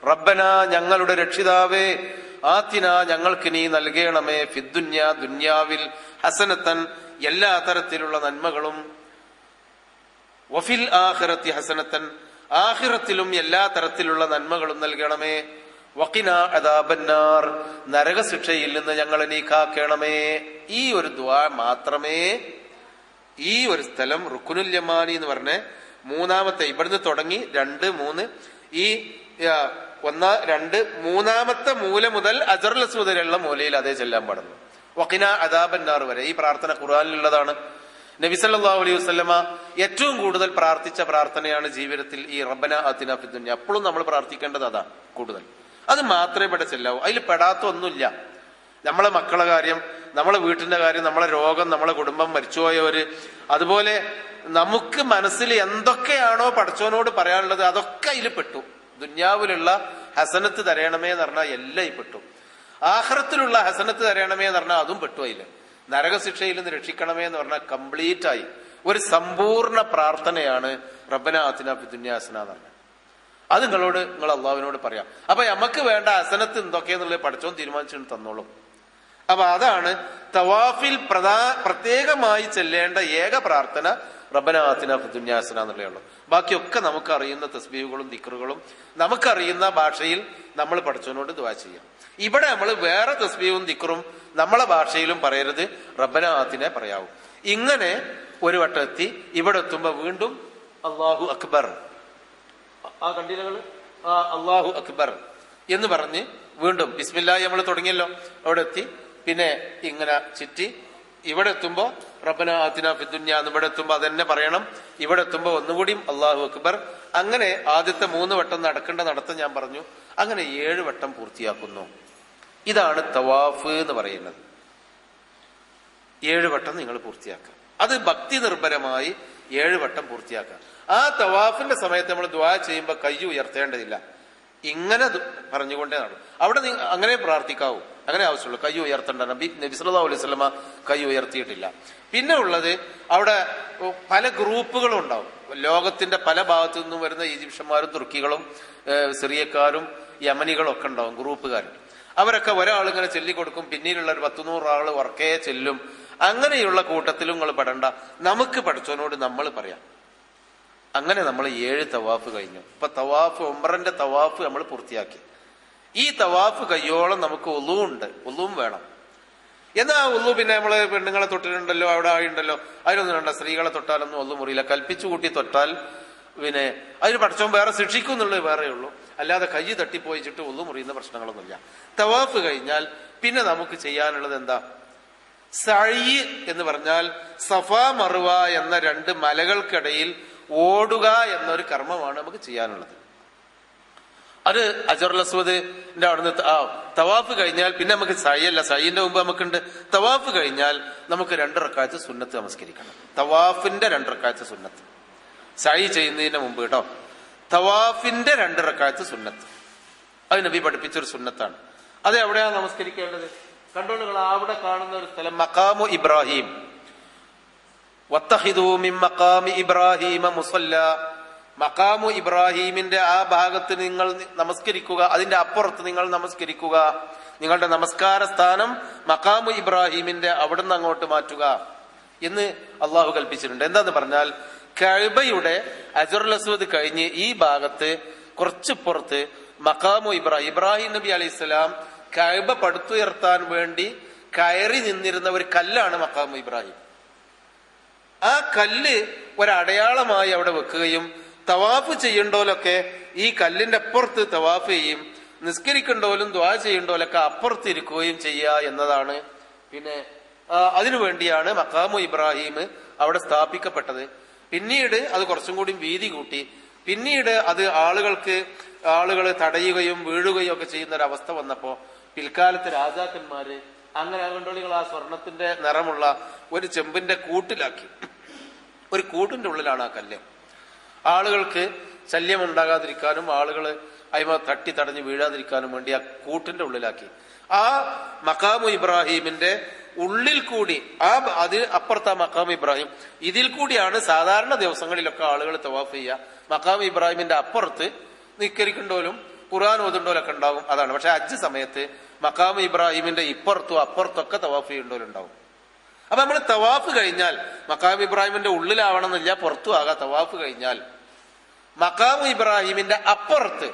റബ്ബന ഞങ്ങളുടെ രക്ഷിതാവേ, ആത്തിന ഞങ്ങൾക്ക് നീ നൽകണമേ, ഫിദ്ദുന്യ ദുന്യാവിൽ, ഹസനത്തൻ എല്ലാ തരത്തിലുള്ള നന്മകളും, വഫിൽ ആഖിറത്തി ഹസനത്തൻ ആഖിറത്തിലും എല്ലാ തരത്തിലുള്ള നന്മകളും നൽകണമേ, വഖിന അദാബന്നാർ നരകശിക്ഷയിൽ നിന്ന് ഞങ്ങളെ നീ കാക്കണമേ. ഈ ഒരു ദുആ മാത്രമേ ഈ ഒരു സ്ഥലം റുക്നുൽ യമാനി എന്ന് പറഞ്ഞ മൂന്നാമത്തെ, ഇവിടുന്ന് തുടങ്ങി 2, 3 ഈ 1, 2, 3ാമത്തെ മൂല മുതൽ അജറുൽ അസ്വദ് വരെയുള്ള മൂലയിൽ അതേ ചെല്ലാൻ പാടുന്നു. വഖിന അദാബന്നാർ വരെ ഈ പ്രാർത്ഥന ഖുർആനിലുള്ളതാണ്. നബി സല്ലല്ലാഹു അലൈഹി വസല്ലമ ഏറ്റവും കൂടുതൽ പ്രാർത്ഥിച്ച പ്രാർത്ഥനയാണ് ജീവിതത്തിൽ ഈ റബ്ബന ആതിന ഫിദ് ദുനിയ. എപ്പോഴും നമ്മൾ പ്രാർത്ഥിക്കേണ്ടത് അതാ കൂടുതൽ. അത് മാത്രമേ ഇവിടെ ചെല്ലാവൂ. അതിൽ പെടാത്ത ഒന്നുമില്ല. നമ്മളെ മക്കളെ കാര്യം, നമ്മളെ വീട്ടിന്റെ കാര്യം, നമ്മളെ രോഗം, നമ്മളെ കുടുംബം, മരിച്ചുപോയവര്, അതുപോലെ നമുക്ക് മനസ്സിൽ എന്തൊക്കെയാണോ പടച്ചോനോട് പറയാനുള്ളത് അതൊക്കെ അതിൽ പെട്ടു. ദുന്യാവിലുള്ള ഹസനത്ത് തരയണമേ എന്ന് പറഞ്ഞാൽ എല്ലാം ഈ പെട്ടു. ആഖിറത്തിലുള്ള ഹസനത്ത് തരയണമേ എന്ന് പറഞ്ഞാൽ അതും പെട്ടു അതില്. നരകശിക്ഷയിൽ നിന്ന് രക്ഷിക്കണമേ എന്ന് പറഞ്ഞാൽ കംപ്ലീറ്റ് ആയി. ഒരു സമ്പൂർണ്ണ പ്രാർത്ഥനയാണ് റബ്ബന ആതിന ഫിദ് ദുനിയ ഹസന എന്ന് പറഞ്ഞാൽ. അത് നിങ്ങൾ അള്ളാഹുവിനോട് പറയാം. അപ്പൊ നമുക്ക് വേണ്ട ഹസനത്ത് എന്തൊക്കെയെന്നുള്ളത് പഠിച്ചോൻ തീരുമാനിച്ചു തന്നോളും. അപ്പൊ അതാണ് തവാഫിൽ പ്രത്യേകമായി ചെല്ലേണ്ട ഏക പ്രാർത്ഥന റബ്ബന ആതിന ഫിദ് ദുനിയ ഹസന എന്നുള്ളേ. ബാക്കിയൊക്കെ നമുക്കറിയുന്ന തസ്ബീഹുകളും ദിക്റുകളും നമുക്കറിയുന്ന ഭാഷയിൽ നമ്മൾ പഠിച്ചവനോട് ദുആ ചെയ്യാം. ഇവിടെ നമ്മൾ വേറെ തസ്ബീഹും ദിക്റും നമ്മളെ ഭാഷയിലും പറയരുത്, റബ്ബന ആതിനെ പറയാവൂ. ഇങ്ങനെ ഒരു വട്ടം എത്തി ഇവിടെ എത്തുമ്പോ വീണ്ടും അല്ലാഹു അക്ബർ, ആ കണ്ടില്ലകള്, അല്ലാഹു അക്ബർ എന്ന് പറഞ്ഞ് വീണ്ടും ബിസ്മില്ലാഹി നമ്മൾ തുടങ്ങിയല്ലോ, അവിടെ എത്തി. പിന്നെ ഇങ്ങനെ ചുറ്റി ഇവിടെ എത്തുമ്പോ റബ്ബന ആതിന ഫിദ് ദുനിയ എന്ന് ഇവിടെ എത്തുമ്പോ അതന്നെ പറയണം. ഇവിടെ എത്തുമ്പോ ഒന്നുകൂടിയും അല്ലാഹു അക്ബർ. അങ്ങനെ ആദ്യത്തെ 3 വട്ടം നടക്കേണ്ട നടത്തം ഞാൻ പറഞ്ഞു. അങ്ങനെ 7 വട്ടം പൂർത്തിയാക്കുന്നു. ഇതാണ് തവാഫ് എന്ന് പറയുന്നത്. 7 വട്ടം നിങ്ങൾ പൂർത്തിയാക്കുക. അത് ഭക്തി നിർഭരമായി 7 വട്ടം പൂർത്തിയാക്കുക. ആ തവാഫിന്റെ സമയത്ത് നമ്മൾ ദുആ ചെയ്യുമ്പോൾ കൈ ഉയർത്തേണ്ടതില്ല, ഇങ്ങനെ പറഞ്ഞുകൊണ്ടേ നടക്കും. അവിടെ അങ്ങനെ പ്രാർത്ഥിക്കാവൂ, അങ്ങനെ ആവശ്യമുള്ളൂ. കൈ ഉയർത്തേണ്ട. നബി സല്ലല്ലാഹു അലൈഹി വസല്ലമ കൈ ഉയർത്തിയിട്ടില്ല. പിന്നെ ഉള്ളത് അവിടെ പല ഗ്രൂപ്പുകളും ഉണ്ടാവും. ലോകത്തിന്റെ പല ഭാഗത്തു നിന്നും വരുന്ന ഈജിപ്ഷ്യന്മാരും തുർക്കികളും സിറിയക്കാരും യമനികളും ഒക്കെ ഉണ്ടാവും, ഗ്രൂപ്പുകാർ. അവരൊക്കെ ഒരാൾ ഇങ്ങനെ ചൊല്ലിക്കൊടുക്കും, പിന്നീടുള്ള ഒരു 10-100 ആള് ഉറക്കെ ചെല്ലും. അങ്ങനെയുള്ള കൂട്ടത്തിലും നിങ്ങൾ പെടണ്ട. നമുക്ക് പഠിച്ചവനോട് നമ്മൾ പറയാം. അങ്ങനെ നമ്മൾ 7 തവാഫ് കഴിഞ്ഞു. ഇപ്പൊ തവാഫ്, ഉംറന്റെ തവാഫ് നമ്മൾ പൂർത്തിയാക്കി. ഈ തവാഫ് കയ്യോളം നമുക്ക് ഉളുവുണ്ട്, ഉളുവും വേണം. എന്നാ ഉള്ളു പിന്നെ നമ്മള് പെണ്ണുങ്ങളെ തൊട്ടിട്ടുണ്ടല്ലോ, അവിടെ ആയിണ്ടല്ലോ, അതിനൊന്നും വേണ്ട. സ്ത്രീകളെ തൊട്ടാലൊന്നും ഒന്നും മുറിയില്ല. കൽപ്പിച്ചു കൂട്ടി തൊട്ടാൽ പിന്നെ അതിന് പഠിച്ചവൻ വേറെ ശിക്ഷിക്കും എന്നുള്ളത് വേറെ ഉള്ളൂ. അല്ലാതെ കൈ തട്ടിപ്പോയിച്ചിട്ട് ഒന്നും മുറിയുന്ന പ്രശ്നങ്ങളൊന്നുമില്ല. തവാഫ് കഴിഞ്ഞാൽ പിന്നെ നമുക്ക് ചെയ്യാനുള്ളത് എന്താ? സഅയ് എന്ന് പറഞ്ഞാൽ സഫ മറുവ എന്ന 2 മലകൾക്കിടയിൽ ഓടുക എന്നൊരു കർമ്മമാണ് നമുക്ക് ചെയ്യാനുള്ളത്. അത് അജറുൽ അസ്വദിന്റെ അവിടുന്ന് തവാഫ് കഴിഞ്ഞാൽ പിന്നെ നമുക്ക് സഅയല്ല, സഅയിന്റെ മുമ്പ് നമുക്കുണ്ട്. തവാഫ് കഴിഞ്ഞാൽ നമുക്ക് 2 റക്അത്ത് സുന്നത്ത് നമസ്കരിക്കണം. തവാഫിന്റെ 2 റക്അത്ത് സുന്നത്ത്, സഅയ് ചെയ്യുന്നതിന് മുമ്പ് കേട്ടോ. തവാഫിന്റെ 2 റക്അത്ത് സുന്നത്ത്, അത് നബി പഠിപ്പിച്ചൊരു സുന്നത്താണ്. അത് എവിടെയാണ് നമസ്കരിക്കേണ്ടത്? കണ്ടോളൂ, നിങ്ങൾ അവിടെ കാണുന്ന ഒരു സ്ഥലം മഖാമു ഇബ്രാഹിം. വത്തഖിദൂ മിൻ മഖാമി ഇബ്രാഹിമ മുസല്ല. മഖാമു ഇബ്രാഹിമിന്റെ ആ ഭാഗത്ത് നിങ്ങൾ നമസ്കരിക്കുക, അതിന്റെ അപ്പുറത്ത് നിങ്ങൾ നമസ്കരിക്കുക. നിങ്ങളുടെ നമസ്കാര സ്ഥാനം മഖാമു ഇബ്രാഹിമിന്റെ അവിടുന്ന് അങ്ങോട്ട് മാറ്റുക എന്ന് അള്ളാഹു കൽപ്പിച്ചിട്ടുണ്ട്. എന്താന്ന് പറഞ്ഞാൽ കഅബയുടെ അജറുൽ അസ്വദ് കഴിഞ്ഞ് ഈ ഭാഗത്ത് കുറച്ച് പുറത്ത് മഖാമു ഇബ്രാഹിം നബി അലൈഹിസ്സലാം കഅബ പടുത്തുയർത്താൻ വേണ്ടി കയറി നിന്നിരുന്ന ഒരു കല്ലാണ് മഖാമു ഇബ്രാഹിം. ആ കല്ല് ഒരടയാളമായി അവിടെ വെക്കുകയും തവാഫ് ചെയ്യണ്ടോലൊക്കെ ഈ കല്ലിന്റെ അപ്പുറത്ത് തവാഫ് ചെയ്യും, നിസ്കരിക്കണ്ടോലും ദുആ ചെയ്യണ്ടോലൊക്കെ അപ്പുറത്ത് ഇരിക്കുകയും ചെയ്യുക എന്നതാണ്. പിന്നെ അതിനു വേണ്ടിയാണ് മഖാമു ഇബ്രാഹിം അവിടെ സ്ഥാപിക്കപ്പെട്ടത്. പിന്നീട് അത് കുറച്ചും കൂടി വീതി കൂട്ടി. പിന്നീട് അത് ആളുകൾ തടയുകയും വീഴുകയും ഒക്കെ ചെയ്യുന്ന ഒരു അവസ്ഥ വന്നപ്പോ പിൽക്കാലത്ത് രാജാക്കന്മാര് അങ്ങനെ കണ്ടോളികൾ ആ സ്വർണത്തിന്റെ നിറമുള്ള ഒരു ചെമ്പിന്റെ കൂട്ടിലാക്കി. ഒരു കൂട്ടിന്റെ ഉള്ളിലാണ് ആ കല്ല്. ആളുകൾക്ക് ശല്യം ഉണ്ടാകാതിരിക്കാനും ആളുകൾ അയിമ തട്ടി തടഞ്ഞ് വീഴാതിരിക്കാനും വേണ്ടി ആ കൂട്ടിന്റെ ഉള്ളിലാക്കി. ആ മഖാമു ഇബ്രാഹിമിന്റെ ഉള്ളിൽ കൂടി അതിൽ അപ്പുറത്ത് ആ മഖാമു ഇബ്രാഹിം, ഇതിൽ കൂടിയാണ് സാധാരണ ദിവസങ്ങളിലൊക്കെ ആളുകൾ തവാഫ് ചെയ്യുക. മഖാമു ഇബ്രാഹിമിന്റെ അപ്പുറത്ത് നിസ്കരിക്കണ്ടോലും ഖുർആൻ ഓതുണ്ടോലൊക്കെ ഉണ്ടാവും, അതാണ്. പക്ഷെ ഹജ്ജ് സമയത്ത് മഖാം ഇബ്രാഹിമിന്റെ ഇപ്പുറത്തും അപ്പുറത്തൊക്കെ തവാഫ് ചെയ്യേണ്ടവരുണ്ടാവും. അപ്പൊ നമ്മൾ തവാഫ് കഴിഞ്ഞാൽ മഖാം ഇബ്രാഹിമിന്റെ ഉള്ളിലാവണം എന്നില്ല, പുറത്തും ആകാം. തവാഫ് കഴിഞ്ഞാൽ മഖാം ഇബ്രാഹിമിന്റെ അപ്പുറത്ത്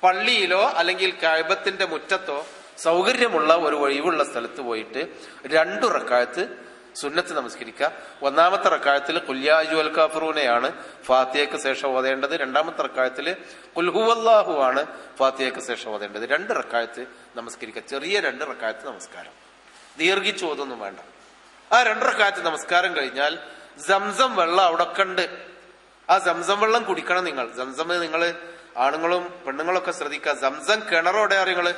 പള്ളിയിലോ അല്ലെങ്കിൽ കഅബത്തിന്റെ മുറ്റത്തോ സൗകര്യമുള്ള ഒരു ഒഴിവുള്ള സ്ഥലത്ത് പോയിട്ട് 2 റക്അത്ത് സുന്നത്ത് നമസ്കരിക്കുക. 1ാമത്തെ റക്അത്തിൽ ഖുൽ യാ അയ്യുഹൽ കാഫിറൂനയാണ് ഫാത്തിഹയ്ക്ക് ശേഷം ഓതേണ്ടത്. 2ാമത്തെ റക്അത്തിൽ ഖുൽ ഹുവല്ലാഹു ആണ് ഫാത്തിഹയ്ക്ക് ശേഷം ഓതേണ്ടത്. 2 റക്അത്ത് നമസ്കരിക്കുക. ചെറിയ 2 റക്അത്ത് നമസ്കാരം, ദീർഘിച്ചു ഓതൊന്നും വേണ്ട. ആ 2 റക്അത്ത് നമസ്കാരം കഴിഞ്ഞാൽ സംസം വെള്ളം അവിടെ ഒക്കെ ഉണ്ട്. ആ സംസം വെള്ളം കുടിക്കണം നിങ്ങൾ. സംസം നിങ്ങൾ ആണുങ്ങളും പെണ്ണുങ്ങളൊക്കെ ശ്രദ്ധിക്കുക. സംസം കിണറോടെ നിങ്ങള്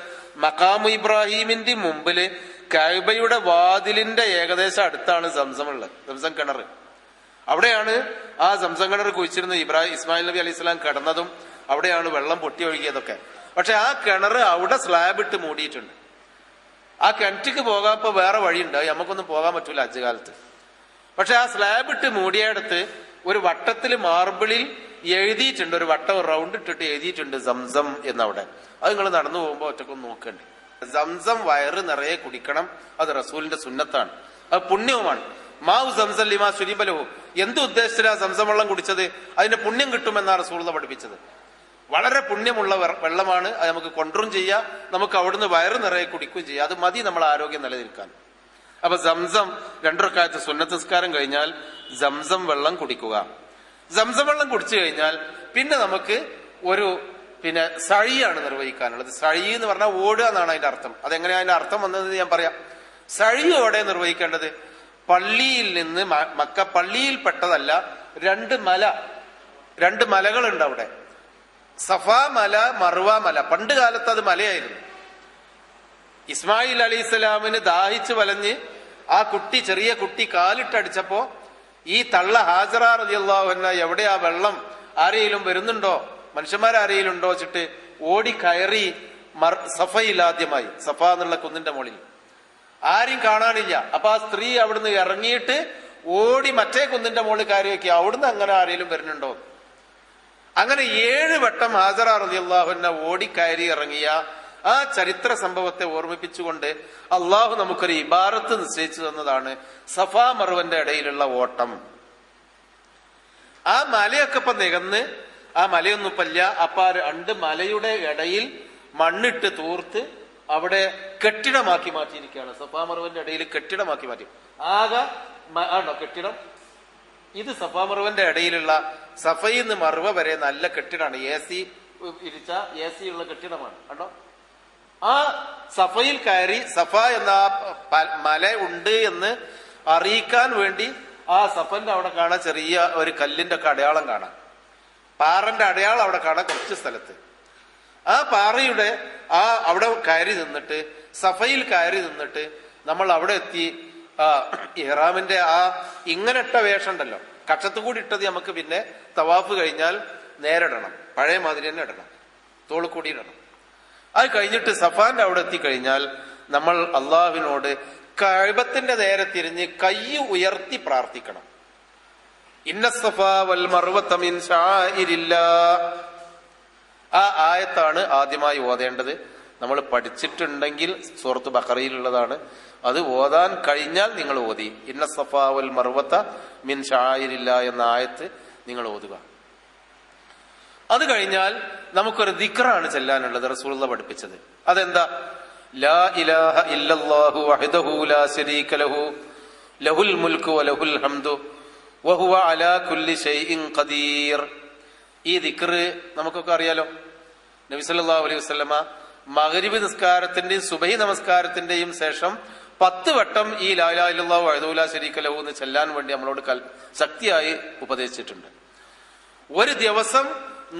മഖാമു ഇബ്രാഹിമിന്റെ മുമ്പില് കഅബയുടെ വാതിലിന്റെ ഏകദേശം അടുത്താണ് സംസം ഉള്ളത്, സംസം കിണർ. അവിടെയാണ് ആ സംസം കിണർ കുഴിച്ചിരുന്നത്. ഇസ്മായിൽ നബി അലൈഹി സ്വലാം കിടന്നതും അവിടെയാണ് വെള്ളം പൊട്ടി ഒഴുകിയതൊക്കെ. പക്ഷെ ആ കിണർ അവിടെ സ്ലാബ് ഇട്ട് മൂടിയിട്ടുണ്ട്. ആ കിണറ്റിക്ക് പോകാൻ ഇപ്പൊ വേറെ വഴിയുണ്ട്, നമുക്കൊന്നും പോകാൻ പറ്റൂല ഹജ്ജ് കാലത്ത്. പക്ഷെ ആ സ്ലാബ് ഇട്ട് മൂടിയടുത്ത് ഒരു വട്ടത്തില് മാർബിളിൽ എഴുതിയിട്ടുണ്ട്, ഒരു വട്ടം റൗണ്ട് ഇട്ടിട്ട് എഴുതിയിട്ടുണ്ട് സംസം എന്നവിടെ. അത് നിങ്ങൾ നടന്നു പോകുമ്പോ ഒറ്റക്കൊന്ന് നോക്കണ്ടേ. സംസം വയറ് നിറയെ കുടിക്കണം, അത് റസൂലിന്റെ സുന്നത്താണ്, അത് പുണ്യവുമാണ്. മാവു സംസം ലിമാ ശുരിബലഹു, എന്ത് ഉദ്ദേശത്തിലാ സംസം വെള്ളം കുടിച്ചത്? അതിന്റെ പുണ്യം കിട്ടുമെന്നാണ് റസൂൽ പഠിപ്പിച്ചത്. വളരെ പുണ്യമുള്ള വെള്ളമാണ്, അത് നമുക്ക് കൊണ്ടും ചെയ്യാം, നമുക്ക് അവിടുന്ന് വയറ് നിറയെ കുടിക്കുകയും ചെയ്യാം. അത് മതി നമ്മൾ ആരോഗ്യം നിലനിൽക്കാൻ. അപ്പൊ സംസം 2 റക്അത്ത് സുന്നത്ത് നിസ്കാരം കഴിഞ്ഞാൽ സംസം വെള്ളം കുടിക്കുക. സംസം വെള്ളം കുടിച്ചു കഴിഞ്ഞാൽ പിന്നെ നമുക്ക് ഒരു സഴിയാണ് നിർവഹിക്കാനുള്ളത്. സഴി എന്ന് പറഞ്ഞാൽ ഓടുക എന്നാണ് അതിന്റെ അർത്ഥം. അതെങ്ങനെയാ അതിന്റെ അർത്ഥം വന്നതെന്ന് ഞാൻ പറയാം. സഴിയോടെ നിർവഹിക്കേണ്ടത് പള്ളിയിൽ നിന്ന് മക്ക പള്ളിയിൽ പെട്ടതല്ല, 2 മലകളുണ്ട് അവിടെ. സഫാ മല, മറുവ മല. പണ്ട് കാലത്ത് അത് മലയായിരുന്നു. ഇസ്മായിൽ അലൈഹിസ്സലാമിന് ദാഹിച്ചു വലഞ്ഞ് ആ കുട്ടി, ചെറിയ കുട്ടി കാലിട്ടടിച്ചപ്പോ ഈ തള്ള ഹാജറ റളിയല്ലാഹു അൻഹ എവിടെയാ വെള്ളം, ആരെങ്കിലും വരുന്നുണ്ടോ, മനുഷ്യന്മാരാരെങ്കിലും ഉണ്ടോ വെച്ചിട്ട് ഓടി കയറി സഫയിൽ ആദ്യമായി, സഫ എന്നുള്ള കുന്നിന്റെ മുകളിൽ. ആരും കാണാനില്ല. അപ്പൊ ആ സ്ത്രീ അവിടുന്ന് ഇറങ്ങിയിട്ട് ഓടി മറ്റേ കുന്നിന്റെ മുകളിൽ കയറി വെക്കുക, അവിടുന്ന് അങ്ങനെ ആരെങ്കിലും വരുന്നുണ്ടോ. അങ്ങനെ 7 വട്ടം ഹാജറ റളിയല്ലാഹു അൻഹ ഓടി കയറി ഇറങ്ങിയ ആ ചരിത്ര സംഭവത്തെ ഓർമ്മിപ്പിച്ചുകൊണ്ട് അള്ളാഹു നമുക്കൊരു ഇബാറത്ത് നിശ്ചയിച്ചു തന്നതാണ് സഫാ മറുവന്റെ ഇടയിലുള്ള ഓട്ടം. ആ മലയൊക്കെ ഇപ്പൊ നികന്ന്, ആ മലയൊന്നും ഇപ്പല്ല. അപ്പൊ 2 മലയുടെ ഇടയിൽ മണ്ണിട്ട് തൂർത്ത് അവിടെ കെട്ടിടമാക്കി മാറ്റിയിരിക്കുകയാണ്. സഫാ മറുവന്റെ ഇടയിൽ കെട്ടിടമാക്കി മാറ്റി. ആകെ ആണോ കെട്ടിടം? ഇത് സഫാ മറുവന്റെ ഇടയിലുള്ള സഫയിൽ നിന്ന് മറുവ വരെ നല്ല കെട്ടിടമാണ്. AC ഇരിച്ച AC ഉള്ള കെട്ടിടമാണ്. കണ്ടോ? ആ സഫയിൽ കയറി സഫ എന്ന മല ഉണ്ട് എന്ന് അറിയിക്കാൻ വേണ്ടി ആ സഫന്റെ അവിടെ കാണാൻ ചെറിയ ഒരു കല്ലിന്റെ ഒക്കെ അടയാളം കാണാം, പാറന്റെ അടയാളം അവിടെ കാണാം കുറച്ച് സ്ഥലത്ത്. ആ പാറയുടെ അവിടെ കയറി നിന്നിട്ട്, സഫയിൽ കയറി നിന്നിട്ട് നമ്മൾ അവിടെ എത്തി. ഇഹ്റാമിന്റെ ഇങ്ങനെ ഇട്ട വേഷം ഉണ്ടല്ലോ, കക്ഷത്തുകൂടി ഇട്ടത് നമുക്ക് പിന്നെ തവാഫ് കഴിഞ്ഞാൽ നേരിടണം, പഴയ മാതിരി തന്നെ ഇടണം, തോളിക്കൂടി ഇടണം. അത് കഴിഞ്ഞിട്ട് സഫാന്റെ അവിടെ എത്തിക്കഴിഞ്ഞാൽ നമ്മൾ അള്ളാഹുവിനോട് കഅബത്തിന്റെ നേരെ തിരിഞ്ഞ് കൈ ഉയർത്തി പ്രാർത്ഥിക്കണം. ഇന്ന സഫാ വൽ മർവത മിൻ ശആഇരില്ലാഹ്. ആ ആയത്താണ് ആദ്യമായി ഓതേണ്ടത്. നമ്മൾ പഠിച്ചിട്ടുണ്ടെങ്കിൽ സൂറത്ത് ബഖറയിലുള്ളതാണ്. അത് ഓതാൻ കഴിഞ്ഞാൽ നിങ്ങൾ ഓതി. ഇന്ന സഫാ വൽ മർവത മിൻ ശആഇരില്ലാഹ് എന്ന ആയത്ത് നിങ്ങൾ ഓതുക. അത് കഴിഞ്ഞാൽ നമുക്കൊരു ദിക്റാണ് ചെല്ലാനുള്ളത്, റസൂലുള്ളാഹി പഠിപ്പിച്ചത്. അതെന്താ? ലാ ഇലാഹ ഇല്ലല്ലാഹു വഹ്ദഹു ലാ ശരീക ലഹു ലഹുൽ മുൽക്കു വലഹുൽ ഹംദു വഹുവ അലാ കുല്ലി ഷൈഇൻ ഖദീർ. ഈ ദിക്ർ നമുക്കൊക്കെ അറിയാലോ. നബി സല്ലല്ലാഹു അലൈഹി വസല്ലമ മഗ്രിബ് നിസ്കാരത്തിന്റെയും സുബഹി നമസ്കാരത്തിന്റെയും ശേഷം 10 വട്ടം ഈ ലാ ഇലാഹ ഇല്ലല്ലാഹു വഹ്ദഹു ലാ ശരീക ലഹു എന്ന് ചെല്ലാൻ വേണ്ടി നമ്മളോട് ശക്തിയായി ഉപദേശിച്ചിട്ടുണ്ട്. ഒരു ദിവസം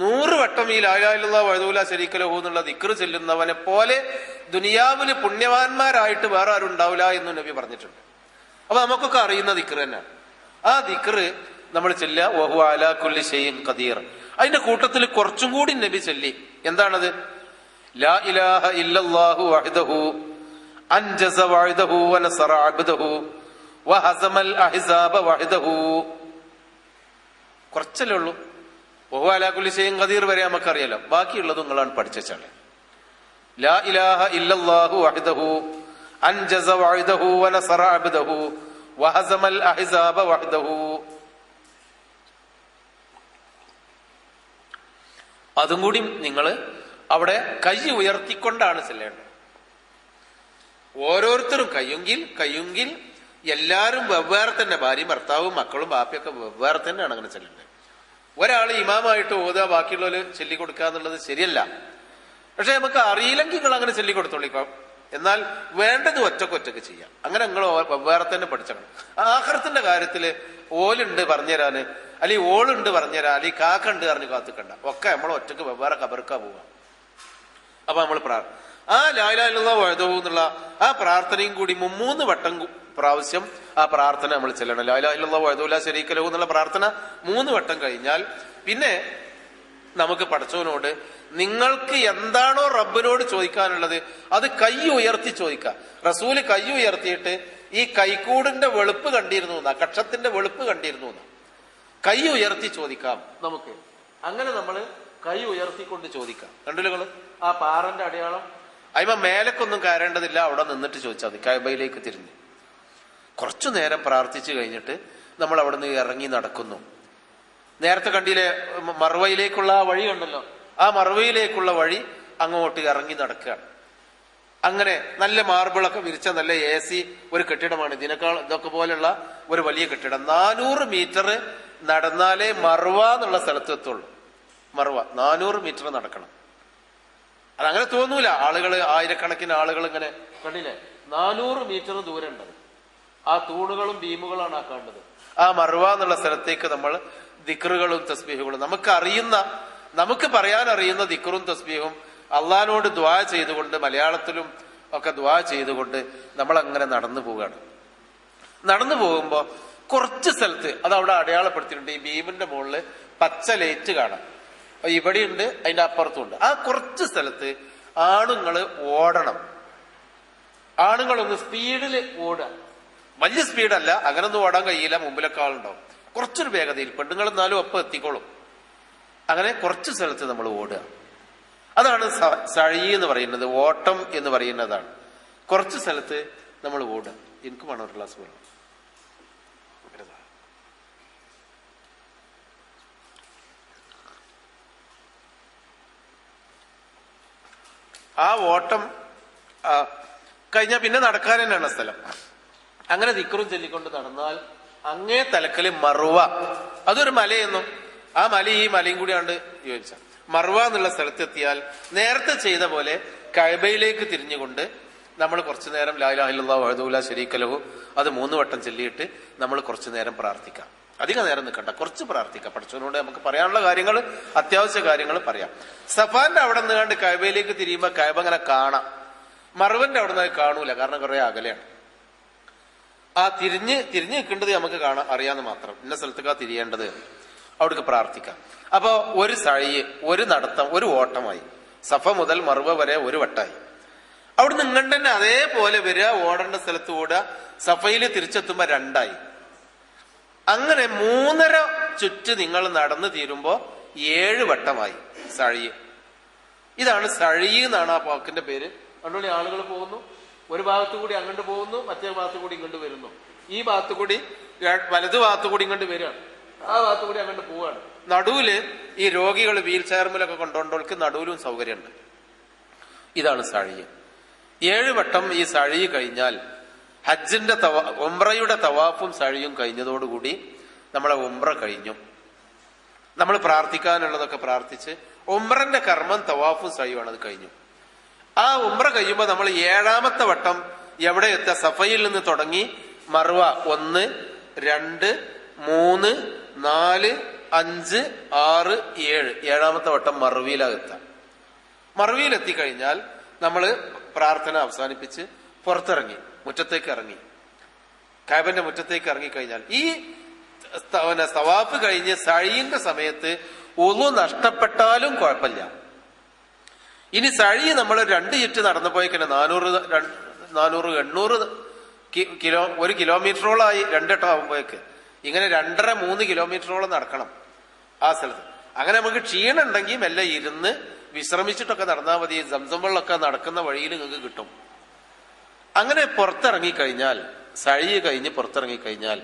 100 വട്ടം ഈ ലാ ഇലാഹ ഇല്ലല്ലാഹു വഹ്ദഹു ലാ ശരീക ലഹു എന്നുള്ള ദിക്ർ ചെല്ലുന്നവനെ പോലെ ദുനിയാവില് പുണ്യവാന്മാരായിട്ട് വേറെ ആരും ഉണ്ടാവില്ല എന്ന് നബി പറഞ്ഞിട്ടുണ്ട്. അപ്പൊ നമുക്കൊക്കെ അറിയുന്ന ദിക്ർ തന്നെയാണ്. ആ ദിക്ർ നമ്മൾ ചെല്ലുക. വഹുവ അലാ കുല്ലി ഷൈഇൻ ഖദീർ. അതിന്റെ കൂട്ടത്തിൽ കുറച്ചും കൂടി നബി ചൊല്ലി. എന്താണത്? ലാ ഇലാഹ ഇല്ലല്ലാഹു വഹ്ദഹു അൻജസ വഅദഹു വനസറ അബ്ദഹു വഹസമൽ അഹ്സാബ വഹ്ദഹു. കുറച്ചല്ലേ ഉള്ളൂ. വഹുവ അലാ കുല്ലി ഷൈഇൻ ഖദീർ വരെ നമുക്കറിയാലോ. ബാക്കിയുള്ളത് നിങ്ങളാണ് പഠിച്ചാല്. ലാ ഇലാഹ ഇല്ലല്ലാഹു വഹ്ദഹു അൻജസ വഅദഹു വനസറ അബ്ദഹു വഹസമൽ അഹ്സാബ വഹ്ദഹു. അതും കൂടി നിങ്ങൾ അവിടെ കൈ ഉയർത്തിക്കൊണ്ടാണ് ചെല്ലേണ്ടത്. ഓരോരുത്തരും കയ്യുങ്കിൽ എല്ലാവരും വെവ്വേറെ തന്നെ, ഭാര്യയും ഭർത്താവും മക്കളും ബാപ്പിയൊക്കെ വെവ്വേറെ തന്നെയാണ് അങ്ങനെ ചെല്ലേണ്ടത്. ഒരാൾ ഇമാമായിട്ട് ഓതുക ബാക്കിയുള്ളവര് ചൊല്ലിക്കൊടുക്കുക എന്നുള്ളത് ശരിയല്ല. പക്ഷെ നമുക്ക് അറിയില്ലെങ്കിൽ നിങ്ങൾ അങ്ങനെ ചൊല്ലിക്കൊടുത്തോളിക്കാം. എന്നാൽ വേണ്ടത് ഒറ്റക്കൊറ്റക്ക് ചെയ്യാം. അങ്ങനെ നിങ്ങൾ വെവ്വേറെ തന്നെ പഠിച്ചണം. ആഖിറത്തിന്റെ കാര്യത്തില് ഓലുണ്ട് പറഞ്ഞുതരാന്, അല്ലെങ്കിൽ ഓളുണ്ട് പറഞ്ഞുതരാൻ, അല്ലെങ്കിൽ കാക്കുണ്ട് പറഞ്ഞ് കാത്തിക്കണ്ട. ഒക്കെ നമ്മൾ ഒറ്റക്ക് വെവ്വേറെ കബർക്കാ പോവാം. അപ്പൊ നമ്മൾ ആ ലാ ഇലാഹ ഇല്ലല്ലാഹു വഹ്ദഹു എന്നുള്ള ആ പ്രാർത്ഥനയും കൂടി 3 വട്ടം പ്രാവശ്യം ആ പ്രാർത്ഥന നമ്മൾ ചെല്ലണം. ലാ ഇലാഹ ഇല്ലല്ലാഹു വഹ്ദഹു ലാ ശരീക ലഹു എന്നുള്ള പ്രാർത്ഥന 3 വട്ടം കഴിഞ്ഞാൽ പിന്നെ നമുക്ക് പടച്ചവനോട് നിങ്ങൾക്ക് എന്താണോ റബ്ബിനോട് ചോദിക്കാനുള്ളത് അത് കൈ ഉയർത്തി ചോദിക്കാം. റസൂല് കൈ ഉയർത്തിയിട്ട് ഈ കൈക്കൂടിന്റെ വെളുപ്പ് കണ്ടിരുന്നു, കക്ഷത്തിന്റെ വെളുപ്പ് കണ്ടിരുന്നു. കൈ ഉയർത്തി ചോദിക്കാം നമുക്ക്. അങ്ങനെ നമ്മൾ കൈ ഉയർത്തിക്കൊണ്ട് ചോദിക്കാം. കണ്ടില്ലേ ആ പാറന്റെ അടയാളം? അയ്മ മേലക്കൊന്നും കയറേണ്ടതില്ല, അവിടെ നിന്നിട്ട് ചോദിച്ചാൽ മതി. കഅബയിലേക്ക് തിരിഞ്ഞ് കുറച്ചു നേരം പ്രാർത്ഥിച്ചു കഴിഞ്ഞിട്ട് നമ്മൾ അവിടെ നിന്ന് ഇറങ്ങി നടക്കുന്നു. നേരത്തെ കണ്ടില്ലേ മർവയിലേക്കുള്ള ആ വഴി കണ്ടല്ലോ, ആ മർവയിലേക്കുള്ള വഴി അങ്ങോട്ട് ഇറങ്ങി നടക്കുകയാണ്. അങ്ങനെ നല്ല മാർബിളൊക്കെ വിരിച്ച നല്ല AC ഒരു കെട്ടിടമാണ്. ഇതൊക്കെ പോലുള്ള ഒരു വലിയ കെട്ടിടം. 400 മീറ്റർ നടന്നാലേ മർവ എന്നുള്ള സ്ഥലത്ത് എത്തുള്ളൂ. മർവ 400 മീറ്റർ നടക്കണം. അതങ്ങനെ തോന്നൂല. ആയിരക്കണക്കിന് ആളുകൾ ഇങ്ങനെ കണ്ടില്ലേ, 400 മീറ്റർ ദൂരം ഉണ്ടത്. ആ തൂണുകളും ഭീമുകളാണ് ആ കാണുന്നത്. ആ മർവ എന്നുള്ള സ്ഥലത്തേക്ക് നമ്മൾ ദിക്റുകളും തസ്ബീഹുകളും നമുക്ക് പറയാൻ അറിയുന്ന ദിക്റും തസ്ബീഹും അള്ളാഹിനോട് ദുആ ചെയ്തുകൊണ്ട്, മലയാളത്തിലും ഒക്കെ ദുആ ചെയ്തുകൊണ്ട് നമ്മൾ അങ്ങനെ നടന്നു പോവുകയാണ്. നടന്നു പോകുമ്പോ കുറച്ച് സ്ഥലത്ത് അത് അവിടെ അടയാളപ്പെടുത്തിയിട്ടുണ്ട്. ഈ ഭീമിന്റെ മുകളിൽ പച്ച ലൈറ്റ് കാണാം. ഇവിടെയുണ്ട്, അതിന്റെ അപ്പുറത്തുണ്ട്. ആ കുറച്ച് സ്ഥലത്ത് ആണുങ്ങള് ഓടണം. ആണുങ്ങളൊന്ന് സ്പീഡിൽ ഓടുക. വലിയ സ്പീഡല്ല, അങ്ങനൊന്നും ഓടാൻ കഴിയില്ല, മുമ്പിലൊക്കെ ആളുണ്ടാവും. കുറച്ചൊരു വേഗതയിൽ. പെണ്ണുങ്ങൾ എന്നാലും ഒപ്പം എത്തിക്കോളും. അങ്ങനെ കുറച്ച് സ്ഥലത്ത് നമ്മൾ ഓടുക. അതാണ് സഴി എന്ന് പറയുന്നത്, ഓട്ടം എന്ന് പറയുന്നതാണ്. കുറച്ച് സ്ഥലത്ത് നമ്മൾ ഓടുക. എനിക്ക് വേണം ഒരു ഗ്ലാസ് വെള്ളം. ആ ഓട്ടം കഴിഞ്ഞാൽ പിന്നെ നടക്കാൻ തന്നെയാണ് സ്ഥലം. അങ്ങനെ ദിക്റും ചൊല്ലിക്കൊണ്ട് നടന്നാൽ അങ്ങേ തലക്കല് മറുവ, അതൊരു മലയെന്നും ആ മല ഈ മലയും കൂടിയാണ്ട് യോജിച്ച മറുവ എന്നുള്ള സ്ഥലത്തെത്തിയാൽ നേരത്തെ ചെയ്ത പോലെ കഅബയിലേക്ക് തിരിഞ്ഞുകൊണ്ട് നമ്മൾ കുറച്ചു നേരം ലാ ഇലാഹ ഇല്ലല്ലാഹു വഹ്ദഹു ലാ ശരീക ലഹു അത് 3 വട്ടം ചൊല്ലിയിട്ട് നമ്മൾ കുറച്ചു നേരം പ്രാർത്ഥിക്കാം. അധികം നേരം നിൽക്കണ്ട, കുറച്ച് പ്രാർത്ഥിക്കാം. പഠിച്ചവനോട് നമുക്ക് പറയാനുള്ള കാര്യങ്ങൾ, അത്യാവശ്യ കാര്യങ്ങൾ പറയാം. സഫാന്റെ അവിടെ നിന്നുകൊണ്ട് കഅബയിലേക്ക് തിരിയുമ്പോ കഅബ അങ്ങനെ കാണാം. മറുവന്റെ അവിടെ നിന്ന് കാണൂല, കാരണം കുറെ അകലെയാണ്. ആ തിരിഞ്ഞ് നിൽക്കേണ്ടത് നമുക്ക് കാണാൻ അറിയാന്ന് മാത്രം. ഇന്ന സ്ഥലത്തേക്കാ തിരിയേണ്ടത്, അവിടേക്ക് പ്രാർത്ഥിക്കാം. അപ്പൊ ഒരു സഴി, ഒരു നടത്തം, ഒരു ഓട്ടമായി. സഫ മുതൽ മറുവ വരെ ഒരു വട്ടായി. അവിടെ നിങ്ങണ്ട് തന്നെ അതേപോലെ വരിക, ഓടേണ്ട സ്ഥലത്ത് ഓടുക. സഫയിൽ തിരിച്ചെത്തുമ്പോ 2ആയി. അങ്ങനെ 3.5 ചുറ്റ് നിങ്ങൾ നടന്നു തീരുമ്പോ 7 വട്ടമായി സഴി. ഇതാണ് സഴി എന്നാണ് ആ പോക്കിന്റെ പേര്. അതുകൊണ്ട് ആളുകൾ പോകുന്നു, ഒരു ഭാഗത്തു കൂടി അങ്ങോട്ട് പോകുന്നു, മറ്റേ ഭാഗത്തു കൂടി ഇങ്ങോട്ട് വരുന്നു. ഈ ഭാഗത്തു കൂടി വലതു ഭാഗത്തു കൂടി ഇങ്ങോട്ട് വരികയാണ്, ആ ഭാഗത്തു കൂടി അങ്ങോട്ട് പോവുകയാണ്. നടുവില് ഈ രോഗികൾ വീൽ ചെയർമിലൊക്കെ കൊണ്ടുപോകേണ്ടവർക്ക് നടുവിലും സൗകര്യമുണ്ട്. ഇതാണ് സഴി. 7 വട്ടം ഈ സഴി കഴിഞ്ഞാൽ ഹജ്ജിന്റെ ഉംറയുടെ തവാഫും സഴിയും കഴിഞ്ഞതോടുകൂടി നമ്മളെ ഉംറ കഴിഞ്ഞു. നമ്മൾ പ്രാർത്ഥിക്കാനുള്ളതൊക്കെ പ്രാർത്ഥിച്ച് ഉംറന്റെ കർമ്മം തവാഫും സഴിയുമാണ്, അത് കഴിഞ്ഞു. ആ ഉംറ കഴിയുമ്പോ നമ്മൾ 7ാമത്തെ വട്ടം എവിടെ എത്തുക? സഫയിൽ നിന്ന് തുടങ്ങി മർവ 1, 2, 3, 4, 5, 6, 7 7ാമത്തെ വട്ടം മർവിയിലാകെത്താം. മർവിയിലെത്തിക്കഴിഞ്ഞാൽ നമ്മള് പ്രാർത്ഥന അവസാനിപ്പിച്ച് പുറത്തിറങ്ങി, മുറ്റത്തേക്ക് ഇറങ്ങി. കഅബന്റെ മുറ്റത്തേക്ക് ഇറങ്ങിക്കഴിഞ്ഞാൽ ഈ തവാഫ് കഴിഞ്ഞ് സഴിന്റെ സമയത്ത് ഒളു നഷ്ടപ്പെട്ടാലും കുഴപ്പമില്ല. ഇനി സഴി നമ്മൾ 2 ചുറ്റ് നടന്നു പോയിക്കന്നെ 400 800 കിലോ, 1 കിലോമീറ്ററോളമായി 2 വട്ടം ആകുമ്പോഴേക്ക് ഇങ്ങനെ 2.5-3 കിലോമീറ്ററോളം നടക്കണം ആ സ്ഥലത്ത്. അങ്ങനെ നമുക്ക് ക്ഷീണം ഉണ്ടെങ്കിൽ മെല്ലെ ഇരുന്ന് വിശ്രമിച്ചിട്ടൊക്കെ നടന്നാൽ മതി. സംസം വെള്ളമൊക്കെ നടക്കുന്ന വഴിയിൽ നിങ്ങൾക്ക് കിട്ടും. അങ്ങനെ പുറത്തിറങ്ങിക്കഴിഞ്ഞാൽ, സഴി കഴിഞ്ഞ് പുറത്തിറങ്ങിക്കഴിഞ്ഞാൽ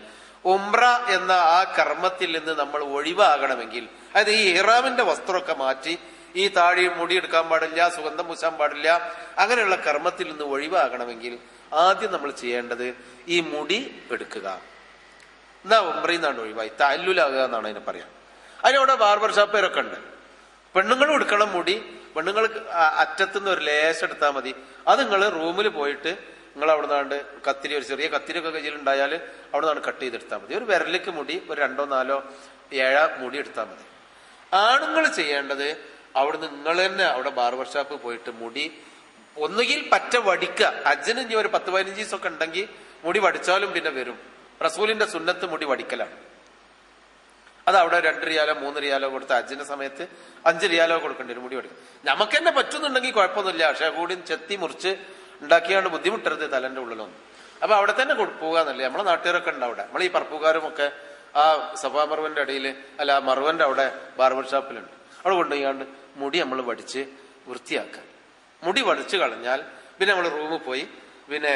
ഉംറ എന്ന ആ കർമ്മത്തിൽ നിന്ന് നമ്മൾ ഒഴിവാകണമെങ്കിൽ, അതായത് ഈ ഇഹ്റാമിന്റെ വസ്ത്രമൊക്കെ മാറ്റി ഈ താഴെ മുടി എടുക്കാൻ പാടില്ല, സുഗന്ധം പൂശാൻ പാടില്ല, അങ്ങനെയുള്ള കർമ്മത്തിൽ നിന്ന് ഒഴിവാകണമെങ്കിൽ ആദ്യം നമ്മൾ ചെയ്യേണ്ടത് ഈ മുടി എടുക്കുക. എന്നാ ഉംറയിൽ നിന്നാണ് ഒഴിവായി തഅല്ലുലാകുക എന്നാണ് അതിനെ പറയാം. അതിനവിടെ ബാർബർ ഷോപ്പേരൊക്കെ ഉണ്ട്. പെണ്ണുങ്ങളും എടുക്കണം മുടി. പെണ്ണുങ്ങൾ അറ്റത്തുനിന്ന് ഒരു ലേശം എടുത്താൽ മതി. അത് നിങ്ങൾ റൂമിൽ പോയിട്ട് നിങ്ങൾ അവിടെ നിന്നാണ്ട് കത്തിരി, ഒരു ചെറിയ കത്തിരിയൊക്കെ കയ്യിലുണ്ടായാൽ അവിടെ നിന്നാണ് കട്ട് ചെയ്തെടുത്താൽ മതി. ഒരു വിരലിക്ക് മുടി ഒരു 2, 4, 7 മുടി എടുത്താൽ മതി. ആണുങ്ങൾ ചെയ്യേണ്ടത് അവിടെ നിങ്ങൾ തന്നെ അവിടെ ബാർബർ ഷോപ്പ് പോയിട്ട് മുടി ഒന്നുകിൽ പറ്റ വടിക്കുക. ഹജ്ജിന് ഇനി ഒരു 10-15 ദിവസമൊക്കെ ഉണ്ടെങ്കിൽ മുടി വടിച്ചാലും പിന്നെ വരും. റസൂലിന്റെ സുന്നത്ത് മുടി വടിക്കലാണ്. അത് അവിടെ 2 റിയാലോ 3 റിയാലോ കൊടുത്ത് ഹജ്ജിന്റെ സമയത്ത് 5 റിയാലോ കൊടുക്കേണ്ടി വരും മുടി വടിക്കും. നമുക്ക് തന്നെ പറ്റുന്നുണ്ടെങ്കിൽ കുഴപ്പമൊന്നുമില്ല. പക്ഷെ കൂടി ചെത്തി മുറിച്ച് ഉണ്ടാക്കിയാണ്ട് ബുദ്ധിമുട്ടരുത് തലന്റെ ഉള്ളിലൊന്നും. അപ്പൊ അവിടെ തന്നെ പോകാന്നല്ലേ. നമ്മളെ നാട്ടുകാരൊക്കെ ഉണ്ട് അവിടെ. നമ്മളീ പറപ്പുകാരും ഒക്കെ ആ സഫാ മറുവന്റെ ഇടയിൽ, അല്ല മറുവന്റെ അവിടെ ബാർബർ ഷോപ്പിലുണ്ട്. അവിടെ കൊണ്ടുപോയാണ്ട് മുടി നമ്മൾ വടിച്ച് വൃത്തിയാക്കുക. മുടി വടിച്ചു കളഞ്ഞാൽ പിന്നെ നമ്മൾ റൂമിൽ പോയി പിന്നെ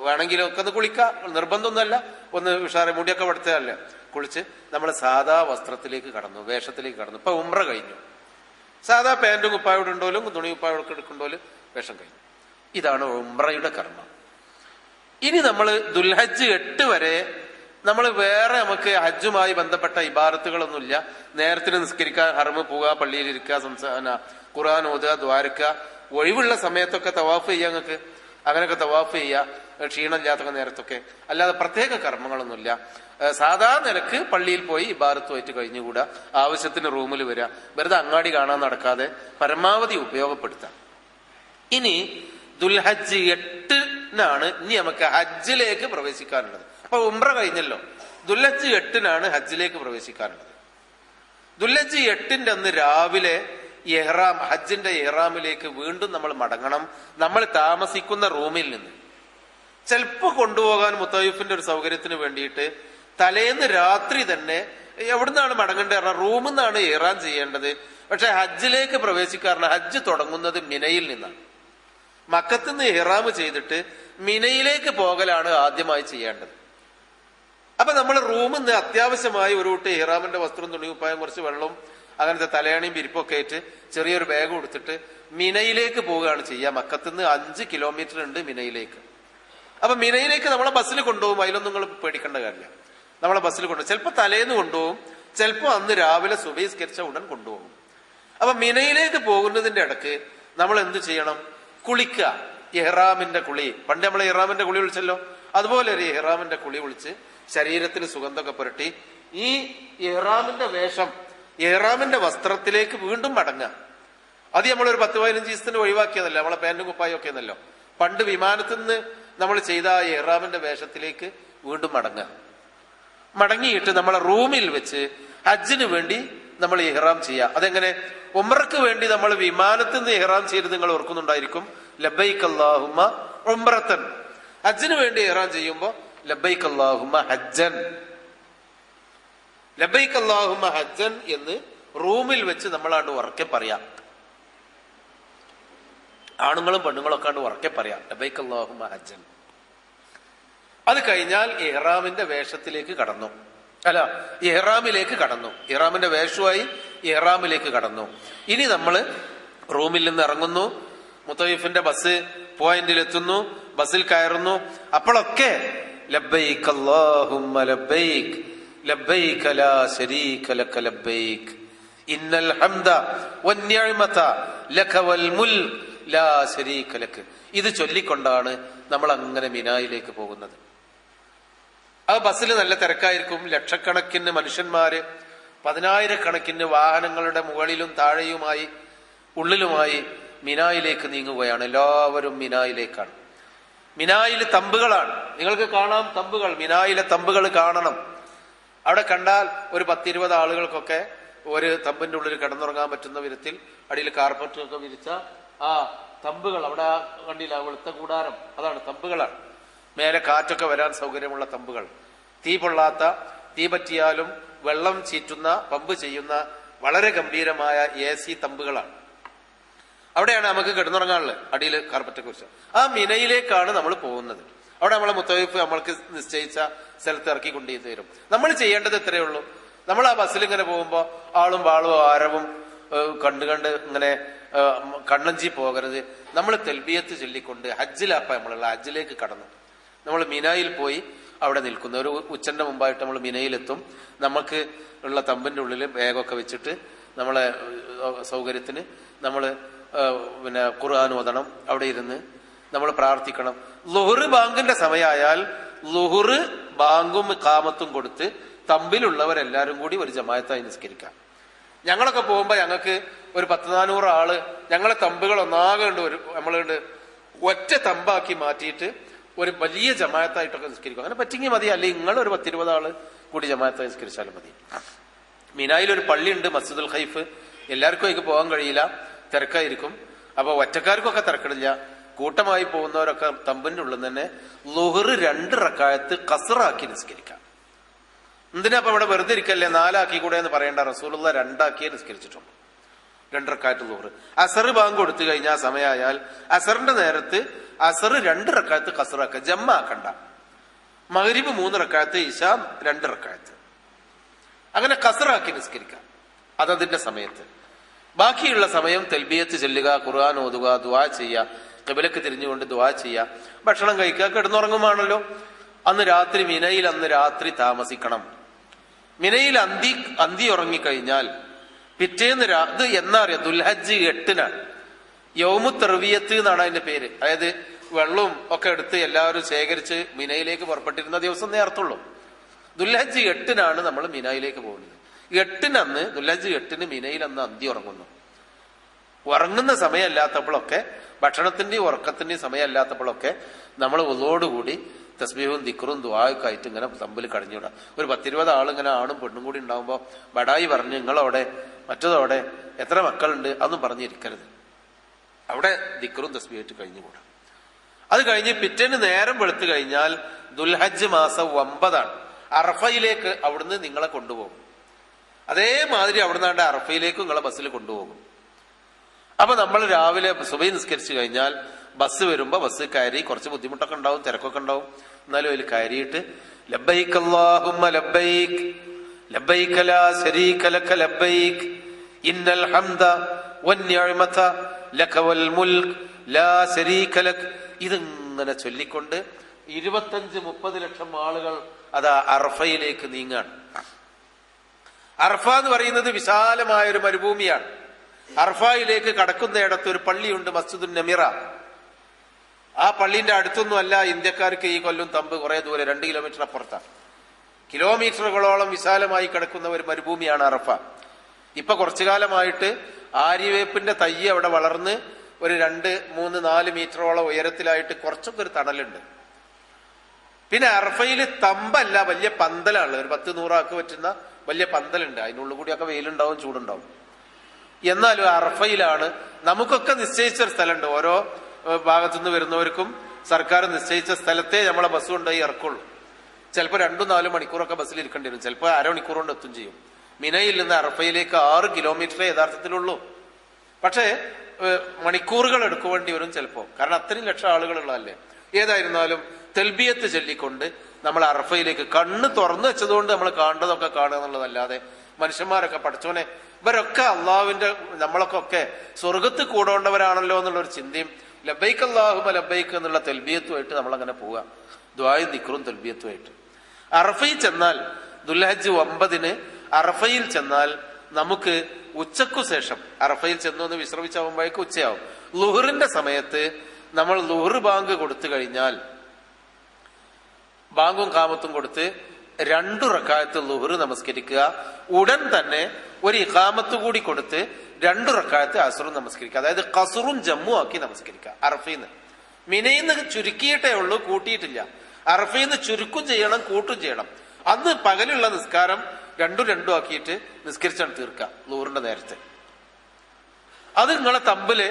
വേണമെങ്കിലൊക്കെ ഒന്ന് കുളിക്കുക. നിർബന്ധമൊന്നുമല്ല, ഒന്ന് ഉഷാറെ മുടിയൊക്കെ വടിച്ചതല്ലേ, കുളിച്ച് നമ്മൾ സാധാ വസ്ത്രത്തിലേക്ക് കടന്നു, വേഷത്തിലേക്ക് കടന്നു. ഇപ്പൊ ഉംറ കഴിഞ്ഞു. സാധാ പാന്റും കുപ്പായോട് ഉണ്ടോലും തുണി കുപ്പായോടൊക്കെ എടുക്കണ്ടോലും വേഷം കഴിഞ്ഞു. ഇതാണ് ഉംറയുടെ കർമ്മം. ഇനി നമ്മൾ ദുൽഹജ്ജ് 8 വരെ നമ്മൾ വേറെ നമുക്ക് ഹജ്ജുമായി ബന്ധപ്പെട്ട ഇബാദത്തുകളൊന്നുമില്ല. നേരത്തിന് നിസ്കരിക്കുക, ഹറമ് പോവുക, പള്ളിയിലിരിക്കുക, ഖുർആൻ ഓതുക, ദ്വാരക്കുക, ഒഴിവുള്ള സമയത്തൊക്കെ തവാഫ് ചെയ്യുക. നിങ്ങൾക്ക് അങ്ങനെയൊക്കെ തവാഫ് ചെയ്യുക ക്ഷീണമില്ലാത്ത നേരത്തൊക്കെ. അല്ലാതെ പ്രത്യേക കർമ്മങ്ങളൊന്നുമില്ല. സാധാ നിലക്ക് പള്ളിയിൽ പോയി ഇബാദത്തുമായിട്ട് കഴിഞ്ഞുകൂടാ, ആവശ്യത്തിന് റൂമിൽ വരിക, വെറുതെ അങ്ങാടി കാണാൻ നടക്കാതെ പരമാവധി ഉപയോഗപ്പെടുത്താം. ഇനി ദുൽഹജ്ജ് 8-നാണ് ഇനി നമുക്ക് ഹജ്ജിലേക്ക് പ്രവേശിക്കാനുള്ളത്. അപ്പൊ ഉംറ കഴിഞ്ഞല്ലോ. ദുൽഹജ്ജ് 8-നാണ് ഹജ്ജിലേക്ക് പ്രവേശിക്കാനുള്ളത്. ദുൽഹജ്ജ് 8-ന്റെ അന്ന് രാവിലെ ഹജ്ജിന്റെ ഇഹ്റാമിലേക്ക് വീണ്ടും നമ്മൾ മടങ്ങണം. നമ്മൾ താമസിക്കുന്ന റൂമിൽ നിന്ന് ചിലപ്പോ കൊണ്ടുപോകാൻ മുത്തവീഫിന്റെ ഒരു സൗകര്യത്തിന് വേണ്ടിയിട്ട് തലേന്ന് രാത്രി തന്നെ എവിടുന്നാണ് മടങ്ങേണ്ടത്? റൂമിൽ നിന്നാണ് ഇഹ്റാം ചെയ്യേണ്ടത്. പക്ഷെ ഹജ്ജിലേക്ക് പ്രവേശിക്കാറില്ല. ഹജ്ജ് തുടങ്ങുന്നത് മിനയിൽ നിന്നാണ്. മക്കത്തുനിന്ന് ഇഹ്റാം ചെയ്തിട്ട് മിനയിലേക്ക് പോകലാണ് ആദ്യമായി ചെയ്യേണ്ടത്. അപ്പൊ നമ്മൾ റൂമിൽ നിന്ന് അത്യാവശ്യമായി ഒരു കൂട്ടി ഇഹ്റാമിന്റെ വസ്ത്രം, തുണിക്കുപ്പായം, കുറച്ച് വെള്ളവും അങ്ങനത്തെ തലയണിയും വിരിപ്പൊക്കെ ആയിട്ട് ചെറിയൊരു ബാഗ് കൊടുത്തിട്ട് മിനയിലേക്ക് പോവുകയാണ് ചെയ്യുക. മക്കത്തുനിന്ന് 5 കിലോമീറ്റർ ഉണ്ട് മിനയിലേക്ക്. അപ്പൊ മിനയിലേക്ക് നമ്മളെ ബസ്സിൽ കൊണ്ടുപോകും. അതിലൊന്നും നിങ്ങൾ പേടിക്കേണ്ട കാര്യമില്ല. നമ്മളെ ബസ്സിൽ കൊണ്ടുപോകും. ചിലപ്പോൾ തലേന്ന് കൊണ്ടുപോകും, ചിലപ്പോൾ അന്ന് രാവിലെ സുബഹിസ്കരിച്ച ഉടൻ കൊണ്ടുപോകും. അപ്പൊ മിനയിലേക്ക് പോകുന്നതിന്റെ ഇടക്ക് നമ്മൾ എന്ത് ചെയ്യണം? കുളിക്കുക. ഇഹ്റാമിന്റെ കുളി. പണ്ട് നമ്മൾ ഇഹ്റാമിന്റെ കുളി വിളിച്ചല്ലോ, അതുപോലെ ഒരു ഇഹ്റാമിന്റെ കുളി വിളിച്ച് ശരീരത്തിൽ സുഗന്ധമൊക്കെ പുരട്ടി ഈ ഇഹ്റാമിന്റെ വേഷം, ഇഹ്റാമിന്റെ വസ്ത്രത്തിലേക്ക് വീണ്ടും മടങ്ങുക. അത് നമ്മളൊരു 10-15 ദിവസത്തിന് ഒഴിവാക്കിയതല്ല. നമ്മളെ പാന്റും കുപ്പായും ഒക്കെ എന്നല്ലോ. പണ്ട് വിമാനത്തിൽ നിന്ന് നമ്മൾ ചെയ്ത ആ ഇഹ്റാമിന്റെ വേഷത്തിലേക്ക് വീണ്ടും മടങ്ങുക. മടങ്ങിയിട്ട് നമ്മളെ റൂമിൽ വെച്ച് ഹജ്ജിന് വേണ്ടി നമ്മൾ ഇഹ്റാം ചെയ്യുക. അതെങ്ങനെ? ഉംറക്ക് വേണ്ടി നമ്മൾ വിമാനത്തിൽ നിന്ന് ഇഹ്റാം ചെയ്ത് നിങ്ങൾ ഓർക്കുന്നുണ്ടായിരിക്കും. ലബ്ബൈക അല്ലാഹുമ്മ ഉംറത്തൻ. ഹജ്ജിന് വേണ്ടി ഇഹ്റാം ചെയ്യുമ്പോ ലബ്ബൈക അല്ലാഹുമ്മ ഹജ്ജൻ, ലബ്ബൈക അല്ലാഹുമ്മ ഹജ്ജൻ എന്ന് റൂമിൽ വെച്ച് നമ്മളാണ്ട് ഉറക്കെ പറയാം. ആണുങ്ങളും പെണ്ണുങ്ങളും ഒക്കെ ആണ്ട് ഉറക്കെ പറയാം ലബ്ബൈക അല്ലാഹുമ്മ ഹജ്ജൻ. അത് കഴിഞ്ഞാൽ ഇഹ്റാമിന്റെ വേഷത്തിലേക്ക് കടന്നു. അല്ല, ഇഹ്റാമിലേക്ക് കടന്നു. ഇഹ്റാമിന്റെ വേഷമായി ഇഹ്റാമിലേക്ക് കടന്നു. ഇനി നമ്മൾ റൂമിൽ നിന്ന് ഇറങ്ങുന്നു. മുത്തവീഫിന്റെ ബസ് പോയിന്റിലെത്തുന്നു. ബസ്സിൽ കയറുന്നു. അപ്പോഴൊക്കെ ലബ്ബൈക അല്ലാഹുമ്മ ലബ്ബൈക് ലബ്ബൈക ലാ ശരീക ലക ലബ്ബൈക് ഇന്നൽ ഹംദ വന്നിഅമത ലക വൽ മുൽക് ലാ ശരീക ലക. ഇത് ചൊല്ലിക്കൊണ്ടാണ് നമ്മൾ അങ്ങനെ മിനായിലേക്ക് പോകുന്നത്. ആ ബസ്സിൽ നല്ല തിരക്കായിരിക്കും. ലക്ഷക്കണക്കിന് മനുഷ്യന്മാര്, 10,000-കണക്കിന് വാഹനങ്ങളുടെ മുകളിലും താഴെയുമായി ഉള്ളിലുമായി മിനായിലേക്ക് നീങ്ങുകയാണ്. എല്ലാവരും മിനായിലേക്കാണ്. മിനായിൽ തമ്പുകളാണ്. നിങ്ങൾക്ക് കാണാം തമ്പുകൾ. മിനായിലെ തമ്പുകൾ കാണണം. അവിടെ കണ്ടാൽ ഒരു 10-20 ആളുകൾക്കൊക്കെ ഒരു തമ്പിന്റെ ഉള്ളിൽ കിടന്നുറങ്ങാൻ പറ്റുന്ന വിധത്തിൽ അടിയിൽ കാർപ്പറ്റൊക്കെ വിരിച്ച ആ തമ്പുകൾ അവിടെ കണ്ടില്ല. വെളുത്ത കൂടാരം, അതാണ് തമ്പുകളാണ്. മേലെ കാറ്റൊക്കെ വരാൻ സൗകര്യമുള്ള തമ്പുകൾ. തീ പൊള്ളാത്ത, തീ പറ്റിയാലും വെള്ളം ചീറ്റുന്ന, പമ്പ് ചെയ്യുന്ന വളരെ ഗംഭീരമായ AC തമ്പുകളാണ്. അവിടെയാണ് നമുക്ക് കിടന്നുറങ്ങാനുള്ളത്, അടിയിൽ കാർപ്പറ്റൊക്കെ കുറിച്ച്. ആ മിനയിലേക്കാണ് നമ്മൾ പോകുന്നത്. അവിടെ നമ്മളെ മുത്തവയ്ഫ് നമ്മൾക്ക് നിശ്ചയിച്ച സ്ഥലത്ത് ഇറക്കി കൊണ്ടുപോയി തരും. നമ്മൾ ചെയ്യേണ്ടത് ഇത്രയേ ഉള്ളൂ. നമ്മൾ ആ ബസ്സിൽ ഇങ്ങനെ പോകുമ്പോൾ ആളും വാളും ആരവും കണ്ട് ഇങ്ങനെ കണ്ണഞ്ചി പോകരുത്. നമ്മൾ തെൽബിയത്ത് ചൊല്ലിക്കൊണ്ട് ഹജ്ജിലാപ്പ നമ്മളുള്ള ഹജ്ജിലേക്ക് കടന്നു. നമ്മൾ മിനായിൽ പോയി അവിടെ നിൽക്കുന്നു. ഒരു ഉച്ചന്റെ മുമ്പായിട്ട് നമ്മൾ മിനയിലെത്തും. നമുക്ക് ഉള്ള തമ്പിന്റെ ഉള്ളിൽ ബാഗൊക്കെ വെച്ചിട്ട് നമ്മളെ സൗകര്യത്തിന് നമ്മൾ പിന്നെ ഖുർആൻ ഓതണം. അവിടെ ഇരുന്ന് നമ്മൾ പ്രാർത്ഥിക്കണം. ളുഹർ ബാങ്കിന്റെ സമയമായാൽ ളുഹർ ബാങ്കും കാമത്തും കൊടുത്ത് തമ്പിലുള്ളവരെല്ലാരും കൂടി ഒരു ജമാഅത്തായി നിസ്കരിക്കാം. ഞങ്ങളൊക്കെ പോകുമ്പോ ഞങ്ങൾക്ക് ഒരു 100-400 ആള് ഞങ്ങളെ തമ്പുകൾ ഒന്നാകെ ഉണ്ട്, നമ്മളുണ്ട് ഒറ്റ തമ്പാക്കി മാറ്റിയിട്ട് ഒരു വലിയ ജമാഅത്തായിട്ടൊക്കെ നിസ്കരിക്കും. അങ്ങനെ പറ്റിങ്ങി മതി. അല്ലെങ്കിൽ നിങ്ങൾ ഒരു 10-20 ആള് കൂടി ജമാഅത്തായി നിസ്കരിച്ചാലും മതി. മിനായിൽ ഒരു പള്ളിയുണ്ട്, മസ്ജിദുൽ ഖൈഫ്. എല്ലാവർക്കും അതിലേക്ക് പോകാൻ കഴിയില്ല, തിരക്കായിരിക്കും. അപ്പൊ ഒറ്റക്കാർക്കൊക്കെ തിരക്കിടില്ല. കൂട്ടമായി പോകുന്നവരൊക്കെ തമ്പിന്റെ ഉള്ളിൽ തന്നെ ളുഹർ 2 റക്അത്ത് ഖസ്റാക്കി നിസ്കരിക്കാം. എന്തിനാ അപ്പൊ ഇവിടെ വെറുതെ ഇരിക്കല്ലേ, 4 ആക്കി കൂടെ എന്ന് പറയേണ്ട. റസൂലുള്ള 2 ആക്കിയേ നിസ്കരിച്ചിട്ടുണ്ട്. 2 റക്അത്ത് ളുഹർ. അസർ ബാങ്ക് കൊടുത്തു കഴിഞ്ഞാൽ സമയമായാൽ അസറിന്റെ നേരത്ത് അസർ 2 റക്അത്ത് ഖസ്റാക്ക, ജമ്മാക്കണ്ട. മഗ്രിബ് 3 റക്അത്ത്, ഇശാ 2 റക്അത്ത്. അങ്ങനെ ഖസ്റാക്കി നിസ്കരിക്കാം അതതിന്റെ സമയത്ത്. ബാക്കിയുള്ള സമയം തൽബിയത്ത് ചൊല്ലുക, ഖുർആൻ ഓതുക, ദുആ ചെയ്യുക, ഖിബലക്ക് തിരിഞ്ഞുകൊണ്ട് ദുആ ചെയ്യുക, ഭക്ഷണം കഴിക്കുക, കിടന്നുറങ്ങുമാണല്ലോ. അന്ന് രാത്രി താമസിക്കണം. മിനയിൽ അന്തി ഉറങ്ങിക്കഴിഞ്ഞാൽ പിറ്റേന്ന് ഇത് എന്നാ അറിയാം, ദുൽഹജ്ജ് 8-നാണ്. യൗമു തർവിയത്ത് എന്നാണ് അതിന്റെ പേര്. അതായത് വെള്ളവും ഒക്കെ എടുത്ത് എല്ലാവരും ശേഖരിച്ച് മിനയിലേക്ക് പുറപ്പെട്ടിരുന്ന ദിവസം നേരത്തുള്ളൂ. ദുൽഹജ്ജ് 8-നാണ് നമ്മൾ മിനയിലേക്ക് പോകുന്നത്. 8-നന്ന് ദുൽഹജ്ജ് 8-ന് മിനയിൽ അന്ന് അന്തി ഉറങ്ങുന്നു. ഉറങ്ങുന്ന സമയമല്ലാത്തപ്പോഴൊക്കെ, ഭക്ഷണത്തിന്റെയും ഉറക്കത്തിന്റെയും സമയമല്ലാത്തപ്പോഴൊക്കെ നമ്മൾ ഒന്നോടുകൂടി തസ്ബീഹും ദിക്റും ദുആയൊക്കെ ആയിട്ട് ഇങ്ങനെ തമ്പിൽ കടഞ്ഞുവിടാം. ഒരു 10-20 ആൾ ഇങ്ങനെ ആണും പെണ്ണും കൂടി ഉണ്ടാവുമ്പോ ബടായി പറഞ്ഞ് നിങ്ങളവിടെ മറ്റതോടെ എത്ര മക്കളുണ്ട് അതൊന്നും പറഞ്ഞിരിക്കരുത്. അവിടെ ദിക്റും തസ്ബീഹായിട്ട് കഴിഞ്ഞുകൂടാം. അത് കഴിഞ്ഞ് പിറ്റേന്ന് നേരം വെളുത്തു കഴിഞ്ഞാൽ ദുൽഹജ്ജ് മാസം 9-ആണ്. അറഫയിലേക്ക് അവിടുന്ന് നിങ്ങളെ കൊണ്ടുപോകും. അതേമാതിരി അവിടുന്ന് അറഫയിലേക്ക് നിങ്ങളെ ബസ്സിൽ കൊണ്ടുപോകും. അപ്പൊ നമ്മൾ രാവിലെ സുബഹി നിസ്കരിച്ചു കഴിഞ്ഞാൽ ബസ് വരുമ്പോ ബസ് കയറി, കുറച്ച് ബുദ്ധിമുട്ടൊക്കെ ഉണ്ടാവും, തിരക്കൊക്കെ ഉണ്ടാവും. എന്നാലും അതിൽ കയറിയിട്ട് ലബ്ബൈക് അല്ലാഹുമ്മ ലബ്ബൈക് ലബ്ബൈക ലാ ശരീക ലക ലബ്ബൈക് ഇന്നൽ ഹംദ വന്നിഅമത ലക വൽ മുൽക് ലാ ശരീക ലക്, ഇതിങ്ങനെ ചൊല്ലിക്കൊണ്ട് 25-30 ലക്ഷം ആളുകൾ അതാ അറഫയിലേക്ക് നീങ്ങാണ്. അറഫ എന്ന് പറയുന്നത് വിശാലമായ ഒരു മരുഭൂമിയാണ്. അറഫയിലേക്ക് കടക്കുന്നിടത്ത് ഒരു പള്ളിയുണ്ട്, മസ്ജിദുൻ നമിറ. ആ പള്ളിന്റെ അടുത്തൊന്നും അല്ല ഇന്ത്യക്കാർക്ക് ഈ കൊല്ലം തമ്പ്, കുറെ ദൂരെ 2 കിലോമീറ്റർ അപ്പുറത്താണ്. കിലോമീറ്ററുകളോളം വിശാലമായി കിടക്കുന്ന ഒരു മരുഭൂമിയാണ് അറഫ. ഇപ്പൊ കുറച്ചു കാലമായിട്ട് ആര്യവേപ്പിന്റെ തൈ അവിടെ വളർന്ന് ഒരു 2, 3, 4 മീറ്ററോളം ഉയരത്തിലായിട്ട് കുറച്ചൊക്കെ ഒരു തണലുണ്ട്. പിന്നെ അറഫയിൽ തമ്പല്ല, വലിയ പന്തലാണ്. ഒരു 10-100 ആൾക്ക് പറ്റുന്ന വലിയ പന്തലുണ്ട്. അതിനുള്ളിൽ കൂടിയൊക്കെ വെയിലുണ്ടാവും, ചൂടുണ്ടാവും. എന്നാലും അറഫയിലാണ് നമുക്കൊക്കെ നിശ്ചയിച്ചൊരു സ്ഥലമുണ്ട്. ഓരോ ഭാഗത്തുനിന്ന് വരുന്നവർക്കും സർക്കാർ നിശ്ചയിച്ച സ്ഥലത്തെ നമ്മളെ ബസ് കൊണ്ടുപോയി ഇറക്കുള്ളൂ. ചിലപ്പോൾ 2-4 മണിക്കൂറൊക്കെ ബസ്സിൽ ഇരിക്കേണ്ടി വരും. ചിലപ്പോൾ അരമണിക്കൂർ കൊണ്ട് എത്തും ചെയ്യും. മിനയിൽ നിന്ന് അറഫയിലേക്ക് 6 കിലോമീറ്ററേ യഥാർത്ഥത്തിലുള്ളൂ. പക്ഷേ മണിക്കൂറുകൾ എടുക്കുവേണ്ടി വരും ചിലപ്പോൾ, കാരണം അത്രയും ലക്ഷം ആളുകളുള്ളതല്ലേ. ഏതായിരുന്നാലും തെൽബിയത്ത് ചൊല്ലിക്കൊണ്ട് നമ്മൾ അറഫയിലേക്ക് കണ്ണ് തുറന്നു വെച്ചതുകൊണ്ട് നമ്മൾ കാണേണ്ടതൊക്കെ കാണുക എന്നുള്ളതല്ലാതെ മനുഷ്യന്മാരൊക്കെ പഠിച്ചോനെ ഇവരൊക്കെ അള്ളാഹുവിന്റെ നമ്മളൊക്കെ സ്വർഗത്ത് കൂടേണ്ടവരാണല്ലോ എന്നുള്ളൊരു ചിന്തയും ലബ്ബൈക് അല്ലാഹുമ്മ ലബ്ബൈക് എന്നുള്ള തെൽബിയത്തുമായിട്ട് നമ്മളങ്ങനെ പോവുക. ദുആയും ദിക്റും തെൽബിയത്തുമായിട്ട് അറഫയിൽ ചെന്നാൽ ദുൽഹജ്ജ് 9-ന് അറഫയിൽ ചെന്നാൽ നമുക്ക് ഉച്ചക്കു ശേഷം, അറഫയിൽ ചെന്നൊന്ന് വിശ്രമിച്ചാവുമ്പോഴേക്ക് ഉച്ചയാവും. ളുഹറിന്റെ സമയത്ത് നമ്മൾ ളുഹർ ബാങ്ക് കൊടുത്തു കഴിഞ്ഞാൽ, ബാങ്കും കാമത്തും കൊടുത്ത് 2 റക്അത്ത് ളുഹർ നമസ്കരിക്കുക. ഉടൻ തന്നെ ഒരു ഇഖാമത്ത് കൂടി കൊടുത്ത് 2 റക്അത്ത് അസ്റും നമസ്കരിക്കുക. അതായത് ഖസ്റും ജമ്മു ആക്കി നമസ്കരിക്കുക. അറഫീന്ന് മിനയിന്ന് ചുരുക്കിയിട്ടേ ഉള്ളൂ, കൂട്ടിയിട്ടില്ല. അറഫീന്ന് ചുരുക്കും ചെയ്യണം, കൂട്ടും ചെയ്യണം. അന്ന് പകലുള്ള നിസ്കാരം 2-2 ആക്കിയിട്ട് നിസ്കരിച്ചാണ് തീർക്കുക ളുഹറിന്റെ നേരത്തെ. അത് നിങ്ങളെ തമ്പില്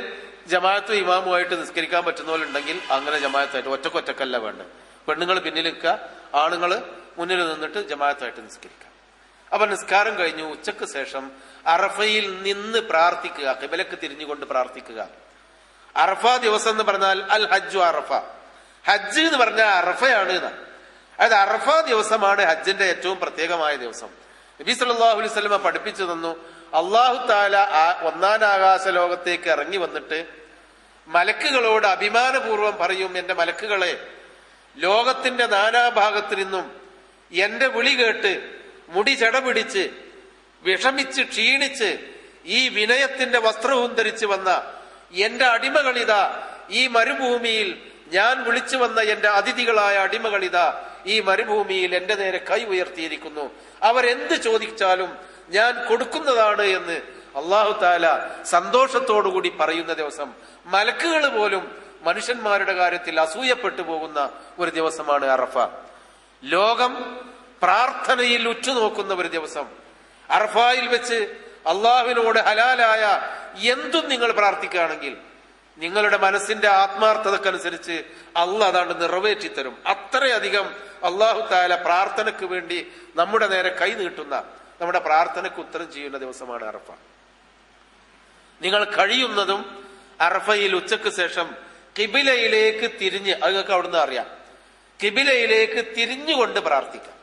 ജമാഅത്തും ഇമാമുമായിട്ട് നിസ്കരിക്കാൻ പറ്റുന്ന പോലെ ഉണ്ടെങ്കിൽ അങ്ങനെ ജമാഅത്തായിട്ട്, ഒറ്റക്കൊറ്റക്കല്ല വേണ്ടത്. പെണ്ണുങ്ങൾ പിന്നിൽ നിൽക്കുക, ആണുങ്ങൾ മുന്നിൽ നിന്നിട്ട് ജമാഅത്തായിട്ട് നിസ്കരിക്കുക. അപ്പൊ നിസ്കാരം കഴിഞ്ഞു. ഉച്ചക്ക് ശേഷം അറഫയിൽ നിന്ന് പ്രാർത്ഥിക്കുക, ഖിബലക്ക് തിരിഞ്ഞുകൊണ്ട് പ്രാർത്ഥിക്കുക. അറഫ ദിവസം എന്ന് പറഞ്ഞാൽ അൽ ഹജ്ജു അറഫ, ഹജ്ജ് എന്ന് പറഞ്ഞാൽ അറഫയാണ് എന്നാണ്. അതായത് അറഫ ദിവസമാണ് ഹജ്ജിന്റെ ഏറ്റവും പ്രത്യേകമായ ദിവസം. നബി സല്ലല്ലാഹു അലൈഹി വസല്ലമ പഠിപ്പിച്ചു തന്നു, അല്ലാഹു തആല ഒന്നാം ആകാശ ലോകത്തേക്ക് ഇറങ്ങി വന്നിട്ട് മലക്കുകളോട് അഭിമാനപൂർവ്വം പറയും, എന്റെ മലക്കുകളെ, ലോകത്തിന്റെ നാനാഭാഗത്തു നിന്നും എന്റെ വിളി കേട്ട് മുടി ചടപിടിച്ച് വിഷമിച്ച് ക്ഷീണിച്ച് ഈ വിനയത്തിന്റെ വസ്ത്രവും ധരിച്ചു വന്ന എന്റെ അടിമകളിതാ ഈ മരുഭൂമിയിൽ, ഞാൻ വിളിച്ചു വന്ന എന്റെ അതിഥികളായ അടിമകളിതാ ഈ മരുഭൂമിയിൽ എന്റെ നേരെ കൈ ഉയർത്തിയിരിക്കുന്നു, അവരെന്ത് ചോദിച്ചാലും ഞാൻ കൊടുക്കുന്നതാണ് എന്ന് അല്ലാഹു തആല സന്തോഷത്തോടുകൂടി പറയുന്ന ദിവസം. മലക്കുകൾ പോലും മനുഷ്യന്മാരുടെ കാര്യത്തിൽ അസൂയപ്പെട്ടു പോകുന്ന ഒരു ദിവസമാണ് അറഫ. ലോകം പ്രാർത്ഥനയിൽ ഉറ്റുനോക്കുന്ന ഒരു ദിവസം. അറഫായിൽ വെച്ച് അള്ളാഹുവിനോട് ഹലാലായ എന്തും നിങ്ങൾ പ്രാർത്ഥിക്കുകയാണെങ്കിൽ നിങ്ങളുടെ മനസ്സിന്റെ ആത്മാർത്ഥതക്കനുസരിച്ച് അള്ളാഹ് അതാണ്ട് നിറവേറ്റിത്തരും. അത്രയധികം അള്ളാഹു തആല പ്രാർത്ഥനയ്ക്ക് വേണ്ടി നമ്മുടെ നേരെ കൈ നീട്ടുന്ന, നമ്മുടെ പ്രാർത്ഥനയ്ക്ക് ഉത്തരം ചെയ്യുന്ന ദിവസമാണ് അറഫ. നിങ്ങൾ കഴിയുന്നതും അറഫയിൽ ഉച്ചക്ക് ശേഷം ഖിബിലയിലേക്ക് തിരിഞ്ഞ്, അതൊക്കെ അവിടുന്ന് അറിയാം, ഖിബിലയിലേക്ക് തിരിഞ്ഞുകൊണ്ട് പ്രാർത്ഥിക്കാം.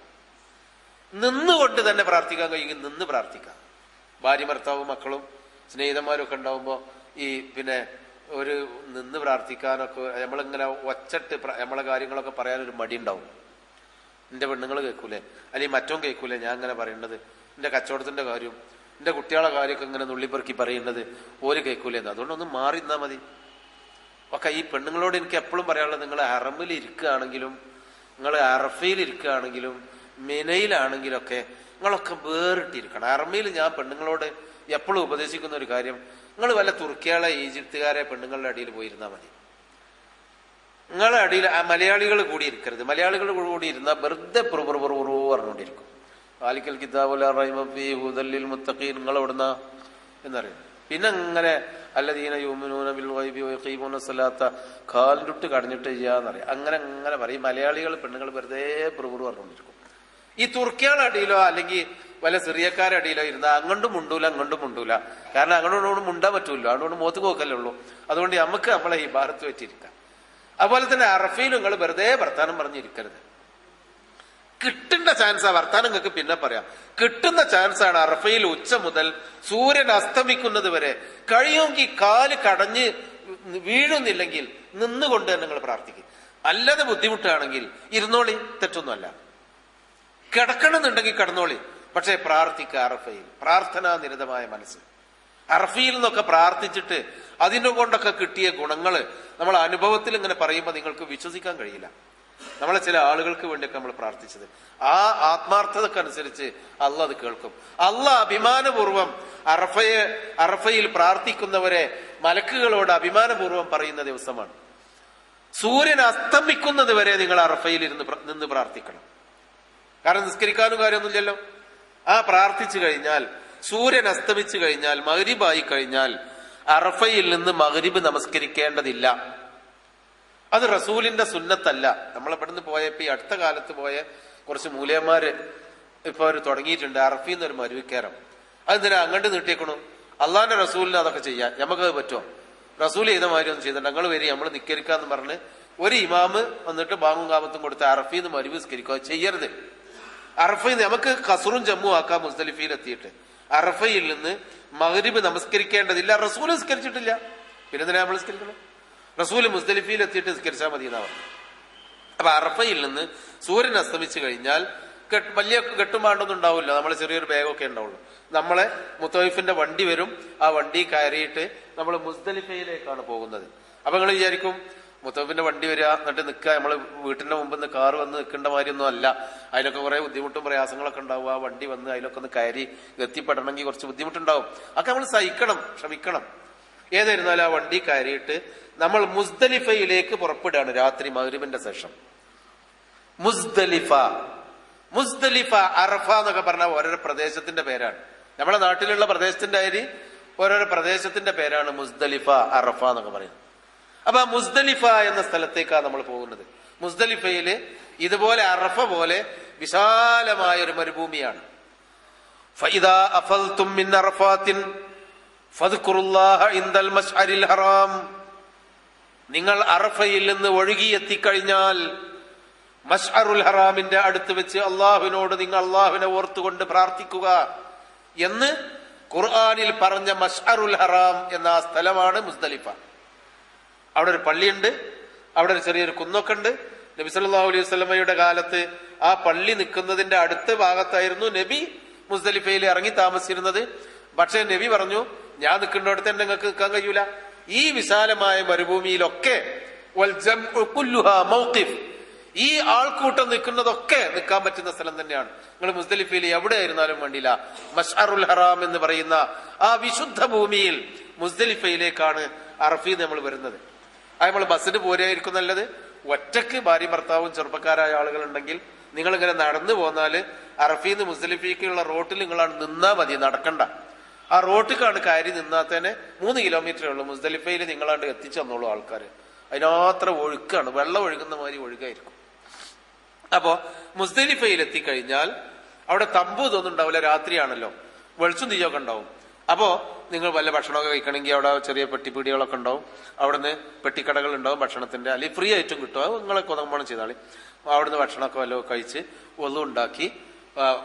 നിന്നുകൊണ്ട് തന്നെ പ്രാർത്ഥിക്കാൻ കഴിയും, നിന്ന് പ്രാർത്ഥിക്കാം. ഭാര്യ ഭർത്താവും മക്കളും സ്നേഹിതന്മാരും ഒക്കെ ഉണ്ടാവുമ്പോ ഈ ഒരു നിന്ന് പ്രാർത്ഥിക്കാനൊക്കെ നമ്മളിങ്ങനെ ഒച്ചട്ട് നമ്മളെ കാര്യങ്ങളൊക്കെ പറയാനൊരു മടി ഉണ്ടാവും. എന്റെ പെണ്ണുങ്ങൾ കേൾക്കൂലേ, അല്ലെങ്കിൽ മറ്റോ കേൾക്കൂലേ ഞാൻ അങ്ങനെ പറയേണ്ടത്, എന്റെ കച്ചവടത്തിന്റെ കാര്യം, എന്റെ കുട്ടികളെ കാര്യമൊക്കെ ഇങ്ങനെ നുള്ളിപ്പെറുക്കി പറയുന്നത് ഓര് കേൾക്കൂലെന്ന്. അതുകൊണ്ടൊന്ന് മാറി നിന്നാ മതി. ഒക്കെ ഈ പെണ്ണുങ്ങളോട് എനിക്ക് എപ്പോഴും പറയാനുള്ളത്, നിങ്ങൾ ഹറമിൽ ഇരിക്കുകയാണെങ്കിലും നിങ്ങൾ അറഫയിൽ ഇരിക്കുകയാണെങ്കിലും മിനയിലാണെങ്കിലൊക്കെ നിങ്ങളൊക്കെ വേറിട്ടിരിക്കണം. അറമയിൽ ഞാൻ പെണ്ണുങ്ങളോട് എപ്പോഴും ഉപദേശിക്കുന്ന ഒരു കാര്യം, നിങ്ങൾ വല്ല തുർക്കികളെ ഈജിപ്തുകാരെ പെണ്ണുങ്ങളുടെ അടിയിൽ പോയിരുന്നാൽ മതി. നിങ്ങളുടെ അടിയിൽ മലയാളികൾ കൂടി ഇരിക്കരുത്. മലയാളികൾ കൂടി ഇരുന്നാൽ വെറുതെ പറഞ്ഞുകൊണ്ടിരിക്കും. ആലിക്കൽ കിതാബുൽ റൈമ ഫീഹി ഹുദൽ ലിൽ മുത്തഖീൻ, നിങ്ങൾ എവിടുന്ന എന്നറിയാം. പിന്നെ അങ്ങനെ അല്ലദീന യുമിനൂന ബിൽ ഗൈബി വയഖീമൂന സ്വലാത്ത കാലിട്ട് കടഞ്ഞിട്ട് ചെയ്യാന്നറിയാം. അങ്ങനെ പറയും. മലയാളികൾ പെണ്ണുങ്ങൾ വെറുതെ പറഞ്ഞുകൊണ്ടിരിക്കും. ഈ തുർക്കികളുടെ അടിയിലോ അല്ലെങ്കിൽ വല്ല സിറിയക്കാരുടെ അടിയിലോ ഇരുന്നാൽ അങ്ങോട്ടും മുണ്ടൂല അങ്ങോട്ടും മുണ്ടൂല. കാരണം അങ്ങോട്ടും മുണ്ടാൻ പറ്റൂല്ലോ, അതുകൊണ്ട് മോത്ത് പോക്കല്ലേ ഉള്ളൂ. അതുകൊണ്ട് നമുക്ക് നമ്മളെ ഈ ഭാരത്ത് പറ്റിയിരിക്കാം. അതുപോലെ തന്നെ അറഫയിൽ നിങ്ങൾ വെറുതെ വർത്താനം പറഞ്ഞിരിക്കരുത്. കിട്ടുന്ന ചാൻസാ, വർത്താനം നിങ്ങൾക്ക് പിന്നെ പറയാം. കിട്ടുന്ന ചാൻസാണ് അറഫയിൽ ഉച്ച മുതൽ സൂര്യൻ അസ്തമിക്കുന്നത് വരെ. കഴിയുമെങ്കിൽ കാല് കടഞ്ഞ് വീഴുന്നില്ലെങ്കിൽ നിന്നുകൊണ്ട് തന്നെ നിങ്ങൾ പ്രാർത്ഥിക്കും. അല്ലാതെ ബുദ്ധിമുട്ടാണെങ്കിൽ ഇരുന്നോളി, തെറ്റൊന്നുമല്ല. കിടക്കണമെന്നുണ്ടെങ്കിൽ കിടന്നോളി, പക്ഷെ പ്രാർത്ഥിക്കുക. അറഫയിൽ പ്രാർത്ഥനാ നിരതമായ മനസ്സ്. അറഫയിൽ നിന്നൊക്കെ പ്രാർത്ഥിച്ചിട്ട് അതിനെ കൊണ്ടൊക്കെ കിട്ടിയ ഗുണങ്ങള് നമ്മൾ അനുഭവത്തിൽ ഇങ്ങനെ പറയുമ്പോൾ നിങ്ങൾക്ക് വിശ്വസിക്കാൻ കഴിയില്ല. നമ്മളെ ചില ആളുകൾക്ക് വേണ്ടിയൊക്കെ നമ്മൾ പ്രാർത്ഥിച്ചത്, ആ ആത്മാർത്ഥതക്കനുസരിച്ച് അള്ളാഹ് അത് കേൾക്കും. അള്ളാഹ് അഭിമാനപൂർവ്വം അറഫയിൽ പ്രാർത്ഥിക്കുന്നവരെ മലക്കുകളോട് അഭിമാനപൂർവ്വം പറയുന്ന ദിവസമാണ്. സൂര്യൻ അസ്തമിക്കുന്നത് വരെ നിങ്ങൾ അറഫയിൽ നിന്ന് പ്രാർത്ഥിക്കണം. കാരണം നിസ്കരിക്കാനും കാര്യമൊന്നുമില്ലല്ലോ. ആ പ്രാർത്ഥിച്ചു കഴിഞ്ഞാൽ സൂര്യൻ അസ്തമിച്ചു കഴിഞ്ഞാൽ മഗ്രിബായി കഴിഞ്ഞാൽ അറഫയിൽ നിന്ന് മഗ്രിബ് നമസ്കരിക്കേണ്ടതില്ല. അത് റസൂലിന്റെ സുന്നത്തല്ല. നമ്മളിവിടുന്ന് പോയപ്പോ ഈ അടുത്ത കാലത്ത് പോയ കുറച്ച് മൂലയന്മാര് ഇപ്പൊ അവർ തുടങ്ങിയിട്ടുണ്ട് അറഫയിൽ നിന്ന് ഒരു മരുവിക്കാരം. അതെന്തിനാ അങ്ങോട്ട് നീട്ടിയേക്കണു? അള്ളാന്റെ റസൂലിന് അതൊക്കെ ചെയ്യാം, നമുക്കത് പറ്റുമോ? റസൂൽ ചെയ്ത മാതിരി ഒന്നും ചെയ്തിട്ട് ഞങ്ങൾ വരി നമ്മൾ നിക്കരിക്കാന്ന് പറഞ്ഞ് ഒരു ഇമാമ് വന്നിട്ട് ബാങ്ങും കാമത്തും കൊടുത്ത് അറഫയിൽ നിന്ന് മരുവ് നിസ്കരിക്കുക ചെയ്യരുത്. അറഫയിൽ നമുക്ക് കസറും ജമ്മു ആക്കാം. മുസ്ദലിഫയിൽ എത്തിയിട്ട് അറഫയിൽ നിന്ന് മഗ്രിബ് നമസ്കരിക്കേണ്ടതില്ല. റസൂൽ നിസ്കരിച്ചിട്ടില്ല, പിന്നെ എന്തിനാ നമ്മൾ നിസ്കരിക്കണം? റസൂല് മുസ്ദലിഫയിൽ എത്തിയിട്ട് നിസ്കരിച്ചാൽ മതി എന്നാ പറഞ്ഞു. അപ്പൊ അറഫയിൽ നിന്ന് സൂര്യൻ അസ്തമിച്ചു കഴിഞ്ഞാൽ വലിയ കെട്ടുമാണ്ടൊന്നും ഉണ്ടാവില്ല. നമ്മളെ ചെറിയൊരു ബാഗൊക്കെ ഉണ്ടാവുള്ളൂ. നമ്മളെ മുത്തവൈഫിന്റെ വണ്ടി വരും, ആ വണ്ടി കയറിയിട്ട് നമ്മൾ മുസ്ദലിഫയിലേക്കാണ് പോകുന്നത്. അപ്പൊ നിങ്ങൾ വിചാരിക്കും മുത്തവൈഫിന്റെ വണ്ടി വരിക എന്നിട്ട് നിൽക്കുക, നമ്മള് വീട്ടിന്റെ മുമ്പ് നിന്ന് കാറ് വന്ന് നിൽക്കേണ്ട മാതിരിയൊന്നും അല്ല. അതിലൊക്കെ കുറെ ബുദ്ധിമുട്ടും പ്രയാസങ്ങളൊക്കെ ഉണ്ടാവും. ആ വണ്ടി വന്ന് അതിലൊക്കെ ഒന്ന് കയറി എത്തിപ്പെടണമെങ്കിൽ കുറച്ച് ബുദ്ധിമുട്ടുണ്ടാവും. അതൊക്കെ നമ്മൾ സഹിക്കണം, ശ്രമിക്കണം. ഏതായിരുന്നാലും ആ വണ്ടി കയറിയിട്ട് നമ്മൾ മുസ്ദലിഫയിലേക്ക് പുറപ്പെടുകയാണ് രാത്രി മഗ്രിബിന്റെ ശേഷം. മുസ്ദലിഫ അറഫ എന്നൊക്കെ പറഞ്ഞാൽ ഓരോരോ പ്രദേശത്തിന്റെ പേരാണ്. നമ്മുടെ നാട്ടിലുള്ള പ്രദേശത്തിന്റെ അരി ഓരോരോ പ്രദേശത്തിന്റെ പേരാണ് മുസ്ദലിഫ അറഫ എന്നൊക്കെ പറയുന്നത്. അപ്പൊ ആ മുസ്ദലിഫ എന്ന സ്ഥലത്തേക്കാണ് നമ്മൾ പോകുന്നത്. മുസ്ദലിഫയില് ഇതുപോലെ അറഫ പോലെ വിശാലമായ ഒരു മരുഭൂമിയാണ്. ഫഇദാ അഫൽതും മിൻ അറഫാത്തിൻ ഫദ്കുറുല്ലാഹ ഇൻദൽ മശ്അരിൽ ഹറാം. നിങ്ങൾ അറഫയിൽ നിന്ന് ഒഴുകിയെത്തിക്കഴിഞ്ഞാൽ മശ്അറുൽ ഹറാമിന്റെ അടുത്ത് വെച്ച് അള്ളാഹുവിനോട് നിങ്ങൾ അള്ളാഹുവിനെ ഓർത്തുകൊണ്ട് പ്രാർത്ഥിക്കുക എന്ന് ഖുർആനിൽ പറഞ്ഞ മശ്അറുൽ ഹറാം എന്ന ആ സ്ഥലമാണ് മുസ്ദലിഫ. അവിടെ ഒരു പള്ളിയുണ്ട്, അവിടെ ഒരു ചെറിയൊരു കുന്നൊക്കെ ഉണ്ട്. നബി സല്ലല്ലാഹു അലൈഹി വസല്ലമയുടെ കാലത്ത് ആ പള്ളി നിൽക്കുന്നതിന്റെ അടുത്ത ഭാഗത്തായിരുന്നു നബി മുസ്ദലിഫയിൽ ഇറങ്ങി താമസിച്ചിരുന്നത്. പക്ഷെ നബി പറഞ്ഞു, ഞാൻ നിൽക്കുന്നിടത്ത് തന്നെ നിങ്ങൾക്ക് നിൽക്കാൻ കഴിയൂല. ഈ വിശാലമായ മരുഭൂമിയിലൊക്കെ ഈ ആൾക്കൂട്ടം നിൽക്കുന്നതൊക്കെ നിൽക്കാൻ പറ്റുന്ന സ്ഥലം തന്നെയാണ്. നിങ്ങൾ മുസ്ദലിഫയിൽ എവിടെ ആയിരുന്നാലും വേണ്ടില്ല, മശ്അറുൽ ഹറാം എന്ന് പറയുന്ന ആ വിശുദ്ധ ഭൂമിയിൽ മുസ്ദലിഫയിലേക്കാണ് അറഫീന്ന് നമ്മൾ വരുന്നത്. അത് നമ്മൾ ബസ്സിന് പോരായിരിക്കും നല്ലത്. ഒറ്റക്ക് ഭാര്യ ഭർത്താവും ചെറുപ്പക്കാരായ ആളുകൾ ഉണ്ടെങ്കിൽ നിങ്ങൾ ഇങ്ങനെ നടന്നു പോന്നാല് അറഫീന്ന് മുസ്ദലിഫയ്ക്കുള്ള റോട്ടിൽ നിങ്ങളാണ് നിന്നാ മതി, നടക്കണ്ട. ആ റോട്ടിക്കാണ് കയറി നിന്നാത്തന്നെ 3 കിലോമീറ്ററേ ഉള്ളൂ. മുസ്ദലിഫയിൽ നിങ്ങളാണ്ട് എത്തിച്ചു തന്നോളൂ ആൾക്കാർ. അതിനത്ര ഒഴുക്കാണ്, വെള്ളം ഒഴുകുന്ന മാതിരി ഒഴുകായിരിക്കും. അപ്പോ മുസ്ദലിഫയിൽ എത്തിക്കഴിഞ്ഞാൽ അവിടെ തമ്പു ഇതൊന്നും ഉണ്ടാവില്ല, രാത്രിയാണല്ലോ, വെളിച്ചും തീയൊക്കെ ഉണ്ടാവും. അപ്പോ നിങ്ങൾ വല്ല ഭക്ഷണമൊക്കെ കഴിക്കണമെങ്കിൽ അവിടെ ചെറിയ പെട്ടിപ്പീടികളൊക്കെ ഉണ്ടാവും. അവിടുന്ന് പെട്ടിക്കടകൾ ഉണ്ടാവും ഭക്ഷണത്തിന്റെ, അല്ലെങ്കിൽ ഫ്രീ ആയിട്ടും കിട്ടും. അത് നിങ്ങളെ കൊതമ്പണം ചെയ്താളി. അവിടുന്ന് ഭക്ഷണമൊക്കെ വല്ലതും കഴിച്ച് ഒന്നും ഉണ്ടാക്കി,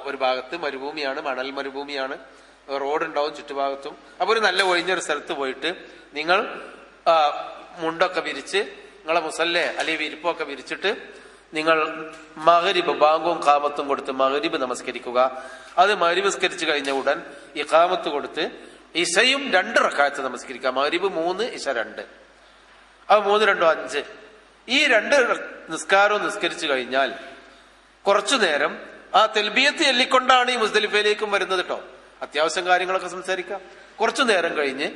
ഒരു ഭാഗത്ത് മരുഭൂമിയാണ്, മണൽ മരുഭൂമിയാണ്, റോഡുണ്ടാവും ചുറ്റുഭാഗത്തും. അപ്പൊ ഒരു നല്ല ഒഴിഞ്ഞൊരു സ്ഥലത്ത് പോയിട്ട് നിങ്ങൾ മുണ്ടൊക്കെ വിരിച്ച് നിങ്ങളെ മുസല്ലേ അല്ലെങ്കിൽ വിരിപ്പൊക്കെ വിരിച്ചിട്ട് നിങ്ങൾ മഗ്രിബ് ബാങ്കും ഖാമത്തും കൊടുത്ത് മഗ്രിബ് നമസ്കരിക്കുക. അത് മഗ്രിബ് നമസ്കരിച്ചു കഴിഞ്ഞ ഉടൻ ഇഖാമത്ത് കൊടുത്ത് ഇശയും 2 റക്അത്ത് നമസ്കരിക്കുക. മഗ്രിബ് 3, ഇശ 2. അത് 3, 2, 5. ഈ 2 നിസ്കാരവും നിസ്കരിച്ചു കഴിഞ്ഞാൽ കുറച്ചു നേരം ആ തെൽബിയത്ത് ചൊല്ലിക്കൊണ്ടാണ് ഈ മുസ്ദലിഫയിലേക്കും വരുന്നത് കേട്ടോ. അത്യാവശ്യം കാര്യങ്ങളൊക്കെ സംസാരിക്കാം. കുറച്ചു നേരം കഴിഞ്ഞ്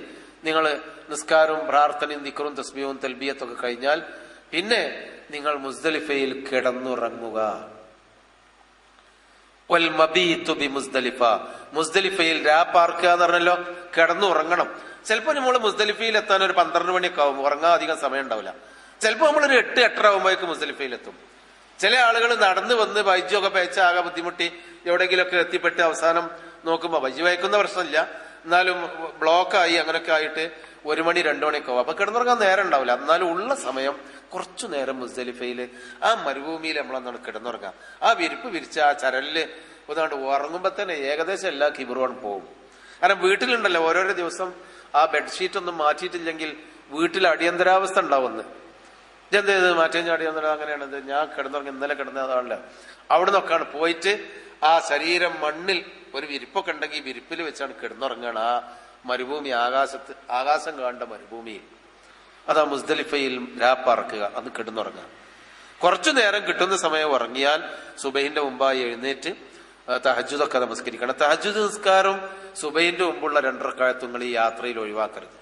നിങ്ങൾ നിസ്കാരവും പ്രാർത്ഥനയും ദിക്റും തസ്ബീഹും തൽബിയത്തൊക്കെ കഴിഞ്ഞാൽ പിന്നെ നിങ്ങൾ മുസ്ദലിഫയിൽ കിടന്നുറങ്ങുക. വൽ മബീതു ബി മുസ്ദലിഫ, മുസ്ദലിഫയിൽ രാപ്പാർക്കുക എന്ന് പറഞ്ഞല്ലോ, കിടന്നുറങ്ങണം. ചിലപ്പോൾ നമ്മൾ മുസ്ദലിഫയിൽ എത്താൻ ഒരു 12 മണിയൊക്കെ ആവും, ഉറങ്ങാൻ അധികം സമയം ഉണ്ടാവില്ല. ചിലപ്പോൾ നമ്മളൊരു 8, 8:30 ആകുമ്പോഴേക്കും മുസ്ദലിഫയിൽ എത്തും. ചില ആളുകൾ നടന്നു വന്ന് വൈദ്യമൊക്കെ പേച്ച ആകെ ബുദ്ധിമുട്ടി എവിടെയെങ്കിലുമൊക്കെ എത്തിപ്പെട്ട് അവസാനം നോക്കുമ്പോ വൈദ്യ വയ്ക്കുന്ന പ്രശ്നമില്ല, എന്നാലും ബ്ലോക്കായി അങ്ങനെയൊക്കെ ആയിട്ട് 1 മണി 2 മണിയൊക്കെ ആവും. അപ്പൊ കിടന്നുറങ്ങാൻ നേരം ഉണ്ടാവില്ല. എന്നാലും ഉള്ള സമയം കുറച്ചു നേരം മുസ്ദലിഫയില് ആ മരുഭൂമിയിൽ നമ്മളെന്നാണ് കിടന്നുറങ്ങാം. ആ വിരിപ്പ് വിരിച്ച ആ ചരലില് ഒന്നാണ്ട് ഉറങ്ങുമ്പോ തന്നെ ഏകദേശം എല്ലാ കിബറും പോകും. കാരണം വീട്ടിലുണ്ടല്ലോ ഓരോരോ ദിവസം ആ ബെഡ്ഷീറ്റ് ഒന്നും മാറ്റിയിട്ടില്ലെങ്കിൽ വീട്ടിൽ അടിയന്തരാവസ്ഥ ഉണ്ടാവുമെന്ന്. ഇതെന്ത് ചെയ്ത് മാറ്റി അടിയന്തര അങ്ങനെയാണത്. ഞാൻ കിടന്നുറങ്ങി ഇന്നലെ കിടന്നതാണല്ല. അവിടെ നിന്നൊക്കെയാണ് പോയിട്ട് ആ ശരീരം മണ്ണിൽ ഒരു വിരിപ്പൊക്കെ ഉണ്ടെങ്കിൽ വിരിപ്പിൽ വെച്ചാണ് കിടന്നുറങ്ങാണ്. ആ മരുഭൂമി ആകാശം കാണേണ്ട മരുഭൂമിയിൽ. അതാ മുസ്ദലിഫയിൽ രാപ്പറക്കുക, അന്ന് കിടന്നുറങ്ങുക. കുറച്ചു നേരം കിട്ടുന്ന സമയം ഉറങ്ങിയാൽ സുബഹിന്റെ മുമ്പായി എഴുന്നേറ്റ് തഹജ്ജുദൊക്കെ നമസ്കരിക്കണം. തഹജ്ജുദ് നിസ്കാരം സുബഹിന്റെ മുമ്പുള്ള 2 റക്അത്ത് നിങ്ങൾ ഈ യാത്രയിൽ ഒഴിവാക്കരുത്.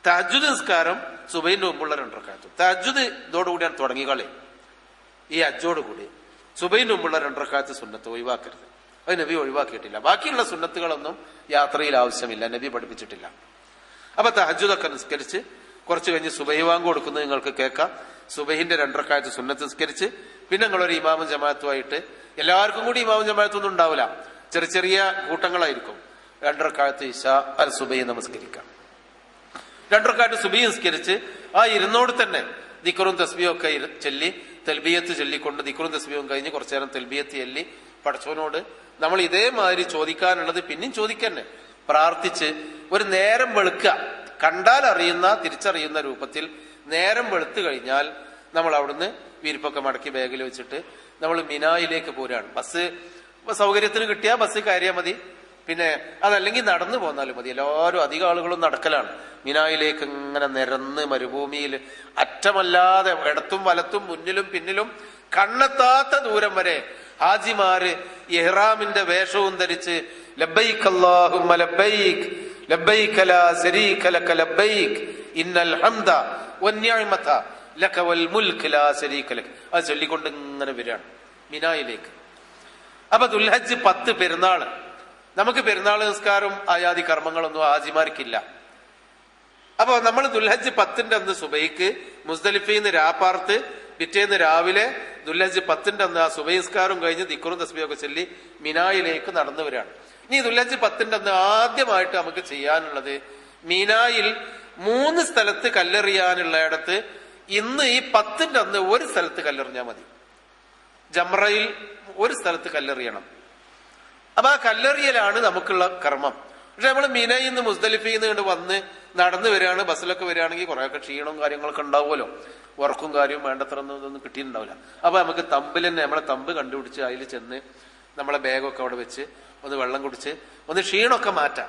തഹജ്ജുദ് നിസ്കാരം സുബഹിന്റെ മുമ്പുള്ള 2 റക്അത്ത്. തഹജ്ജുദ് ഇതോടുകൂടിയാണ് തുടങ്ങിക്കളെ. ഈ അജ്ജോടുകൂടി സുബഹിന്റെ മുമ്പുള്ള 2 റക്അത്ത് സുന്നത്ത് ഒഴിവാക്കരുത്. അത് നബി ഒഴിവാക്കിയിട്ടില്ല. ബാക്കിയുള്ള സുന്നത്തുകളൊന്നും യാത്രയിൽ ആവശ്യമില്ല, നബി പഠിപ്പിച്ചിട്ടില്ല. അപ്പൊ തഹജ്ജുദൊക്കെ നിസ്കരിച്ച് കുറച്ച് കഴിഞ്ഞ് സുബഹി വാങ്ക് കൊടുക്കുന്നത് നിങ്ങൾക്ക് കേൾക്കാം. സുബഹിന്റെ 2 റക്അത്ത് സുന്നത്ത് നിസ്കരിച്ച് പിന്നെ നിങ്ങളൊരു ഇമാമും ജമാഅത്തുമായിട്ട്, എല്ലാവർക്കും കൂടി ഇമാമും ജമാഅത്തൊന്നും ഉണ്ടാവില്ല, ചെറിയ ചെറിയ കൂട്ടങ്ങളായിരിക്കും. 2 റക്അത്ത് ഇശാ അൽ സുബഹി നമസ്കരിക്കാം. 2 റക്അത്ത് സുബഹി നിസ്കരിച്ച് ആ ഇരുന്നോട് തന്നെ ദിക്റും തസ്ബീഹും ഒക്കെ ചൊല്ലി തൽബിയത്ത് ചൊല്ലിക്കൊണ്ട് ദിക്റും തസ്ബീഹും കഴിഞ്ഞ് കുറച്ചു നേരം തൽബിയത്ത് ചൊല്ലി പടച്ചവനോട് നമ്മൾ ഇതേമാതിരി ചോദിക്കാനുള്ളത് പിന്നെയും ചോദിക്കന്നെ പ്രാർത്ഥിച്ച് ഒരു നേരം വെളുക്കുക, കണ്ടാൽ അറിയുന്ന തിരിച്ചറിയുന്ന രൂപത്തിൽ നേരം വെളുത്തു കഴിഞ്ഞാൽ നമ്മൾ അവിടുന്ന് വിരിപ്പൊക്കെ മടക്കി ബാഗിൽ വെച്ചിട്ട് നമ്മൾ മിനായിലേക്ക് പോരാണ്. ബസ് സൗകര്യത്തിന് കിട്ടിയാൽ ബസ് കയറിയാൽ മതി, പിന്നെ അതല്ലെങ്കിൽ നടന്നു പോന്നാലും മതി. എല്ലാവരും അധികം ആളുകളും നടക്കലാണ്. മിനായിലേക്ക് ഇങ്ങനെ നിരന്ന് മരുഭൂമിയിൽ അറ്റമല്ലാതെ ഇടത്തും വലത്തും മുന്നിലും പിന്നിലും കണ്ണെത്താത്ത ദൂരം വരെ ഹാജിമാര് ഇഹ്റാമിന്റെ വേഷവും ധരിച്ച് ലബ്ബൈക് അല്ലാഹുമ്മ ലബ്ബൈക് ലബ്ബൈക ലാ ശരീക ലക ലബ്ബൈക് ഇന്നൽ ഹംദ വന്നിഅമത ലക വൽ മുൽക്ക് ലാ ശരീക ലക. അത് ചൊല്ലിക്കൊണ്ട് ഇങ്ങനെ വരികയാണ് മിനായിലേക്ക്. അപ്പൊ ദുൽഹജ്ജ് 10 പെരുന്നാള്. നമുക്ക് പെരുന്നാൾ നിസ്കാരം ആയാദി കർമ്മങ്ങളൊന്നും ഹാജിമാർക്കില്ല. അപ്പൊ നമ്മൾ ദുൽഹജ്ജ് 10ന്റെ അന്ന് സുബൈക്ക് മുസ്ദലിഫയിൽ നിന്ന് രാപ്പാർത്ത് പിറ്റേന്ന് രാവിലെ ദുൽഹജ്ജ് 10ന്റെ അന്ന് ആ സുബൈ നിസ്കാരം കഴിഞ്ഞ് ദിക്റും തസ്ബീഹും ഒക്കെ ചൊല്ലി മിനായിലേക്ക് നടന്നു വരികയാണ്. ഇനി ദുൽഹജ്ജ് 10 അന്ന് ആദ്യമായിട്ട് നമുക്ക് ചെയ്യാനുള്ളത് മീനായിൽ 3 സ്ഥലത്ത് കല്ലെറിയാനുള്ളയിടത്ത് ഇന്ന് ഈ 10 അന്ന് ഒരു സ്ഥലത്ത് കല്ലെറിഞ്ഞാൽ മതി. ജംറയിൽ ഒരു സ്ഥലത്ത് കല്ലെറിയണം. അപ്പൊ ആ കല്ലെറിയലാണ് നമുക്കുള്ള കർമ്മം. പക്ഷെ നമ്മൾ മിനയിൽ നിന്ന് മുസ്ദലിഫയിൽ നിന്ന് വന്ന് നടന്നു വരികയാണ്, ബസ്സിലൊക്കെ വരികയാണെങ്കിൽ കുറെയൊക്കെ ക്ഷീണവും കാര്യങ്ങളൊക്കെ ഉണ്ടാവുമല്ലോ, ഉറക്കും കാര്യവും വേണ്ടത്ര ഒന്നും കിട്ടിയിട്ടുണ്ടാവില്ല. അപ്പൊ നമുക്ക് തമ്പിൽ തന്നെ നമ്മളെ തമ്പ് കണ്ടുപിടിച്ച് അതിൽ ചെന്ന് നമ്മളെ ബാഗൊക്കെ അവിടെ വെച്ച് ഒന്ന് വെള്ളം കുടിച്ച് ഒന്ന് ക്ഷീണമൊക്കെ മാറ്റാം.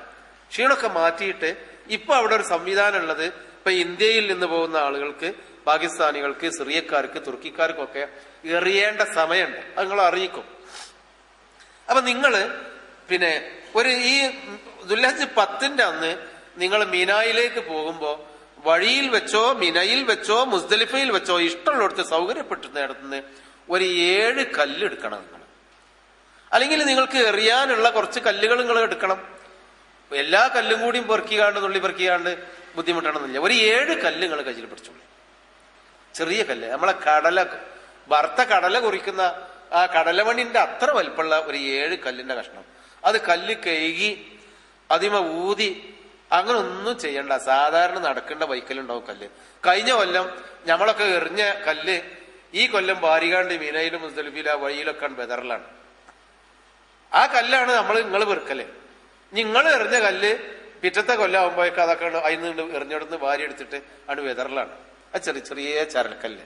ക്ഷീണമൊക്കെ മാറ്റിയിട്ട് ഇപ്പൊ അവിടെ ഒരു സംവിധാനം ഉള്ളത്, ഇപ്പൊ ഇന്ത്യയിൽ നിന്ന് പോകുന്ന ആളുകൾക്ക്, പാകിസ്ഥാനികൾക്ക്, സിറിയക്കാർക്ക്, തുർക്കിക്കാർക്കൊക്കെ എറിയേണ്ട സമയമുണ്ട്. അത് നിങ്ങൾ അറിയിക്കും. അപ്പൊ നിങ്ങള് പിന്നെ ഈ ദുൽഹജ്ജ് 10 അന്ന് നിങ്ങൾ മിനായിലേക്ക് പോകുമ്പോ വഴിയിൽ വെച്ചോ മിനയിൽ വെച്ചോ മുസ്ദലിഫയിൽ വെച്ചോ ഇഷ്ടമുള്ളിടത്ത് സൗകര്യപ്പെട്ടിടത്തുനിന്ന് ഒരു 7 കല്ല് എടുക്കണം നിങ്ങൾ. അല്ലെങ്കിൽ നിങ്ങൾക്ക് എറിയാനുള്ള കുറച്ച് കല്ലുകൾ നിങ്ങൾ എടുക്കണം. എല്ലാ കല്ലും കൂടിയും പെറുക്കിക്കാണ്ട് നുള്ളി പെറുക്കിക്കാണ്ട് ബുദ്ധിമുട്ടണമെന്നില്ല. ഒരു 7 കല്ല് നിങ്ങൾ കയ്യിൽ പിടിച്ചോളൂ. ചെറിയ കല്ല്, നമ്മളെ വറുത്ത കടല കുറിക്കുന്ന ആ കടലമണിന്റെ അത്ര വലിപ്പമുള്ള ഒരു 7 കല്ലിന്റെ കഷ്ണം. അത് കല്ല് കഴുകി അതിമ ഊതി അങ്ങനെ ഒന്നും ചെയ്യണ്ട. സാധാരണ നടക്കേണ്ട വൈക്കലുണ്ടാവും കല്ല്. കഴിഞ്ഞ കൊല്ലം ഞമ്മളൊക്കെ എറിഞ്ഞ കല്ല് ഈ കൊല്ലം ബാരികാണ്ട് മീനയിലും മുസ്ദലിഫിലും ആ വഴിയിലൊക്കെ ബദറിലാണ്. ആ കല്ലാണ് നിങ്ങൾ വെറുക്കല്. നിങ്ങൾ എറിഞ്ഞ കല്ല് പിറ്റത്തെ കൊല്ലാവുമ്പോഴേക്ക് അതൊക്കെ അതിന് എറിഞ്ഞെടുത്ത് വാരി എടുത്തിട്ട് ആണ് വെതറിലാണ്. അത് ചെറിയ ചെറിയ ചരൽക്കല്ല്.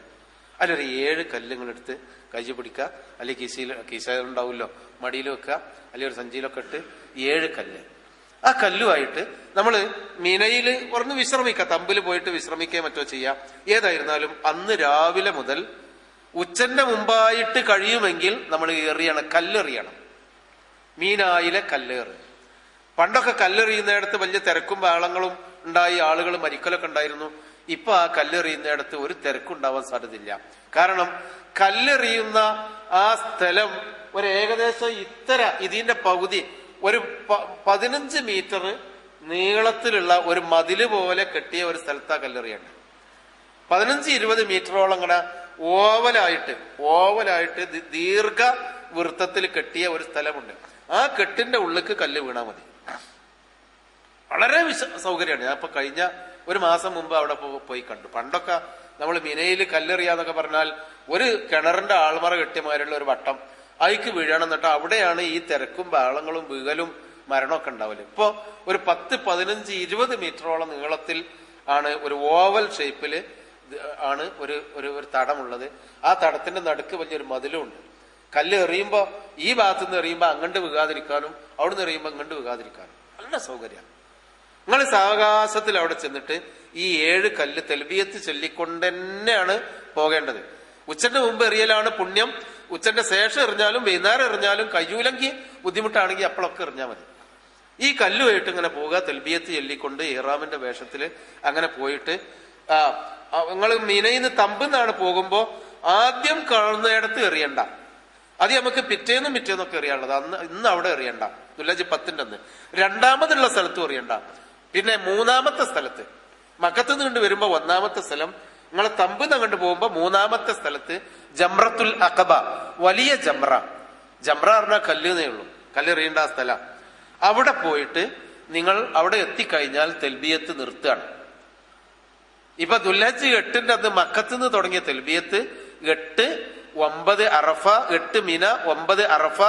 അതിലൊരു 7 കല്ലുകളെടുത്ത് കൈ പിടിക്കുക, അല്ലെങ്കിൽ കീശയിലുണ്ടാവുമല്ലോ, മടിയിൽ വെക്കുക, അല്ലെങ്കിൽ ഒരു സഞ്ചിയിലൊക്കെ ഇട്ട് 7 കല്ല്. ആ കല്ലുമായിട്ട് നമ്മൾ മീനയിൽ ഒന്ന് വിശ്രമിക്കുക, തമ്പിൽ പോയിട്ട് വിശ്രമിക്കുകയോ മറ്റോ ചെയ്യാം. ഏതായിരുന്നാലും അന്ന് രാവിലെ മുതൽ ഉച്ചന്റെ മുമ്പായിട്ട് കഴിയുമെങ്കിൽ നമ്മൾ എറിയണം, കല്ലെറിയണം. മീനായിലെ കല്ലേറ്. പണ്ടൊക്കെ കല്ലെറിയുന്നിടത്ത് വലിയ തിരക്കും ബഹളങ്ങളും ഉണ്ടായി, ആളുകൾ മരിക്കലൊക്കെ ഉണ്ടായിരുന്നു. ഇപ്പൊ ആ കല്ലെറിയുന്നിടത്ത് ഒരു തിരക്കുണ്ടാവാൻ സാധ്യതയില്ല. കാരണം കല്ലെറിയുന്ന ആ സ്ഥലം ഒരു ഏകദേശം ഇതിന്റെ പകുതി ഒരു 15 മീറ്റർ നീളത്തിലുള്ള ഒരു മതില് പോലെ കെട്ടിയ ഒരു സ്ഥലത്താ കല്ലെറിയണ്ട്. 15-20 മീറ്ററോളം ഇങ്ങനെ ഓവലായിട്ട് ദീർഘ വൃത്തത്തിൽ കെട്ടിയ ഒരു സ്ഥലമുണ്ട്. ആ കെട്ടിന്റെ ഉള്ളിലേക്ക് കല്ല് വീണാൽ മതി. വളരെ സൗകര്യമാണ്. ഞാൻ ഇപ്പൊ കഴിഞ്ഞ ഒരു മാസം മുമ്പ് അവിടെ പോയി കണ്ടു. പണ്ടൊക്കെ നമ്മൾ മിനയിൽ കല്ലെറിയാന്നൊക്കെ പറഞ്ഞാൽ ഒരു കിണറിന്റെ ആൾമറ കെട്ടിയമാരുള്ള ഒരു വട്ടം അതിക്ക് വീഴണം. എന്നിട്ട് അവിടെയാണ് ഈ തിരക്കും ബഹളങ്ങളും വീകലും മരണമൊക്കെ ഉണ്ടാവില്ല. ഇപ്പൊ ഒരു 10-15-20 മീറ്ററോളം നീളത്തിൽ ആണ് ഒരു ഓവൽ ഷേപ്പില് ആണ് ഒരു തടമുള്ളത്. ആ തടത്തിന്റെ നടുക്ക് വലിയൊരു മതിലുണ്ട്. കല്ല് എറിയുമ്പോ ഈ ഭാഗത്തുനിന്ന് എറിയുമ്പോ അങ്ങോട്ട് വീകാതിരിക്കാനും അവിടുന്ന് എറിയുമ്പോ ഇങ്ങോട്ട് വീകാതിരിക്കാനും നല്ല സൗകര്യമാണ്. നിങ്ങൾ സാവകാശത്തിൽ അവിടെ ചെന്നിട്ട് ഈ 7 കല്ല് തെൽബിയത്ത് ചൊല്ലിക്കൊണ്ട് തന്നെയാണ് പോകേണ്ടത്. ഉച്ചന്റെ മുമ്പ് എറിയലാണ് പുണ്യം. ഉച്ചന്റെ ശേഷം എറിഞ്ഞാലും വൈകുന്നേരം എറിഞ്ഞാലും കയ്യൂലെങ്കിൽ ബുദ്ധിമുട്ടാണെങ്കിൽ അപ്പോഴൊക്കെ എറിഞ്ഞാൽ മതി. ഈ കല്ലുമായിട്ട് ഇങ്ങനെ പോവുക, തെൽബിയത്ത് ചൊല്ലിക്കൊണ്ട് ഇഹ്റാമിന്റെ വേഷത്തില് അങ്ങനെ പോയിട്ട് നിങ്ങൾ മീനയിൽ നിന്ന് തമ്പെന്നാണ് പോകുമ്പോ ആദ്യം കാണുന്നിടത്ത് എറിയണ്ട. അത് നമുക്ക് പിറ്റേന്നൊക്കെ എറിയാനുള്ളത്. ഇന്ന് അവിടെ എറിയണ്ട. ദുൽഹജ്ജ് 10 അന്ന് രണ്ടാമതുള്ള സ്ഥലത്തും എറിയണ്ട. പിന്നെ 3ാമത്തെ സ്ഥലത്ത് മക്കത്ത് നിന്ന് വരുമ്പോ 1ാമത്തെ സ്ഥലം, നിങ്ങളെ തമ്പെന്ന് അങ്ങോട്ട് പോകുമ്പോ 3ാമത്തെ സ്ഥലത്ത് ജംറത്തുൽ അഖബ, വലിയ ജംറ പറഞ്ഞാൽ കല്ലുന്നേ ഉള്ളൂ, കല്ലെറിയേണ്ട ആ സ്ഥലം. അവിടെ പോയിട്ട് നിങ്ങൾ അവിടെ എത്തിക്കഴിഞ്ഞാൽ തെൽബിയത്ത് നിർത്തുകയാണ്. ഇപ്പൊ ദുൽഹജ്ജ് 8 അന്ന് മക്കത്ത് നിന്ന് തുടങ്ങിയ തെൽബിയത്ത് 8, 9 അറഫ, 8 മിന, 9 അറഫ,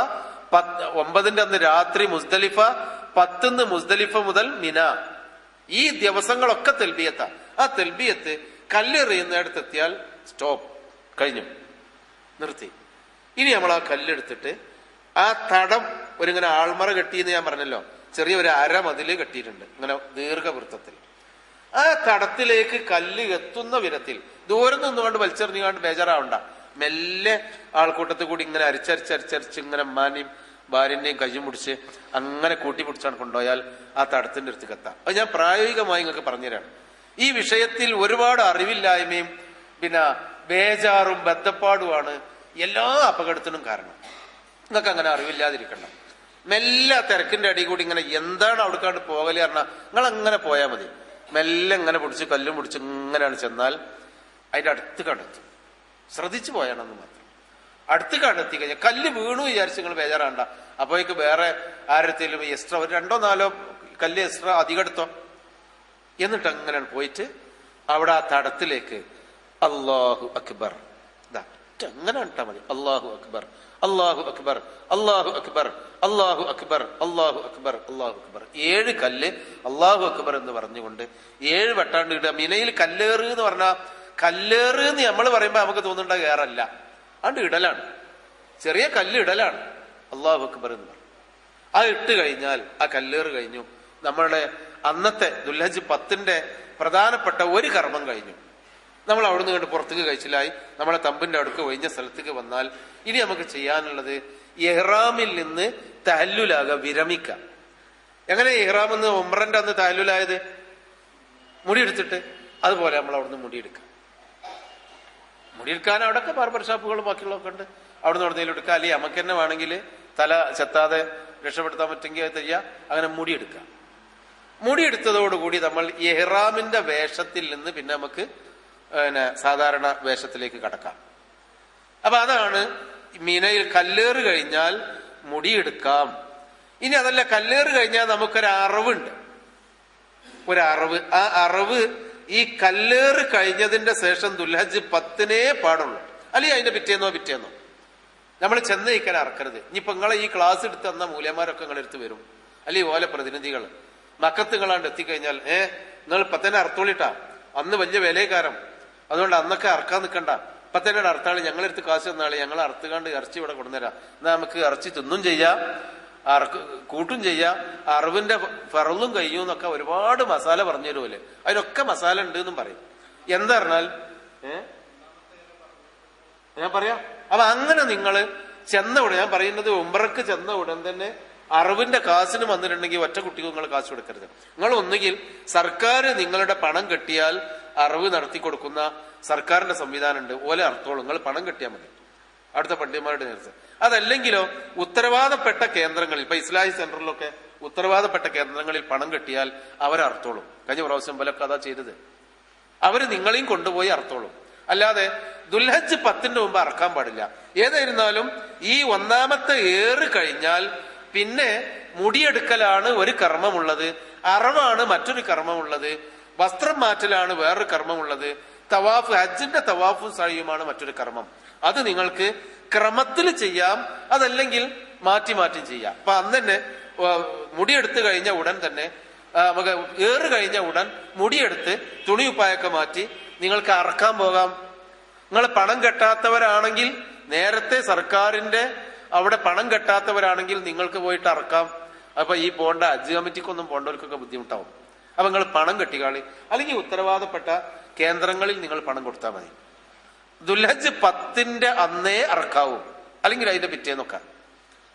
9 അന്ന് രാത്രി മുസ്ദലിഫ, 10 മുസ്ദലിഫ മുതൽ മിന. ഈ ദിവസങ്ങളൊക്കെ തെൽബിയത്താ. ആ തെൽബിയത്ത് കല്ലെറിയുന്നിടത്തെത്തിയാൽ സ്റ്റോപ്പ്, കഴിഞ്ഞു, നിർത്തി. ഇനി നമ്മൾ ആ കല്ലെടുത്തിട്ട് ആ തടം ഒരിങ്ങനെ ആൾമറ കെട്ടിയെന്ന് ഞാൻ പറഞ്ഞല്ലോ, ചെറിയ ഒരു അരമതില് കെട്ടിയിട്ടുണ്ട് ഇങ്ങനെ ദീർഘവൃത്തത്തിൽ. ആ തടത്തിലേക്ക് കല്ല് എത്തുന്ന വിധത്തിൽ ദൂരം നിന്നുകൊണ്ട് വലിച്ചെറിഞ്ഞുകൊണ്ട് ബേജാറാവണ്ട. മെല്ലെ ആൾക്കൂട്ടത്തിൽ കൂടി ഇങ്ങനെ അരിച്ചരിച്ചരിച്ചരിച്ച് ഇങ്ങനെ അമ്മാനെയും ഭാര്യന്റെയും കയ്യും പിടിച്ച് അങ്ങനെ കൂട്ടിപ്പിടിച്ചാണ് കൊണ്ടുപോയാൽ ആ തടത്തിന്റെ അടുത്ത് എത്താം. അത് ഞാൻ പ്രായോഗികമായി നിങ്ങൾക്ക് പറഞ്ഞുതരാണ്. ഈ വിഷയത്തിൽ ഒരുപാട് അറിവില്ലായ്മയും പിന്നെ ബേജാറും ബദ്ധപ്പാടുമാണ് എല്ലാ അപകടത്തിനും കാരണം. നിങ്ങൾക്ക് അങ്ങനെ അറിവില്ലാതിരിക്കണം. മെല്ലെ തിരക്കിന്റെ അടി കൂടി ഇങ്ങനെ എന്താണ് അവിടേക്കാണ്ട് പോകല് പറഞ്ഞാൽ നിങ്ങൾ അങ്ങനെ പോയാൽ മതി. മെല്ലെ ഇങ്ങനെ പിടിച്ച് കല്ലും പിടിച്ച് ഇങ്ങനെയാണ് ചെന്നാൽ അതിന്റെ അടുത്ത് കണ്ടെത്തും. ശ്രദ്ധിച്ചു പോയാണെന്ന് മാത്രം. അടുത്ത് കണ്ടെത്തി കഴിഞ്ഞാൽ കല്ല് വീണു വിചാരിച്ച് നിങ്ങൾ ബേജാറാണ്ട. അപ്പോഴേക്ക് വേറെ ആരത്തേലും എക്സ്ട്രാ ഒരു 2-4 കല്ല് എക്സ്ട്രാ അധികം എടുത്തോ. എന്നിട്ട് അങ്ങനെ പോയിട്ട് അവിടെ ആ തടത്തിലേക്ക് അല്ലാഹു അക്ബർ, അങ്ങനെ ഇട്ടാ മതി. അല്ലാഹു അക്ബർ, അല്ലാഹു അക്ബർ, അല്ലാഹു അക്ബർ, അല്ലാഹു അക്ബർ, അല്ലാഹു അക്ബർ, അല്ലാഹു അക്ബർ. 7 കല്ല് അല്ലാഹു അക്ബർ എന്ന് പറഞ്ഞുകൊണ്ട് 7 വട്ടാണ്ട് ഇടുക. മിനയിൽ കല്ലേറ് എന്ന് പറഞ്ഞാൽ കല്ലേറ് എന്ന് നമ്മൾ പറയുമ്പോ നമുക്ക് തോന്നുന്നുണ്ട കയറല്ല, അതുകൊണ്ട് ഇടലാണ്, ചെറിയ കല്ല് ഇടലാണ് അല്ലാഹു അക്ബർ എന്ന് പറഞ്ഞു. അത് ഇട്ട് കഴിഞ്ഞാൽ ആ കല്ലേറ് കഴിഞ്ഞു. നമ്മളുടെ അന്നത്തെ ദുൽഹജ്ജ് 10 പ്രധാനപ്പെട്ട ഒരു കർമ്മം കഴിഞ്ഞു. നമ്മൾ അവിടുന്ന് കണ്ട് പുറത്തേക്ക് കഴിച്ചില്ലായി, നമ്മളെ തമ്പിന്റെ അടുക്ക് ഒഴിഞ്ഞ സ്ഥലത്തേക്ക് വന്നാൽ ഇനി നമുക്ക് ചെയ്യാനുള്ളത് ഇഹ്റാമിൽ നിന്ന് തഹല്ലുലാകുക, വിരമിക്കാം. എങ്ങനെ ഇഹ്റാം എന്ന് ഉംറന്റെ അന്ന് തഹല്ലുലായത്? മുടിയെടുത്തിട്ട്. അതുപോലെ നമ്മൾ അവിടുന്ന് മുടിയെടുക്കാം. മുടിയെടുക്കാൻ അവിടെയൊക്കെ ബാർബർ ഷാപ്പുകളും ബാക്കിയുള്ളതൊക്കെ ഉണ്ട്. അവിടുന്ന് എവിടെയെങ്കിലും എടുക്കുക. അല്ലെങ്കിൽ നമുക്ക് തന്നെ വേണമെങ്കിൽ തല ചെത്താതെ രക്ഷപ്പെടുത്താൻ പറ്റുമെങ്കിൽ അത് തയ്യാ. അങ്ങനെ മുടിയെടുക്കാം. മുടിയെടുത്തതോടുകൂടി നമ്മൾ ഇഹ്റാമിന്റെ വേഷത്തിൽ നിന്ന് പിന്നെ നമുക്ക് സാധാരണ വേഷത്തിലേക്ക് കടക്കാം. അപ്പൊ അതാണ് മിനയിൽ കല്ലേറ് കഴിഞ്ഞാൽ മുടിയെടുക്കാം. ഇനി അതല്ല, കല്ലേറ് കഴിഞ്ഞാൽ നമുക്കൊരു അറിവുണ്ട്, ഒരു അറിവ്. ആ അറിവ് ഈ കല്ലേറ് കഴിഞ്ഞതിന്റെ ശേഷം ദുൽഹജ്ജ് 10 പാടുള്ളൂ. അല്ലെങ്കിൽ അതിന്റെ പിറ്റേന്നോ നമ്മൾ ചെന്നൈക്കാൻ അറക്കരുത്. ഇനിയിപ്പോ നിങ്ങളെ ഈ ക്ലാസ് എടുത്ത് തന്ന മൂല്യന്മാരൊക്കെ നിങ്ങളെടുത്ത് വരും, അല്ലെങ്കിൽ ഓലെ പ്രതിനിധികൾ മക്കത്തുകളാണ്ട് എത്തിക്കഴിഞ്ഞാൽ നിങ്ങൾ 10 അറുത്തോളിട്ടാ, അന്ന് വലിയ വിലക്കാരം, അതുകൊണ്ട് അന്നൊക്കെ അറക്കാൻ നിൽക്കണ്ട, 10 അറുത്താളി ഞങ്ങളെടുത്ത് കാശ് തന്നാളി, ഞങ്ങൾ അറുത്തുകാണ്ട് ഇറച്ചി ഇവിടെ കൊണ്ടുതരാം, എന്നാൽ നമുക്ക് ഇറച്ചി തിന്നും ചെയ്യാം, കൂട്ടും ചെയ്യാം, അറിവിന്റെ ഫറലും കഴിയും എന്നൊക്കെ ഒരുപാട് മസാല പറഞ്ഞു തരുമല്ലേ. അതിനൊക്കെ മസാല ഉണ്ട് എന്നും പറയും. എന്താ പറഞ്ഞാൽ ഞാൻ പറയാം. അപ്പൊ അങ്ങനെ നിങ്ങൾ ചെന്ന ഉടൻ, ഞാൻ പറയുന്നത് ഉംറക്ക് ചെന്ന ഉടൻ തന്നെ അറിവിന്റെ കാശിന് വന്നിട്ടുണ്ടെങ്കിൽ ഒറ്റ കുട്ടിക്ക് നിങ്ങൾ കാശ് കൊടുക്കരുത്. നിങ്ങൾ ഒന്നുകിൽ സർക്കാർ നിങ്ങളുടെ പണം കെട്ടിയാൽ അറിവ് നടത്തി കൊടുക്കുന്ന സർക്കാരിന്റെ സംവിധാനം ഉണ്ട്, ഓലെ അർത്ഥോളും, നിങ്ങൾ പണം കെട്ടിയാൽ മതി അടുത്ത പണ്ഡിതന്മാരുടെ നേരത്തെ. അതല്ലെങ്കിലോ ഉത്തരവാദപ്പെട്ട കേന്ദ്രങ്ങളിൽ, ഇപ്പൊ ഇസ്ലാമിക് സെന്ററിലൊക്കെ ഉത്തരവാദപ്പെട്ട കേന്ദ്രങ്ങളിൽ പണം കെട്ടിയാൽ അവരർത്ഥോളും. കഴിഞ്ഞ പ്രാവശ്യം പോലൊക്കെ അതാ ചെയ്തത്. അവര് നിങ്ങളെയും കൊണ്ടുപോയി അർത്ഥോളും. അല്ലാതെ ദുൽഹജ്ജ് 10 മുമ്പ് അറക്കാൻ പാടില്ല. ഏതായിരുന്നാലും ഈ 1ാമത്തെ ഏറ് കഴിഞ്ഞാൽ പിന്നെ മുടിയെടുക്കലാണ് ഒരു കർമ്മമുള്ളത്, അറവാണ് മറ്റൊരു കർമ്മമുള്ളത്, വസ്ത്രം മാറ്റലാണ് വേറൊരു കർമ്മമുള്ളത്, തവാഫ്, ഹജ്ജിന്റെ തവാഫും സഅയുമാണ് മറ്റൊരു കർമ്മം. അത് നിങ്ങൾക്ക് ക്രമത്തിൽ ചെയ്യാം, അതല്ലെങ്കിൽ മാറ്റി ചെയ്യാം. അപ്പൊ അന്ന് തന്നെ മുടിയെടുത്ത് കഴിഞ്ഞ ഉടൻ തന്നെ നമുക്ക് ഏറ് കഴിഞ്ഞ ഉടൻ മുടിയെടുത്ത് തുണിയുപ്പായൊക്കെ മാറ്റി നിങ്ങൾക്ക് അറക്കാൻ പോകാം. നിങ്ങൾ പണം കെട്ടാത്തവരാണെങ്കിൽ, നേരത്തെ സർക്കാരിന്റെ അവിടെ പണം കെട്ടാത്തവരാണെങ്കിൽ നിങ്ങൾക്ക് പോയിട്ട് അറക്കാം. അപ്പൊ ഈ പോണ്ട ഹജ്ജ് കമ്മിറ്റിക്കൊന്നും പോണ്ടവർക്കൊക്കെ ബുദ്ധിമുട്ടാവും. അപ്പൊ നിങ്ങൾ പണം കെട്ടിക്കാളി, അല്ലെങ്കിൽ ഉത്തരവാദപ്പെട്ട കേന്ദ്രങ്ങളിൽ നിങ്ങൾ പണം കൊടുത്താൽ മതി. ദുൽഹജ്ജ് 10 അന്നേ അറക്കാവൂ, അല്ലെങ്കിൽ അതിന്റെ പിറ്റേന്നൊക്കെ,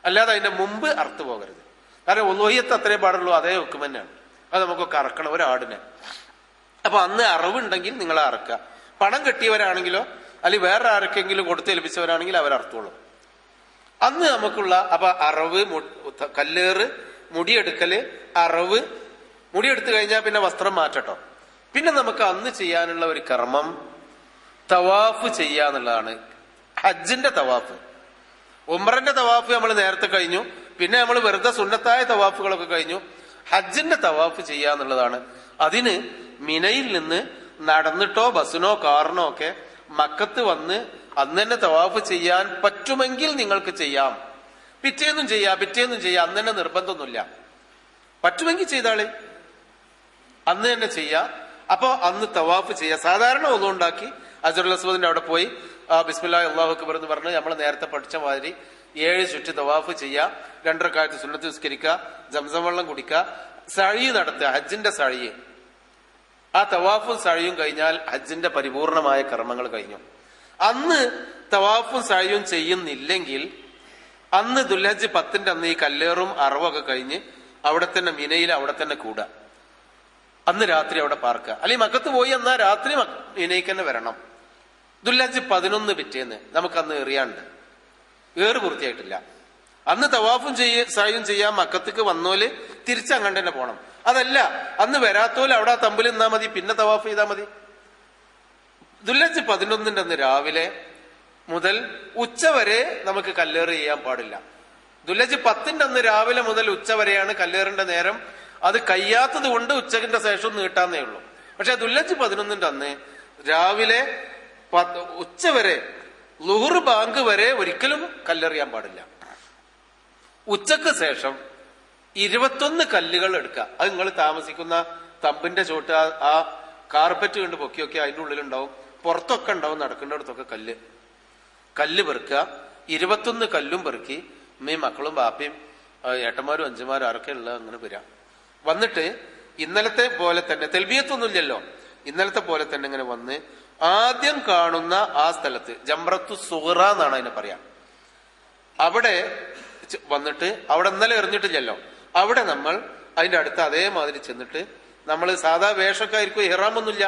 അല്ലാതെ അതിന്റെ മുമ്പ് അറുത്തു പോകരുത്. കാരണം ഉലൂഹിയത്ത് അത്രേ പാടുള്ളൂ, അതേ ഹുക്കം തന്നെയാണ്. അത് നമുക്കൊക്കെ അറക്കണം ഒരാടിനെ. അപ്പൊ അന്ന് അറിവുണ്ടെങ്കിൽ നിങ്ങൾ അറക്കുക. പണം കെട്ടിയവരാണെങ്കിലോ അല്ലെങ്കിൽ വേറെ ആർക്കെങ്കിലും കൊടുത്തേൽപ്പിച്ചവരാണെങ്കിൽ അവരർത്തോളും. അന്ന് നമുക്കുള്ള അപ്പൊ അറിവ്, കല്ലേറ്, മുടിയെടുക്കല്, അറിവ്, മുടിയെടുത്തു കഴിഞ്ഞാൽ പിന്നെ വസ്ത്രം മാറ്റട്ടോ. പിന്നെ നമുക്ക് അന്ന് ചെയ്യാനുള്ള ഒരു കർമ്മം തവാഫ് ചെയ്യാന്നുള്ളതാണ്. ഹജ്ജിന്റെ തവാഫ്. ഉംറന്റെ തവാഫ് നമ്മൾ നേരത്തെ കഴിഞ്ഞു. പിന്നെ നമ്മൾ വെറുതെ സുന്നത്തായ തവാഫുകളൊക്കെ കഴിഞ്ഞു. ഹജ്ജിന്റെ തവാഫ് ചെയ്യാന്നുള്ളതാണ്. അതിന് മിനയിൽ നിന്ന് നടന്നിട്ടോ ബസ്സിനോ കാറിനോ ഒക്കെ മക്കത്ത് വന്ന് അന്ന് തന്നെ തവാഫ് ചെയ്യാൻ പറ്റുമെങ്കിൽ നിങ്ങൾക്ക് ചെയ്യാം. പിറ്റേന്നും ചെയ്യാം. അന്ന് തന്നെ നിർബന്ധമൊന്നുമില്ല. പറ്റുമെങ്കിൽ ചെയ്താളെ അന്ന് തന്നെ ചെയ്യാം. അപ്പൊ അന്ന് തവാഫ് ചെയ്യാം. സാധാരണ ഒന്നുണ്ടാക്കി അസ്ഹറുൽ അസ്വദിന്റെ അവിടെ പോയി ബിസ്മില്ലാഹി അല്ലാഹു അക്ബർ എന്ന് പറഞ്ഞ് നമ്മൾ നേരത്തെ പഠിച്ച മാതിരി 7 ചുറ്റി തവാഫ് ചെയ്യുക, 2 റക്അത്ത് സുന്നത്ത് നിസ്കരിക്കുക, സംസം വെള്ളം കുടിക്കുക, സഅയ് നടത്തുക, ഹജ്ജിന്റെ സഅയ്. ആ തവാഫും സഅയും കഴിഞ്ഞാൽ ഹജ്ജിന്റെ പരിപൂർണമായ കർമ്മങ്ങൾ കഴിഞ്ഞു. അന്ന് തവാഫും സഅയും ചെയ്യുന്നില്ലെങ്കിൽ അന്ന് ദുൽഹജ്ജ് 10 അന്ന് ഈ കല്ലേറും അറവൊക്കെ കഴിഞ്ഞ് അവിടെ തന്നെ മിനയിൽ അവിടെ തന്നെ കൂടുക. അന്ന് രാത്രി അവിടെ പാർക്കുക. അല്ലെങ്കിൽ മക്കത്ത് പോയി എന്നാ രാത്രി മിനയ്ക്ക് തന്നെ വരണം. ദുൽഹജ്ജ് 11 പിറ്റേന്ന് നമുക്കന്ന് എറിയാണ്ട്, ഏറ് പൂർത്തിയായിട്ടില്ല. അന്ന് തവാഫും സഅയും ചെയ്യാൻ മക്കത്തേക്ക് വന്നോല് തിരിച്ചങ്ങണ്ട് തന്നെ പോണം. അതല്ല, അന്ന് വരാത്തോല് അവിടെ തമ്പിൽ നിന്നാ മതി, പിന്നെ തവാഫ് ചെയ്താൽ മതി. ദുൽഹജ്ജ് 11 അന്ന് രാവിലെ മുതൽ ഉച്ചവരെ നമുക്ക് കല്ലേറ് ചെയ്യാൻ പാടില്ല. ദുൽഹജ്ജ് 10 അന്ന് രാവിലെ മുതൽ ഉച്ചവരെയാണ് കല്ലേറിന്റെ നേരം. അത് കഴിയാത്തത് കൊണ്ട് ഉച്ചക്കിന്റെ ശേഷം നീട്ടാന്നേ ഉള്ളൂ. പക്ഷെ ദുൽഹജ്ജ് 11 അന്ന് രാവിലെ ഉച്ചവരെ ളുഹർ ബാങ്ക് വരെ ഒരിക്കലും കല്ലെറിയാൻ പാടില്ല. ഉച്ചക്ക് ശേഷം 21 കല്ലുകൾ എടുക്കുക. അത് നിങ്ങൾ താമസിക്കുന്ന തമ്പിന്റെ ചോട്ട് ആ കാർപ്പറ്റ് കണ്ട് പൊക്കിയൊക്കെ അതിൻ്റെ ഉള്ളിലുണ്ടാവും, പുറത്തൊക്കെ ഉണ്ടാവും, നടക്കേണ്ടടുത്തൊക്കെ കല്ല് പെറുക്കുക. 21 കല്ലും പെറുക്കി ഉമ്മയും മക്കളും ബാപ്പയും ഏട്ടന്മാരും അഞ്ചന്മാരും ആരൊക്കെ ഉള്ള അങ്ങനെ വരാം. വന്നിട്ട് ഇന്നലത്തെ പോലെ തന്നെ തെൽബിയത്തൊന്നുമില്ലല്ലോ, ഇന്നലത്തെ പോലെ തന്നെ ഇങ്ങനെ വന്ന് ആദ്യം കാണുന്ന ആ സ്ഥലത്ത് ജംറത്തു സുഗ്റ എന്നാണ് അതിനെ പറയാം. അവിടെ വന്നിട്ട് അവിടെ ഇന്നലെ എറിഞ്ഞിട്ടില്ലല്ലോ, അവിടെ നമ്മൾ അതിന്റെ അടുത്ത് അതേമാതിരി ചെന്നിട്ട് നമ്മൾ സാധാ വേഷമൊക്കെ ആയിരിക്കും, ഇഹ്റാമൊന്നുമില്ല,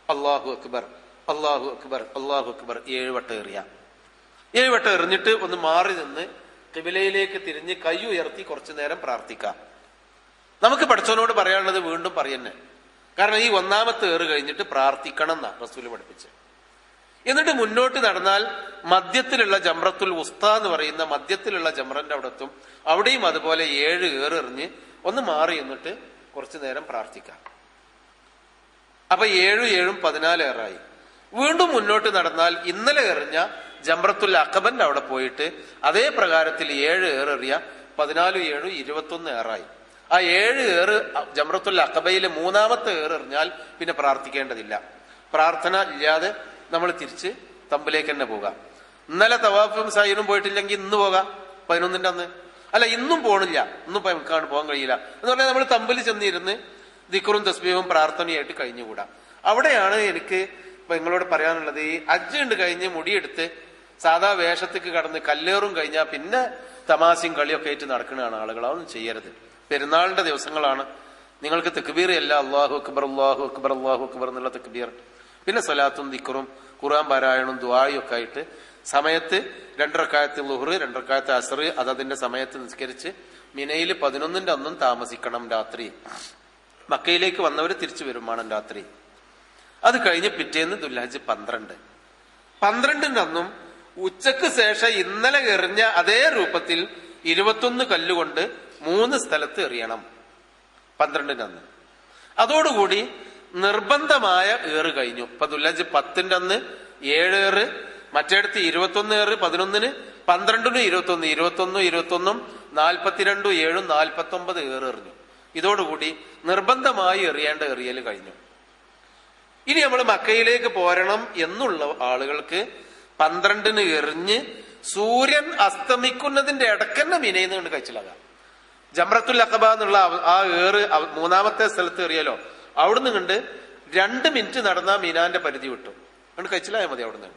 അല്ലാഹു അക്ബർ അല്ലാഹു അക്ബർ അല്ലാഹു അക്ബർ 7 വട്ടം എറിയാം. 7 വട്ടം എറിഞ്ഞിട്ട് ഒന്ന് മാറി നിന്ന് ഖിബലയിലേക്ക് തിരിഞ്ഞ് കൈ ഉയർത്തി കുറച്ചു നേരം പ്രാർത്ഥിക്കാം. നമുക്ക് പഠിച്ചവനോട് പറയാനുള്ളത് വീണ്ടും പറയുന്നേ, കാരണം ഈ 1ാമത്തെ ഏറ് കഴിഞ്ഞിട്ട് പ്രാർത്ഥിക്കണം എന്നാ റസൂല് പഠിപ്പിച്ച്. എന്നിട്ട് മുന്നോട്ട് നടന്നാൽ മധ്യത്തിലുള്ള ജംറത്തുൽ ഉസ്താ എന്ന് പറയുന്ന മധ്യത്തിലുള്ള ജംറന്റെ അവിടെ എത്തും. അവിടെയും അതുപോലെ 7 ഏറ് എറിഞ്ഞ് ഒന്ന് മാറി എന്നിട്ട് കുറച്ചു നേരം പ്രാർത്ഥിക്കാം. അപ്പൊ 7 7 14 ഏറായി. വീണ്ടും മുന്നോട്ട് നടന്നാൽ ഇന്നലെ എറിഞ്ഞ ജംറത്തുൽ അഖബന്റെ അവിടെ പോയിട്ട് അതേ പ്രകാരത്തിൽ 7 ഏറെറിയ 14 7 21 ഏറായി. ആ 7 ഏറ് ജംറത്തുൽ അഖബയിലെ 3ാമത്തെ ഏറെറിഞ്ഞാൽ പിന്നെ പ്രാർത്ഥിക്കേണ്ടതില്ല. പ്രാർത്ഥന ഇല്ലാതെ നമ്മൾ തിരിച്ച് തമ്പിലേക്ക് തന്നെ പോകാം. ഇന്നലെ തവാഫും സൈനും പോയിട്ടില്ലെങ്കിൽ ഇന്ന് പോകാം 11 അന്ന്. അല്ല, ഇന്നും പോണില്ല, ഇന്നും നമുക്കാണ് പോകാൻ കഴിയില്ല എന്ന് പറഞ്ഞാൽ നമ്മൾ തമ്പിൽ ചെന്നിരുന്ന് ദിക്റും തസ്ബീഹും പ്രാർത്ഥനയായിട്ട് കഴിഞ്ഞുകൂടാ. അവിടെയാണ് എനിക്ക് നിങ്ങളോട് പറയാനുള്ളത്. ഈ ഹജ്ജ് ഉണ്ട് കഴിഞ്ഞ് മുടിയെടുത്ത് സാധാ വേഷത്തേക്ക് കടന്ന് കല്ലേറും കഴിഞ്ഞാൽ പിന്നെ തമാശയും കളിയൊക്കെ ആയിട്ട് നടക്കുന്നതാണ് ആളുകൾ. അതൊന്നും ചെയ്യരുത്. പെരുന്നാളിന്റെ ദിവസങ്ങളാണ്. നിങ്ങൾക്ക് തക്ബീർ അല്ല, അല്ലാഹു അക്ബർ അല്ലാഹു അക്ബർ അല്ലാഹു അക്ബർ എന്നുള്ള തക്ബീർ, പിന്നെ സ്വലാത്തും ദിക്റും ഖുർആൻ പാരായണവും ദുആയും ഒക്കെ ആയിട്ട് സമയത്ത് 2 റക്അത്ത് ളുഹർ 2 റക്അത്ത് അസ്ർ അതതിന്റെ സമയത്ത് നിസ്കരിച്ച് മിനയിൽ 11 അന്നും താമസിക്കണം രാത്രി. മക്കയിലേക്ക് വന്നവർ തിരിച്ചു വരും വേണം രാത്രി. അത് കഴിഞ്ഞ് പിറ്റേന്ന് ദുൽഹജ്ജ് 12 അന്നും ഉച്ചക്ക് ശേഷം ഇന്നലെ എറിഞ്ഞ അതേ രൂപത്തിൽ 21 കല്ലുകൊണ്ട് 3 സ്ഥലത്ത് എറിയണം 12 അന്ന്. അതോടുകൂടി നിർബന്ധമായ ഏറ് കഴിഞ്ഞു. ഇപ്പൊ ദുൽഹജ്ജ് 10 അന്ന് 7 ഏറ്, മറ്റേടത്ത് 21 ഏറ് 11-ന്, 12-നും 21 21 42 7 49 ഏറ് എറിഞ്ഞു. ഇതോടുകൂടി നിർബന്ധമായി എറിയേണ്ട എറിയൽ കഴിഞ്ഞു. ഇനി നമ്മൾ മക്കയിലേക്ക് പോരണം എന്നുള്ള ആളുകൾക്ക് 12-ന് എറിഞ്ഞ് സൂര്യൻ അസ്തമിക്കുന്നതിന്റെ ഇടക്കന്നെ മിനയിൽ നിന്ന് കഴിച്ചിലാകാം. ജംറത്തുൽ അഖബ എന്നുള്ള ആ ഏറ് 3ാമത്തെ സ്ഥലത്ത് എറിയലോ, അവിടുന്ന് കണ്ട് 2 മിനിറ്റ് നടന്നാൽ മിനാന്റെ പരിധി വിട്ടു കണ്ട് കഴിച്ചിലായാൽ മതി. അവിടുന്ന്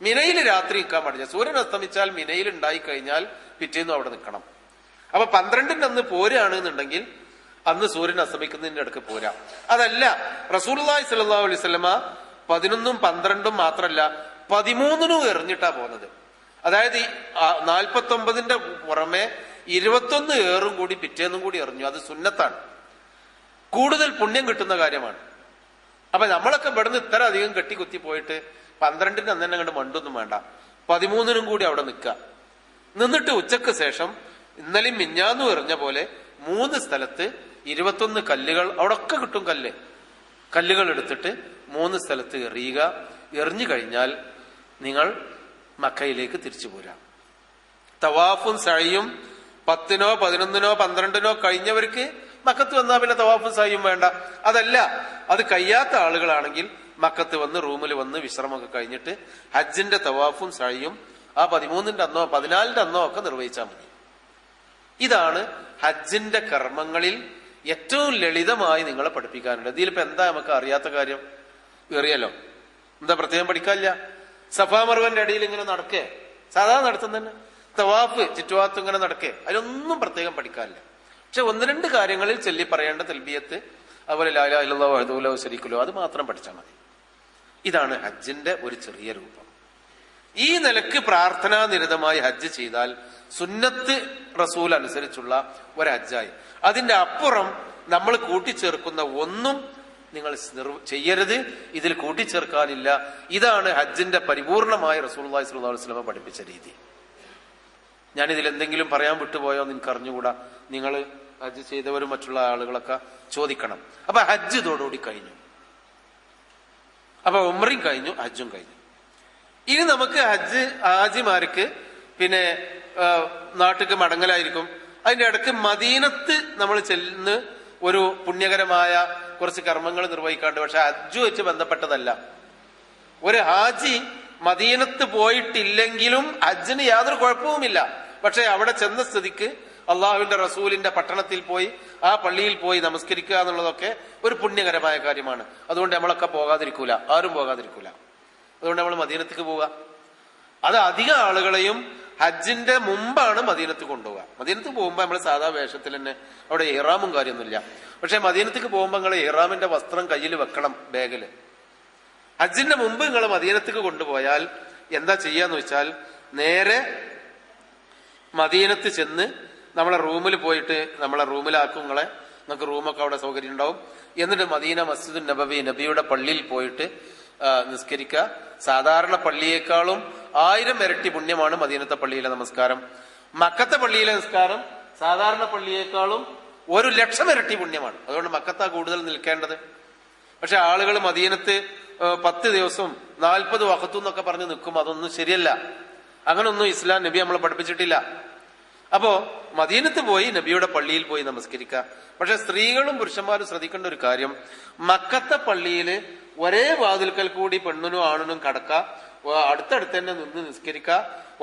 മിനയിൽ രാത്രി നിൽക്കാൻ പാടില്ല. സൂര്യൻ അസ്തമിച്ചാൽ മിനയിൽ ഉണ്ടായി കഴിഞ്ഞാൽ പിറ്റേന്നും അവിടെ നിൽക്കണം. അപ്പൊ 12-ന് അന്ന് പോരാണ് എന്നുണ്ടെങ്കിൽ അന്ന് സൂര്യൻ അസ്തമിക്കുന്നതിന്റെ ഇടയ്ക്ക് പോരാ. അതല്ല, റസൂലുള്ളാഹി സ്വല്ലല്ലാഹു അലൈഹി വസല്ലമ 11-ഉം 12-ഉം മാത്രല്ല 13-നും എറിഞ്ഞിട്ടാ പോകുന്നത്. അതായത് 49-ന്റെ പുറമെ 21 ഏറും കൂടി പിറ്റേന്നും കൂടി എറിഞ്ഞു. അത് സുന്നത്താണ്, കൂടുതൽ പുണ്യം കിട്ടുന്ന കാര്യമാണ്. അപ്പൊ നമ്മളൊക്കെ ഇവിടുന്ന് ഇത്ര അധികം കെട്ടിക്കുത്തി പോയിട്ട് 12-ന് അന്ന് തന്നെ അങ്ങോട്ട് മണ്ടൊന്നും വേണ്ട, 13-നും കൂടി അവിടെ നിന്നിട്ട് ഉച്ചക്ക് ശേഷം ഇന്നലെയും മിഞ്ഞാന്നും എറിഞ്ഞ പോലെ 3 സ്ഥലത്ത് 21 കല്ലുകൾ അവിടെ ഒക്കെ കിട്ടും. കല്ലുകൾ എടുത്തിട്ട് 3 സ്ഥലത്ത് എറിയുക. എറിഞ്ഞു കഴിഞ്ഞാൽ നിങ്ങൾ മക്കയിലേക്ക് തിരിച്ചു പോരാം. തവാഫും സഅയും 10-നോ 11-നോ 12-നോ കഴിഞ്ഞവർക്ക് മക്കത്ത് വന്നാൽ പിന്നെ തവാഫും സഅയും വേണ്ട. അതല്ല, അത് കഴിയാത്ത ആളുകളാണെങ്കിൽ മക്കത്ത് വന്ന് റൂമിൽ വന്ന് വിശ്രമമൊക്കെ കഴിഞ്ഞിട്ട് ഹജ്ജിന്റെ തവാഫും സഅയും ആ 13-ന്റെ അന്നോ 14-ന്റെ അന്നോ ഒക്കെ നിർവഹിച്ചാൽ മതി. ഇതാണ് ഹജ്ജിന്റെ കർമ്മങ്ങളിൽ ഏറ്റവും ലളിതമായി നിങ്ങളെ പഠിപ്പിക്കാനുള്ളത്. ഇതിലിപ്പോ എന്താ നമുക്ക് അറിയാത്ത കാര്യം? എറിയല്ലോ, എന്താ പ്രത്യേകം പഠിക്കാനില്ല? സഫാ മർവന്റെ അടിയിൽ ഇങ്ങനെ നടക്കേ, സാധാരണ നടത്തുന്ന തന്നെ. തവാഫ് ചുറ്റുഭാഗത്ത് ഇങ്ങനെ നടക്കേ, അതിലൊന്നും പ്രത്യേകം പഠിക്കാനില്ല. പക്ഷെ 1-2 കാര്യങ്ങളിൽ ചൊല്ലി പറയേണ്ട തൽബിയത്ത്, അതുപോലെ ലാ ഇലാഹ ഇല്ലല്ലാഹു വഹ്ദഹു ലാ ശരീക ലഹു, അത് മാത്രം പഠിച്ചാൽ മതി. ഇതാണ് ഹജ്ജിന്റെ ഒരു ചെറിയ രൂപം. ഈ നിലക്ക് പ്രാർത്ഥനാ നിരതമായി ഹജ്ജ് ചെയ്താൽ സുന്നത്ത് റസൂൽ അനുസരിച്ചുള്ള ഒരു ഹജ്ജായി. അതിന്റെ അപ്പുറം നമ്മൾ കൂട്ടിച്ചേർക്കുന്ന ഒന്നും നിങ്ങൾ ചെയ്യരുത്, ഇതിൽ കൂട്ടിച്ചേർക്കാനില്ല. ഇതാണ് ഹജ്ജിന്റെ പരിപൂർണമായ റസൂലുള്ളാഹി സ്വല്ലല്ലാഹു അലൈഹി വസല്ലം പഠിപ്പിച്ച രീതി. ഞാനിതിൽ എന്തെങ്കിലും പറയാൻ വിട്ടുപോയോ എന്ന് എനിക്ക് അറിഞ്ഞുകൂടാ. നിങ്ങൾ ഹജ്ജ് ചെയ്തവരും മറ്റുള്ള ആളുകളൊക്കെ ചോദിക്കണം. അപ്പൊ ഹജ്ജ് ഇതോടുകൂടി കഴിഞ്ഞു. അപ്പൊ ഉംറയും കഴിഞ്ഞു, ഹജ്ജും കഴിഞ്ഞു. ഇനി നമുക്ക് ഹാജിമാർക്ക് പിന്നെ നാട്ടിക്ക് മടങ്ങലായിരിക്കും. അതിന്റെ ഇടയ്ക്ക് മദീനത്ത് നമ്മൾ ചെല്ലുന്ന ഒരു പുണ്യകരമായ കുറച്ച് കർമ്മങ്ങൾ നിർവഹിക്കാണ്ട്. പക്ഷെ ഹജ്ജ് വെച്ച് ബന്ധപ്പെട്ടതല്ല. ഒരു ഹാജി മദീനത്ത് പോയിട്ടില്ലെങ്കിലും ഹജ്ജിന് യാതൊരു കുഴപ്പവുമില്ല. പക്ഷെ അവിടെ ചെന്ന സ്ഥിതിക്ക് അള്ളാഹുവിന്റെ റസൂലിന്റെ പട്ടണത്തിൽ പോയി ആ പള്ളിയിൽ പോയി നമസ്കരിക്കുക എന്നുള്ളതൊക്കെ ഒരു പുണ്യകരമായ കാര്യമാണ്. അതുകൊണ്ട് നമ്മളൊക്കെ പോകാതിരിക്കൂല, ആരും പോകാതിരിക്കൂല. അതുകൊണ്ട് നമ്മൾ മദീനത്തേക്ക് പോവുക. അത് അധിക ആളുകളെയും ഹജ്ജിന്റെ മുമ്പാണ് മദീനത്ത് കൊണ്ടുപോവുക. മദീനത്ത് പോകുമ്പോൾ നമ്മൾ സാധാ വേഷത്തിൽ തന്നെ, അവിടെ ഇഹ്റാമും കാര്യമൊന്നുമില്ല. പക്ഷെ മദീനത്തേക്ക് പോകുമ്പോൾ നിങ്ങൾ ഇഹ്റാമിന്റെ വസ്ത്രം കയ്യിൽ വെക്കണം, ബാഗില്. ഹജ്ജിന്റെ മുമ്പ് നിങ്ങൾ മദീനത്തേക്ക് കൊണ്ടുപോയാൽ എന്താ ചെയ്യാന്ന് വെച്ചാൽ, നേരെ മദീനത്ത് ചെന്ന് നമ്മളെ റൂമിൽ പോയിട്ട് നമ്മളെ റൂമിലാക്കും. നിങ്ങൾക്ക് റൂമൊക്കെ അവിടെ സൗകര്യം ഉണ്ടാവും. എന്നിട്ട് മദീന മസ്ജിദുൻ നബവി, നബിയുടെ പള്ളിയിൽ പോയിട്ട് നിസ്കരിക്കുക. സാധാരണ പള്ളിയേക്കാളും 1000 ഇരട്ടി പുണ്യമാണ് മദീനത്തെ പള്ളിയിലെ നമസ്കാരം. മക്കത്തെ പള്ളിയിലെ നിസ്കാരം സാധാരണ പള്ളിയേക്കാളും 1,00,000 ഇരട്ടി പുണ്യമാണ്. അതുകൊണ്ട് മക്കത്താ കൂടുതൽ നിൽക്കേണ്ടത്. പക്ഷെ ആളുകൾ മദീനത്ത് 10 ദിവസവും 40 വഖത്തും എന്നൊക്കെ പറഞ്ഞ് നിൽക്കും. അതൊന്നും ശരിയല്ല. അങ്ങനൊന്നും ഇസ്ലാം നബി നമ്മളെ പഠിപ്പിച്ചിട്ടില്ല. അപ്പോ മദീനത്ത് പോയി നബിയുടെ പള്ളിയിൽ പോയി നമസ്കരിക്കുക. പക്ഷെ സ്ത്രീകളും പുരുഷന്മാരും ശ്രദ്ധിക്കേണ്ട ഒരു കാര്യം, മക്കത്തെ പള്ളിയില് ഒരേ വാതിൽക്കൽ കൂടി പെണ്ണിനും ആണിനും കടക്ക, അടുത്തടുത്ത് തന്നെ നിന്ന് നിസ്കരിക്കുക,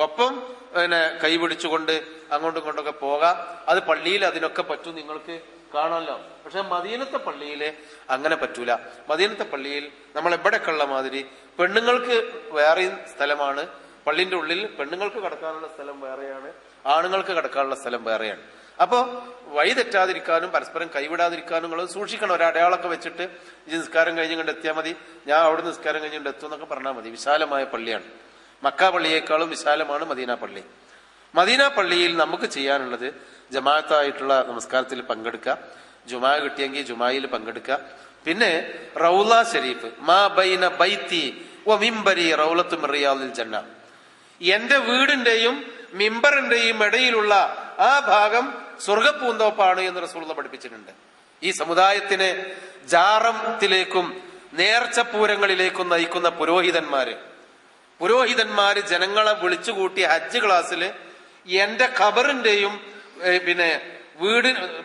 ഒപ്പം പിന്നെ കൈ പിടിച്ചുകൊണ്ട് അങ്ങോട്ടും ഇങ്ങോട്ടൊക്കെ പോകാം. അത് പള്ളിയിൽ അതിനൊക്കെ പറ്റും, നിങ്ങൾക്ക് കാണാമല്ലോ. പക്ഷെ മദീനത്തെ പള്ളിയില് അങ്ങനെ പറ്റൂല. മദീനത്തെ പള്ളിയിൽ നമ്മൾ എവിടെയൊക്കെ ഉള്ള മാതിരി പെണ്ണുങ്ങൾക്ക് വേറെയും സ്ഥലമാണ്. പള്ളിന്റെ ഉള്ളിൽ പെണ്ണുങ്ങൾക്ക് കടക്കാനുള്ള സ്ഥലം വേറെയാണ്, ആണുങ്ങൾക്ക് കടക്കാനുള്ള സ്ഥലം വേറെയാണ്. അപ്പോ വഴി തെറ്റാതിരിക്കാനും പരസ്പരം കൈവിടാതിരിക്കാനും നിങ്ങൾ സൂക്ഷിക്കണം. ഒരു അടയാളൊക്കെ വെച്ചിട്ട് നിസ്കാരം കഴിഞ്ഞ് കൊണ്ട് എത്തിയാൽ മതി, ഞാൻ അവിടെ നിസ്കാരം കഴിഞ്ഞുകൊണ്ട് എത്തും എന്നൊക്കെ പറഞ്ഞാൽ മതി. വിശാലമായ പള്ളിയാണ്. മക്ക പള്ളിയേക്കാളും വിശാലമാണ് മദീന പള്ളി. മദീന പള്ളിയിൽ നമുക്ക് ചെയ്യാനുള്ളത് ജമാഅത്തായിട്ടുള്ള നമസ്കാരത്തിൽ പങ്കെടുക്കുക, ജുമാ കിട്ടിയെങ്കിൽ ജുമായിൽ പങ്കെടുക്കുക. പിന്നെ റൗള ഷരീഫ്, മാ ബൈന ബൈത്തി വ മിംബരി റൗളത്തും റിയാദിൽ ജന്ന, എന്റെ വീടിന്റെയും മിമ്പറിന്റെയും ഇടയിലുള്ള ആ ഭാഗം സ്വർഗപ്പൂന്തോപ്പാണ് എന്ന് റസൂലുള്ളാഹി പഠിപ്പിച്ചിട്ടുണ്ട്. ഈ സമുദായത്തിനെ ജാറത്തിലേക്കും നേർച്ചപ്പൂരങ്ങളിലേക്കും നയിക്കുന്ന പുരോഹിതന്മാര് ജനങ്ങളെ വിളിച്ചുകൂട്ടി ഹജ്ജ് ക്ലാസ്സില് എന്റെ ഖബറിന്റെയും പിന്നെ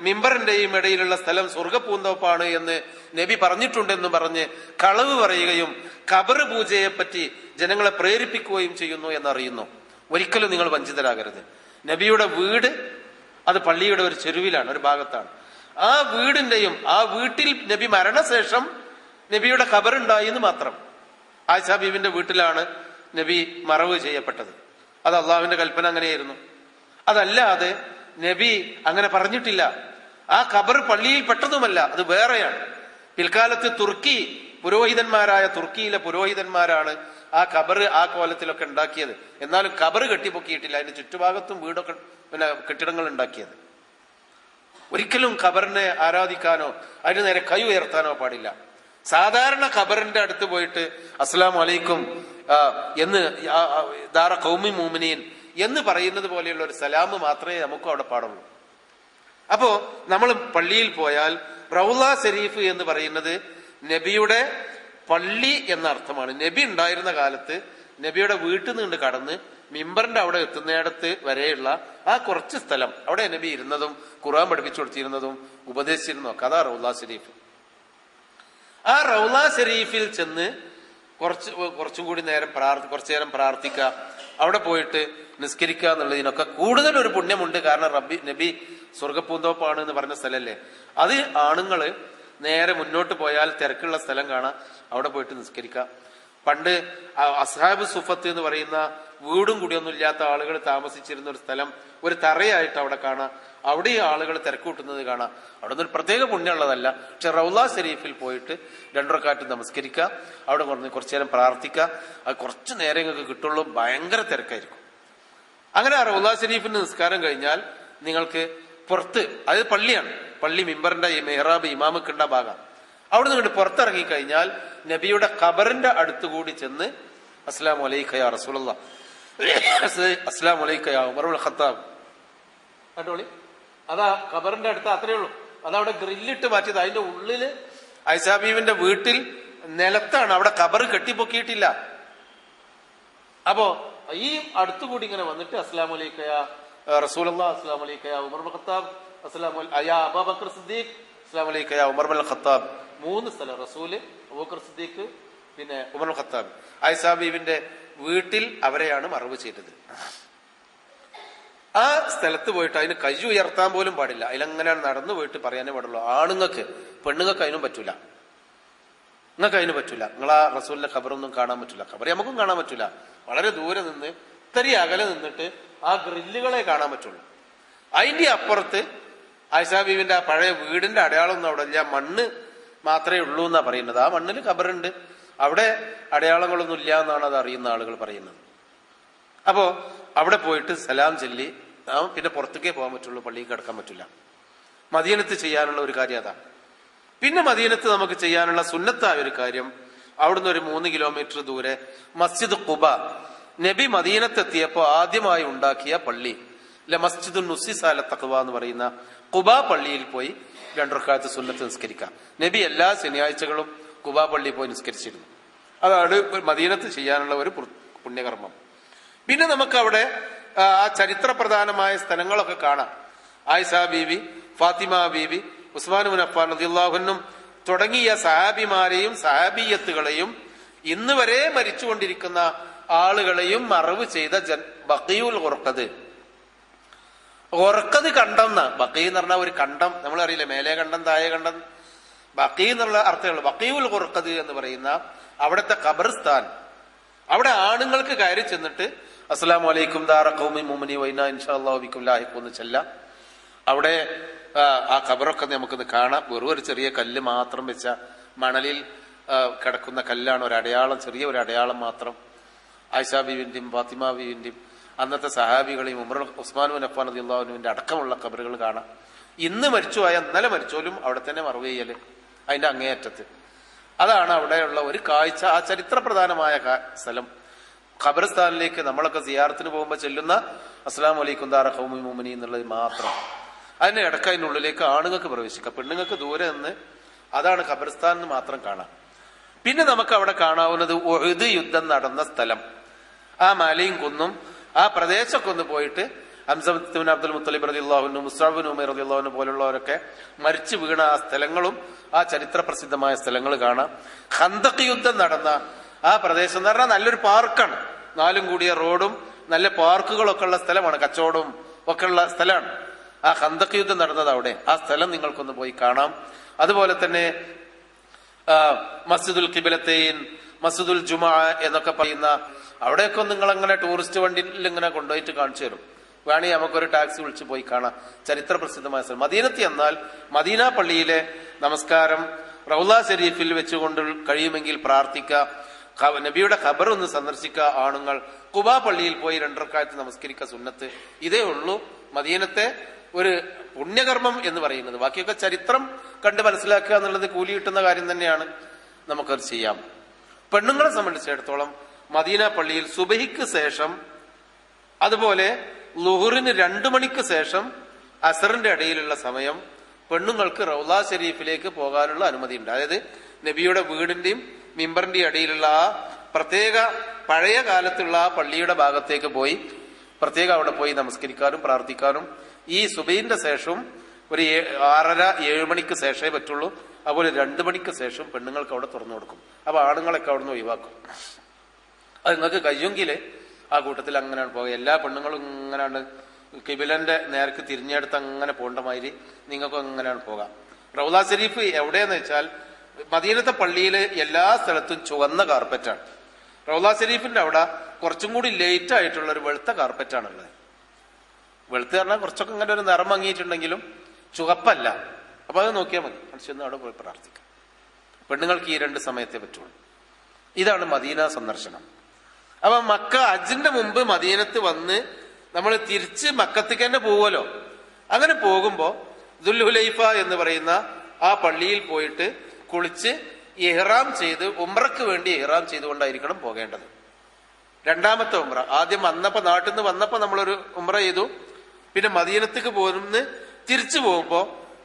മിമ്പറിന്റെയും ഇടയിലുള്ള സ്ഥലം സ്വർഗപ്പൂന്തോപ്പാണ് എന്ന് നബി പറഞ്ഞിട്ടുണ്ടെന്ന് പറഞ്ഞ് കളവ് പറയുകയും ഖബർ പൂജയെ പറ്റി ജനങ്ങളെ പ്രേരിപ്പിക്കുകയും ചെയ്യുന്നു എന്നറിയുന്നു. ഒരിക്കലും നിങ്ങൾ വഞ്ചിതരാകരുത്. നബിയുടെ വീട് അത് പള്ളിയുടെ ഒരു ചെരുവിലാണ്, ഒരു ഭാഗത്താണ്. ആ വീടിന്റെയും ആ വീട്ടിൽ നബി മരണശേഷം നബിയുടെ ഖബറുണ്ടായി എന്ന് മാത്രം. ആയിഷ ബീവിന്റെ വീട്ടിലാണ് നബി മറവ് ചെയ്യപ്പെട്ടത്. അത് അള്ളാഹുവിന്റെ കൽപ്പന അങ്ങനെയായിരുന്നു. അതല്ലാതെ നബി അങ്ങനെ പറഞ്ഞിട്ടില്ല. ആ ഖബർ പള്ളിയിൽ പെട്ടതുമല്ല, അത് വേറെയാണ്. പിൽക്കാലത്ത് പുരോഹിതന്മാരായ തുർക്കിയിലെ പുരോഹിതന്മാരാണ് ആ ഖബർ ആ കോലത്തിലൊക്കെ ഉണ്ടാക്കിയത്. എന്നാലും ഖബർ കെട്ടിപ്പൊക്കിയിട്ടില്ല. അതിന്റെ ചുറ്റുഭാഗത്തും വീടൊക്കെ പിന്നെ കെട്ടിടങ്ങൾ ഉണ്ടാക്കിയത്. ഒരിക്കലും ഖബറിനെ ആരാധിക്കാനോ അതിന് നേരെ കൈ ഉയർത്താനോ പാടില്ല. സാധാരണ ഖബറിന്റെ അടുത്ത് പോയിട്ട് അസ്സലാമു അലൈക്കും എന്ന് ദാറ ഖൗമി മുഅ്മിനീൻ എന്ന് പറയുന്നത് പോലെയുള്ള ഒരു സലാം മാത്രമേ നമുക്ക് അവിടെ പാടുള്ളൂ. അപ്പോ നമ്മൾ പള്ളിയിൽ പോയാൽ റൗള ഷരീഫ് എന്ന് പറയുന്നത് നബിയുടെ പള്ളി എന്ന അർത്ഥമാണ്. നബി ഉണ്ടായിരുന്ന കാലത്ത് നബിയുടെ വീട്ടിൽ നിന്ന് കടന്ന് മിമ്പറിന്റെ അവിടെ എത്തുന്നിടത്ത് വരെയുള്ള ആ കുറച്ച് സ്ഥലം, അവിടെ നബി ഇരുന്നതും ഖുർആൻ പഠിപ്പിച്ചു കൊടുത്തിരുന്നതും ഉപദേശിച്ചിരുന്നതും അതാ റൗള ഷരീഫ്. ആ റൗള ഷരീഫിൽ ചെന്ന് കുറച്ചും കൂടി കുറച്ചു നേരം പ്രാർത്ഥിക്കുക, അവിടെ പോയിട്ട് നിസ്കരിക്കുക എന്നുള്ളതിനൊക്കെ കൂടുതൽ ഒരു പുണ്യമുണ്ട്. കാരണം നബി സ്വർഗപ്പൂന്തോപ്പാണ് എന്ന് പറഞ്ഞ സ്ഥലല്ലേ. അത് ആണുങ്ങള് നേരെ മുന്നോട്ട് പോയാൽ തിരക്കുള്ള സ്ഥലം കാണാം, അവിടെ പോയിട്ട് നിസ്കരിക്കാം. പണ്ട് അസ്ഹാബ് സുഫത്ത് എന്ന് പറയുന്ന വീടും കൂടിയൊന്നും ഇല്ലാത്ത ആളുകൾ താമസിച്ചിരുന്ന ഒരു സ്ഥലം ഒരു തറയായിട്ട് അവിടെ കാണാം. അവിടെ ഈ ആളുകൾ തിരക്കൂട്ടുന്നത് കാണാം. അവിടെ നിന്ന് ഒരു പ്രത്യേക പുണ്യമുള്ളതല്ല. പക്ഷെ റൗള ഷരീഫിൽ പോയിട്ട് 2 റക്അത്ത് നമസ്കരിക്കുക, അവിടെ കുറച്ചു നേരം പ്രാർത്ഥിക്കുക. അത് കുറച്ചു നേരം നിങ്ങൾക്ക് കിട്ടുള്ളൂ, ഭയങ്കര തിരക്കായിരിക്കും. അങ്ങനെ ആ റൗള ഷരീഫിന്റെ നിസ്കാരം കഴിഞ്ഞാൽ നിങ്ങൾക്ക് പുറത്ത്, അതായത് പള്ളിയാണ്, പള്ളി മിമ്പറിന്റെ മെഹ്റാബ് ഇമാമക്കുണ്ട ഭാഗം, അവിടുന്ന് ഇങ്ങോട്ട് പുറത്തിറങ്ങി കഴിഞ്ഞാൽ നബിയുടെ ഖബറിന്റെ അടുത്തുകൂടി ചെന്ന് അസ്സലാമു അലൈക യാ റസൂലല്ലാഹ്, അസ്സലാമു അലൈക യാ ഉമർ ഇബ്നുൽ ഖത്താബ്. കണ്ടോളി, അതാ ഖബറിന്റെ അടുത്ത്, അത്രയേ ഉള്ളൂ. അതവിടെ ഗ്രില്ലിട്ട് മാറ്റിയത്. അതിന്റെ ഉള്ളില് ആയിഷാ ബീവിന്റെ വീട്ടിൽ നിലത്താണ്, അവിടെ ഖബർ കെട്ടിപ്പൊക്കിയിട്ടില്ല. അപ്പോ ഈ അടുത്തുകൂടി ഇങ്ങനെ വന്നിട്ട് അസ്സലാമു അലൈക യാ റസൂലല്ലാഹ്, അസ്സലാമു അലൈക യാ ഉമർ ഇബ്നുൽ ഖത്താബ്, അസ്സലാമു യാ അബൂബക്കർ സിദ്ദീഖ്, അസ്സലാമു അലൈക യാ ഉമർ ഇബ്നുൽ ഖത്താബ്. 3 സ്ഥലം, റസൂല്, അബൂബക്കർ സിദ്ദീഖ്, പിന്നെ ഉമർ ഇബ്നുൽ ഖത്താബ്. ആയിഷാ ബീവിന്റെ വീട്ടിൽ അവരെയാണ് മറവ് ചെയ്തത്. ആ സ്ഥലത്ത് പോയിട്ട് അതിന് കൈ ഉയർത്താൻ പോലും പാടില്ല. അതിലങ്ങനെയാണ് നടന്നു പോയിട്ട് പറയാനേ പാടുള്ളൂ. ആണുങ്ങൾക്ക്, പെണ്ണുങ്ങൾക്ക് അതിനും പറ്റൂല. നിങ്ങൾക്ക് അതിന് പറ്റൂല. നിങ്ങളാ റസൂലിന്റെ ഖബറൊന്നും കാണാൻ പറ്റൂല. ഖബർ നമുക്കും കാണാൻ പറ്റൂല. വളരെ ദൂരെ നിന്ന്, ഇത്തിരി അകലെ നിന്നിട്ട് ആ ഗ്രില്ലുകളെ കാണാൻ പറ്റുള്ളൂ. അതിന്റെ അപ്പുറത്ത് ആയിഷാ ബീവിന്റെ ആ പഴയ വീടിന്റെ അടയാളമൊന്നും അവിടെ ഇല്ല, മണ്ണ് മാത്രമേ ഉള്ളൂ എന്നാ പറയുന്നത്. ആ മണ്ണിൽ ഖബറുണ്ട്, അവിടെ അടയാളങ്ങളൊന്നും ഇല്ല എന്നാണ് അത് അറിയുന്ന ആളുകൾ പറയുന്നത്. അപ്പോ അവിടെ പോയിട്ട് സലാം ചൊല്ലി പിന്നെ പുറത്തേക്കേ പോകാൻ പറ്റുള്ളൂ, പള്ളിയിൽ കിടക്കാൻ പറ്റില്ല. മദീനത്ത് ചെയ്യാനുള്ള ഒരു കാര്യം അതാണ്. പിന്നെ മദീനത്ത് നമുക്ക് ചെയ്യാനുള്ള സുന്നത്തായ ഒരു കാര്യം, അവിടുന്ന് ഒരു 3 കിലോമീറ്റർ ദൂരെ മസ്ജിദ് ഖുബ, നബി മദീനത്തെത്തിയപ്പോ ആദ്യമായി ഉണ്ടാക്കിയ പള്ളി, മസ്ജിദ് നുസിസ അല തഖ്വ എന്ന് പറയുന്ന ഖുബ പള്ളിയിൽ പോയി 2 റക്അത്ത് സുന്നത്ത് നിസ്കരിക്കാം. നബി എല്ലാ ശനിയാഴ്ചകളും ഖുബ പള്ളിയിൽ പോയി നിസ്കരിച്ചിരുന്നു. അതാണ് മദീനത്ത് ചെയ്യാനുള്ള ഒരു പുണ്യകർമ്മം. പിന്നെ നമുക്ക് അവിടെ ആ ചരിത്രപ്രധാനമായ സ്ഥലങ്ങളൊക്കെ കാണാം. ആയിഷാ ബീവി, ഫാത്തിമ ബീവി, ഉസ്മാൻ ഇബ്നു അഫ്ഫാൻ റളിയല്ലാഹു അൻഹു തുടങ്ങിയ സഹാബിമാരെയും സഹാബിയത്തുകളെയും ഇന്ന് വരെ മരിച്ചുകൊണ്ടിരിക്കുന്ന ആളുകളെയും മറവ് ചെയ്ത ബഖീഉൽ ഖുർഖദ്. ഖുർഖദ് കണ്ടം എന്നാ. ബഖീ എന്ന് പറഞ്ഞാൽ ഒരു കണ്ടം, നമ്മൾ അറിയില്ലേ, മേലെ കണ്ടം താഴെ കണ്ടം. ബഖീ എന്നുള്ള അർത്ഥമുള്ളൂ. ബഖീഉൽ ഖുർഖദ് എന്ന് പറയുന്ന അവിടുത്തെ ഖബർസ്ഥാൻ, അവിടെ ആണുങ്ങൾക്ക് കയറി ചെന്നിട്ട് അസ്സലാമു അലൈക്കും ദാറ ഖൗമി മുഅ്മിനീൻ വ ഇന്നാ ഇൻഷാ അല്ലാഹു ബിക്കും ലാഹിഖൂൻ എന്ന് ചൊല്ലാം. അവിടെ ആ ഖബറൊക്കെ നമുക്കൊന്ന് കാണാം. വെറും ഒരു ചെറിയ കല്ല് മാത്രം വെച്ച മണലിൽ കിടക്കുന്ന കല്ലാണ്, ഒരു അടയാളം, ചെറിയ ഒരു അടയാളം മാത്രം. ആയിഷാ ബീവിന്റെയും ഫാത്തിമ ബീവിന്റെയും അന്നത്തെ സഹാബികളെയും ഉസ്മാൻ ഇബ്നു അഫ്ഫാൻ റളിയല്ലാഹു അൻഹുവിന്റെ അടക്കമുള്ള ഖബറുകൾ കാണാം. ഇന്ന് മരിച്ചുപോയ, ഇന്നലെ മരിച്ചോലും അവിടെ തന്നെ മറവ് ചെയ്യല്, അതിന്റെ അങ്ങേയറ്റത്ത്. അതാണ് അവിടെയുള്ള ഒരു കാഴ്ച. ആ ചരിത്രപ്രധാനമായ സ്ഥലം ഖബർസ്ഥാനിലേക്ക് നമ്മളൊക്കെ സിയാറത്തിന് പോകുമ്പോൾ ചെല്ലുന്ന അസ്സലാമു അലൈക്കും ദാറ ഖൗമി മുഅ്മിനീൻ എന്നുള്ളത് മാത്രം. അതിന്റെ ഇടയ്ക്ക് അതിനുള്ളിലേക്ക് ആണുങ്ങൾക്ക് പ്രവേശിക്കാം, പെണ്ണുങ്ങൾക്ക് ദൂരെ നിന്ന്. അതാണ് ഖബർസ്ഥാൻ എന്ന് മാത്രം കാണാം. പിന്നെ നമുക്ക് അവിടെ കാണാവുന്നത് ഉഹദ് യുദ്ധം നടന്ന സ്ഥലം, ആ മലയും കുന്നും ആ പ്രദേശമൊക്കെ ഒന്ന് പോയിട്ട് ഹംസ ഇബ്നു അബ്ദുൽ മുത്തലിബ് റളിയല്ലാഹു അൻഹു, മുസ്അബ് ഇബ്നു ഉമൈർ റളിയല്ലാഹു അൻഹു പോലുള്ളവരൊക്കെ മരിച്ചു വീണ ആ സ്ഥലങ്ങളും ആ ചരിത്ര പ്രസിദ്ധമായ സ്ഥലങ്ങൾ കാണാം. ഖന്തഖ് യുദ്ധം നടന്ന ആ പ്രദേശം എന്ന് പറഞ്ഞാൽ നല്ലൊരു പാർക്കാണ്, 4 കൂടിയ റോഡും നല്ല പാർക്കുകളൊക്കെ ഉള്ള സ്ഥലമാണ്, കച്ചവടവും ഒക്കെ ഉള്ള സ്ഥലമാണ്. ആ ഖന്തഖ് യുദ്ധം നടന്നത് അവിടെ. ആ സ്ഥലം നിങ്ങൾക്കൊന്ന് പോയി കാണാം. അതുപോലെ തന്നെ മസ്ജിദുൽ ഖിബ്ലത്തൈൻ, മസ്ജിദുൽ ജുമുഅ എന്നൊക്കെ പറയുന്ന അവിടെയൊക്കെ നിങ്ങൾ അങ്ങനെ ടൂറിസ്റ്റ് വണ്ടിയിൽ ഇങ്ങനെ കൊണ്ടുപോയിട്ട് കാണിച്ചു തരും. വേണമെങ്കിൽ നമുക്കൊരു ടാക്സി വിളിച്ച് പോയി കാണാം. ചരിത്ര പ്രസിദ്ധമായ സ്ഥലം. മദീനത്ത് എന്നാൽ മദീന പള്ളിയിലെ നമസ്കാരം റൗള ശരീഫിൽ വെച്ചുകൊണ്ട് കഴിയുമെങ്കിൽ പ്രാർത്ഥിക്കുക, നബിയുടെ ഖബർ ഒന്ന് സന്ദർശിക്കുക ആണുങ്ങൾ, ഖുബാ പള്ളിയിൽ പോയി 2 റക്അത്ത് നമസ്കരിക്കുക സുന്നത്ത്. ഇതേ ഉള്ളൂ മദീനത്തെ ഒരു പുണ്യകർമ്മം എന്ന് പറയുന്നത്. ബാക്കിയൊക്കെ ചരിത്രം കണ്ട് മനസ്സിലാക്കുക എന്നുള്ളത് കൂലി കിട്ടുന്ന കാര്യം തന്നെയാണ്, നമുക്കത് ചെയ്യാം. പെണ്ണുങ്ങളെ സംബന്ധിച്ചിടത്തോളം മദീന പള്ളിയിൽ സുബഹിക്ക് ശേഷം, അതുപോലെ ളുഹറിന് 2 മണിക്ക് ശേഷം അസറിന്റെ ഇടയിലുള്ള സമയം പെണ്ണുങ്ങൾക്ക് റൗള ശരീഫിലേക്ക് പോകാനുള്ള അനുമതിയുണ്ട്. അതായത് നബിയുടെ വീടിന്റെയും മിമ്പറിന്റെയും ഇടയിലുള്ള ആ പ്രത്യേക പഴയ കാലത്തുള്ള ആ പള്ളിയുടെ ഭാഗത്തേക്ക് പോയി പ്രത്യേകം അവിടെ പോയി നമസ്കരിക്കാനും പ്രാർത്ഥിക്കാനും ഈ സുബഹിന്റെ ശേഷവും ഒരു 6:30-7 മണിക്ക് ശേഷമേ പറ്റുള്ളൂ. അതുപോലെ 2 മണിക്ക് ശേഷം പെണ്ണുങ്ങൾക്ക് അവിടെ തുറന്നു കൊടുക്കും. അപ്പൊ ആണുങ്ങളൊക്കെ അവിടെ നിന്ന് ഒഴിവാക്കും. അത് നിങ്ങൾക്ക് കഴിയുമെങ്കിൽ ആ കൂട്ടത്തിൽ അങ്ങനെയാണ് പോകുക. എല്ലാ പെണ്ണുങ്ങളും ഇങ്ങനെയാണ് കിബിലന്റെ നേർക്ക് തിരിഞ്ഞെടുത്ത് അങ്ങനെ പോകേണ്ട മാതിരി നിങ്ങൾക്കും അങ്ങനെയാണ് പോകാം. റൗള ശരീഫ് എവിടെയെന്ന് വെച്ചാൽ മദീനത്തെ പള്ളിയിൽ എല്ലാ സ്ഥലത്തും ചുവന്ന കാർപ്പറ്റാണ്. റൗള ശരീഫിന്റെ അവിടെ കുറച്ചും കൂടി ലേറ്റ് ആയിട്ടുള്ള ഒരു വെളുത്ത കാർപ്പറ്റാണുള്ളത്. വെളുത്ത് പറഞ്ഞാൽ കുറച്ചൊക്കെ ഇങ്ങനെ ഒരു നിറം മങ്ങിയിട്ടുണ്ടെങ്കിലും ചുവപ്പല്ല. അപ്പൊ അത് നോക്കിയാൽ മതി, മനുഷ്യന്ന് അവിടെ പോയി പ്രാർത്ഥിക്കാം. പെണ്ണുങ്ങൾക്ക് ഈ 2 സമയത്തേ പറ്റുള്ളൂ. ഇതാണ് മദീന സന്ദർശനം. അപ്പൊ മക്ക ഹജ്ജിന്റെ മുമ്പ് മദീനത്ത് വന്ന് നമ്മൾ തിരിച്ച് മക്കത്തേക്ക് തന്നെ പോവുമല്ലോ. അങ്ങനെ പോകുമ്പോ ദുൽഹുലൈഫ എന്ന് പറയുന്ന ആ പള്ളിയിൽ പോയിട്ട് കുളിച്ച് ഇഹ്റാം ചെയ്ത് ഉംറക്ക് വേണ്ടി ഇഹ്റാം ചെയ്തുകൊണ്ടായിരിക്കണം പോകേണ്ടത്. രണ്ടാമത്തെ ഉംറ ആദ്യം വന്നപ്പോ, നാട്ടിൽ നിന്ന് വന്നപ്പോ നമ്മളൊരു ഉംറ ചെയ്തു. പിന്നെ മദീനത്തേക്ക് പോരുന്ന് തിരിച്ചു പോകുമ്പോ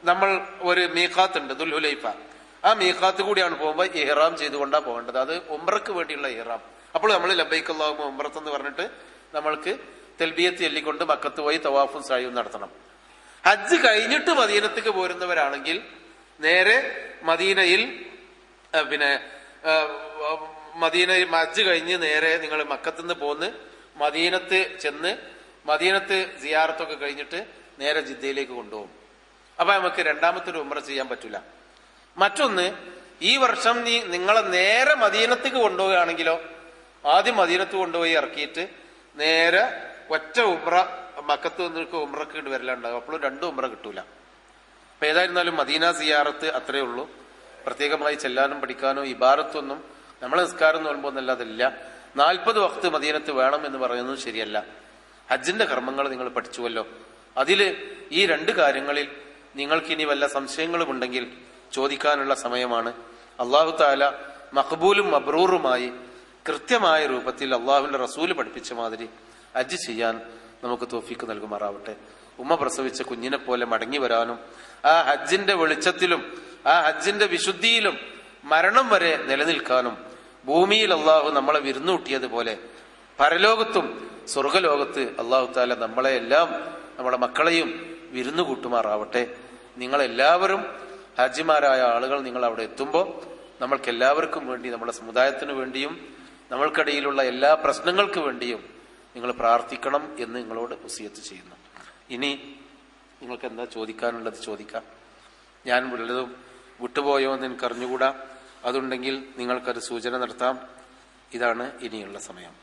നമ്മൾ ഒരു മീഖാത്ത് ഉണ്ട്, ദുൽഹുലൈഫ. ആ മീഖാത്ത് കൂടിയാണ് പോകുമ്പോ ഇഹ്റാം ചെയ്തുകൊണ്ടാണ് പോകേണ്ടത്. അത് ഉംറക്ക് വേണ്ടിയുള്ള ഇഹ്റാം. അപ്പോൾ നമ്മൾ ലബൈക്ക് അല്ലാഹുമ്മ ഉംറത്ത് എന്ന് പറഞ്ഞിട്ട് നമ്മൾക്ക് തൽബിയത്ത് ചൊല്ലിക്കൊണ്ട് മക്കത്ത് പോയി തവാഫും സഅയും നടത്തണം. ഹജ്ജ് കഴിഞ്ഞിട്ട് മദീനത്തേക്ക് പോരുന്നവരാണെങ്കിൽ നേരെ മദീനയിൽ ഹജ്ജ് കഴിഞ്ഞ് നേരെ നിങ്ങൾ മക്കത്തുനിന്ന് പോന്ന് മദീനത്ത് ചെന്ന് മദീനത്ത് സിയാറത്തൊക്കെ കഴിഞ്ഞിട്ട് നേരെ ജിദ്ദയിലേക്ക് കൊണ്ടുപോകും. അപ്പൊ നമുക്ക് രണ്ടാമത്തെ ഒരു ഉംറ ചെയ്യാൻ പറ്റൂല. മറ്റൊന്ന്, ഈ വർഷം നിങ്ങളെ നേരെ മദീനത്തേക്ക് കൊണ്ടുപോവുകയാണെങ്കിലോ ആദ്യം മദീനത്ത് കൊണ്ടുപോയി ഇറക്കിയിട്ട് നേരെ ഒറ്റ ഉംറ മക്കത്ത് നിങ്ങൾക്ക് ഉംറക്ക് ഇട്ട് വരലുണ്ടാകും. അപ്പോഴും രണ്ടും ഉംറ കിട്ടൂല. അപ്പൊ ഏതായിരുന്നാലും മദീന സിയാറത്ത് അത്രേ ഉള്ളൂ. പ്രത്യേകമായി ചെല്ലാനും പഠിക്കാനോ ഇബാറത്തൊന്നും നമ്മളെ നിസ്കാരം നോൽമ്പോന്നല്ലാതില്ല. 40 വഖ്ത് മദീനത്ത് വേണം എന്ന് പറയുന്നത് ശരിയല്ല. ഹജ്ജിന്റെ കർമ്മങ്ങൾ നിങ്ങൾ പഠിച്ചുവല്ലോ. അതില് ഈ 2 കാര്യങ്ങളിൽ നിങ്ങൾക്കിനി വല്ല സംശയങ്ങളും ഉണ്ടെങ്കിൽ ചോദിക്കാനുള്ള സമയമാണ്. അള്ളാഹു താല മഖ്ബൂലും മബ്രൂറുമായി കൃത്യമായ രൂപത്തിൽ അള്ളാഹുവിന്റെ റസൂല് പഠിപ്പിച്ച മാതിരി ഹജ്ജ് ചെയ്യാൻ നമുക്ക് തൗഫീഖ് നൽകുമാറാവട്ടെ. ഉമ്മ പ്രസവിച്ച കുഞ്ഞിനെ പോലെ മടങ്ങി വരാനും ആ ഹജ്ജിന്റെ വെളിച്ചത്തിലും ആ ഹജ്ജിന്റെ വിശുദ്ധിയിലും മരണം വരെ നിലനിൽക്കാനും ഭൂമിയിൽ അള്ളാഹു നമ്മളെ വിരുന്നൂട്ടിയതുപോലെ പരലോകത്തും സ്വർഗലോകത്ത് അള്ളാഹു താല നമ്മളെ എല്ലാം നമ്മുടെ മക്കളെയും വിരുന്നു കൂട്ടുമാറാവട്ടെ. നിങ്ങളെല്ലാവരും ഹാജിമാരായ ആളുകൾ നിങ്ങൾ അവിടെ എത്തുമ്പോൾ നമ്മൾക്ക് എല്ലാവർക്കും വേണ്ടി, നമ്മുടെ സമുദായത്തിനു വേണ്ടിയും നമ്മൾക്കിടയിലുള്ള എല്ലാ പ്രശ്നങ്ങൾക്ക് വേണ്ടിയും നിങ്ങൾ പ്രാർത്ഥിക്കണം എന്ന് നിങ്ങളോട് വസിയത്ത് ചെയ്യുന്നു. ഇനി നിങ്ങൾക്ക് എന്താ ചോദിക്കാനുള്ളത് ചോദിക്കാം. ഞാൻ വല്ലതും വിട്ടുപോയോ എന്ന് എനിക്ക് അറിഞ്ഞുകൂടാ. അതുണ്ടെങ്കിൽ നിങ്ങൾക്കത് സൂചന നടത്താം. ഇതാണ് ഇനിയുള്ള സമയം.